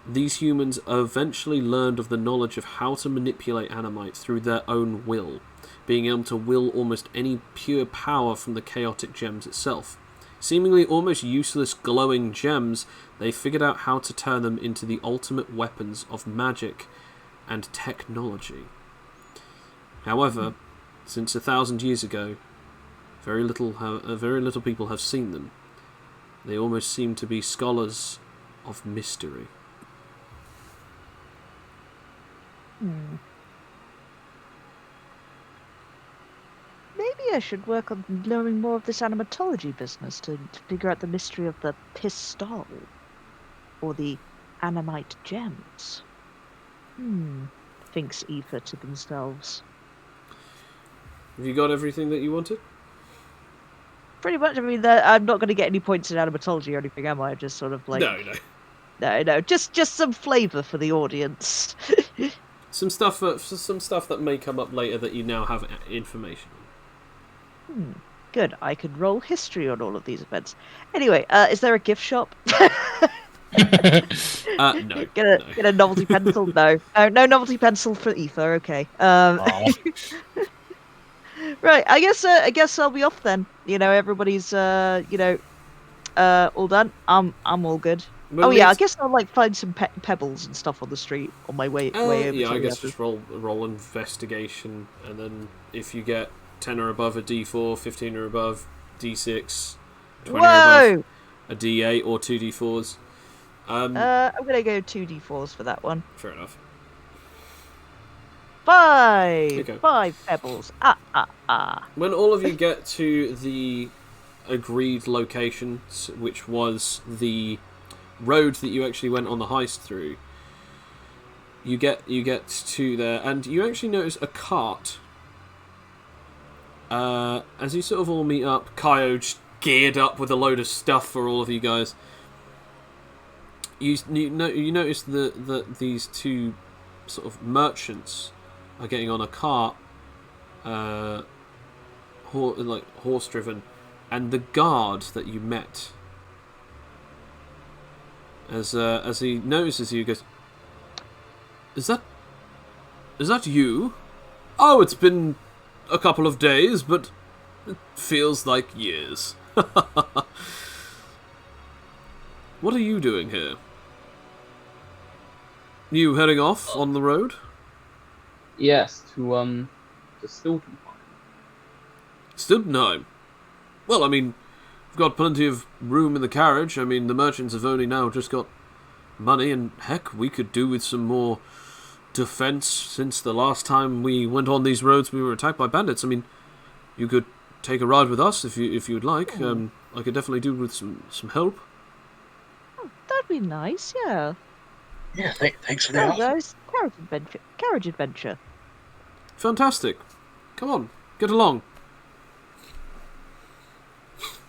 these humans eventually learned of the knowledge of how to manipulate Animite through their own will, being able to will almost any pure power from the chaotic gems itself. Seemingly almost useless glowing gems, they figured out how to turn them into the ultimate weapons of magic and technology. However, since 1,000 years ago, very little people have seen them. They almost seem to be scholars of mystery. Maybe I should work on learning more of this animatology business to figure out the mystery of the pistol or the Animite gems. Thinks Aoife to themselves. Have you got everything that you wanted? Pretty much. I mean, I'm not going to get any points in animatology or anything, am I? Just sort of like no. Just some flavour for the audience. Some stuff that may come up later that you now have information on. Good. I could roll history on all of these events. Anyway, is there a gift shop? No. Get a novelty pencil? No. No novelty pencil for Aoife. Okay. Right. I guess I'll be off then. Everybody's all done. I'm all good. I guess I'll find some pebbles and stuff on the street on my way over. Yeah, I guess just roll investigation, and then if you get 10 or above, a D4, 15 or above, D6, 20 or above, a D8 or 2 D4s. I'm gonna go 2 D4s for that one. Fair enough. 5 pebbles. When all of you get to the agreed location, which was the road that you actually went on the heist through, you get to there, and you actually notice a cart. As you sort of all meet up, Kaio just geared up with a load of stuff for all of you guys. You notice that these two sort of merchants are getting on a cart, horse-driven, and the guard that you met, as he notices you, goes, Is that you? Oh, it's been a couple of days, but it feels like years. What are you doing here? You heading off on the road? Yes, to Stiltonheim. Stiltonheim? Well, I mean, we've got plenty of room in the carriage. I mean, the merchants have only now just got money, and heck, we could do with some more defense. Since the last time we went on these roads, we were attacked by bandits. I mean, you could take a ride with us if you'd like. I could definitely do with some help. Oh, that'd be nice, yeah. Yeah, thanks for the offer. Guys, carriage adventure. Fantastic. Come on, get along.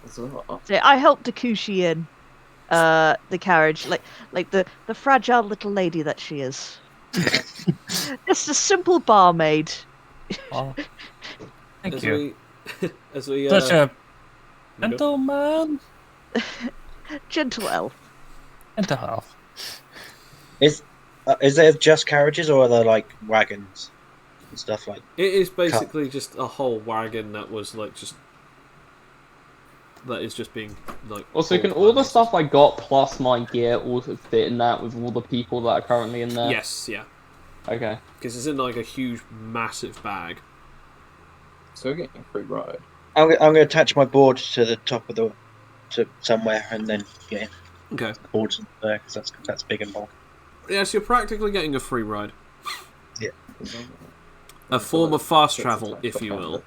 So, I helped Takushi in the carriage, like the fragile little lady that she is. Just a simple barmaid. Oh, thank As you. Such a gentleman. Gentle elf. Gentle elf. Is there just carriages, or are there like wagons and stuff like? It is basically just a whole wagon that was that is just being Also, can all the stuff I got plus my gear also fit in that with all the people that are currently in there? Yes, yeah. Okay. Because it's in a huge, massive bag. so we're getting a free ride. I'm going to attach my board to the top of to somewhere, and then get in. Okay. The board's there because that's big and bulky. Yes, you're practically getting a free ride. Yeah. A form of fast travel, if you will.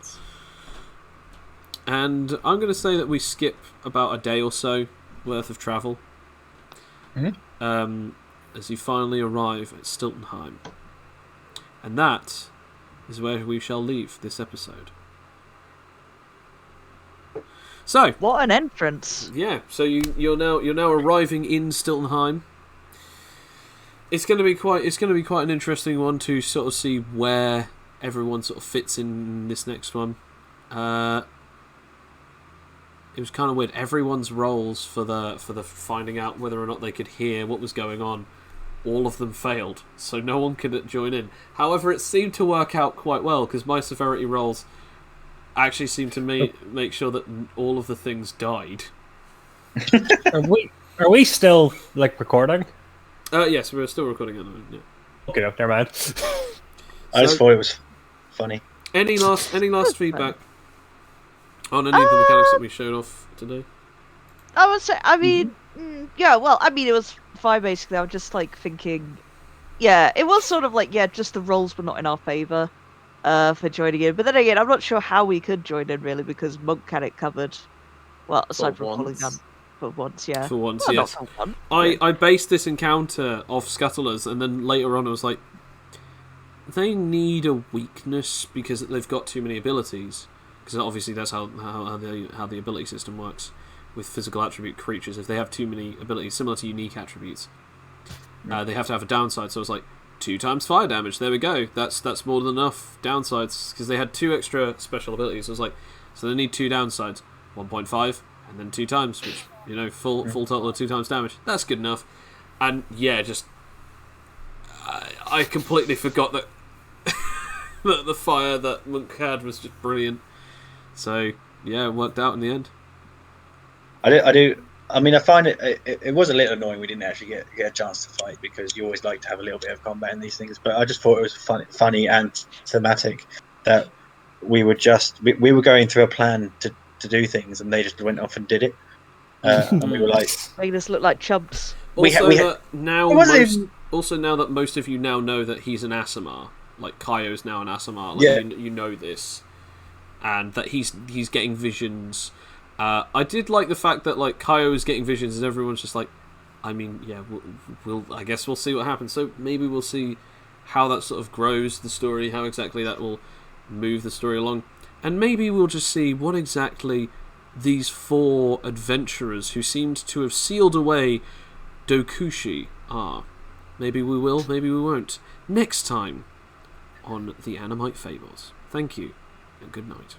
And I'm going to say that we skip about a day or so worth of travel. As you finally arrive at Stiltonheim. And that is where we shall leave this episode. So, what an entrance! Yeah, so you're now arriving in Stiltonheim. It's going to be quite an interesting one to sort of see where everyone sort of fits in this next one. It was kind of weird. Everyone's roles for the finding out whether or not they could hear what was going on, all of them failed, so no one could join in. However, it seemed to work out quite well because my severity rolls actually seemed to make sure that all of the things died. Are we still recording? Yes, we're still recording at the moment. Yeah. Okay, never mind. I just thought it was funny. Any last feedback on any of the mechanics that we showed off today? I would say, I mean, yeah, well, I mean, it was fine, basically. I was just, thinking, yeah, it was sort of just the rolls were not in our favour for joining in. But then again, I'm not sure how we could join in, really, because Monk had it covered. Well, aside from Polygon. For once, yeah. For once, well, yes. Not for one. I based this encounter off Scuttlers, and then later on I was like, they need a weakness because they've got too many abilities. Because obviously that's how the ability system works with physical attribute creatures. If they have too many abilities, similar to unique attributes, they have to have a downside. So I was like, 2 times fire damage. There we go. That's more than enough downsides because they had 2 extra special abilities. So I was like, so they need 2 downsides, 1.5 and then 2 times, which full total of 2 times damage. That's good enough. And yeah, just I completely forgot that that the fire that Monk had was just brilliant. So yeah, it worked out in the end. I do. I mean, I find it was a little annoying we didn't actually get a chance to fight because you always like to have a little bit of combat in these things. But I just thought it was funny and thematic that we were going through a plan to do things and they just went off and did it. And we were like, making us look like chumps. Also, now that most of you now know that he's an Aasimar, like Kaio's now an Aasimar, you know this, and that he's getting visions. I did like the fact that Kaio is getting visions and everyone's just like, I mean, yeah, I guess we'll see what happens. So maybe we'll see how that sort of grows the story, how exactly that will move the story along, and maybe we'll just see what exactly these 4 adventurers who seemed to have sealed away Dokushi are. Maybe we will, maybe we won't. Next time on the Animite Fables. Thank you, and good night.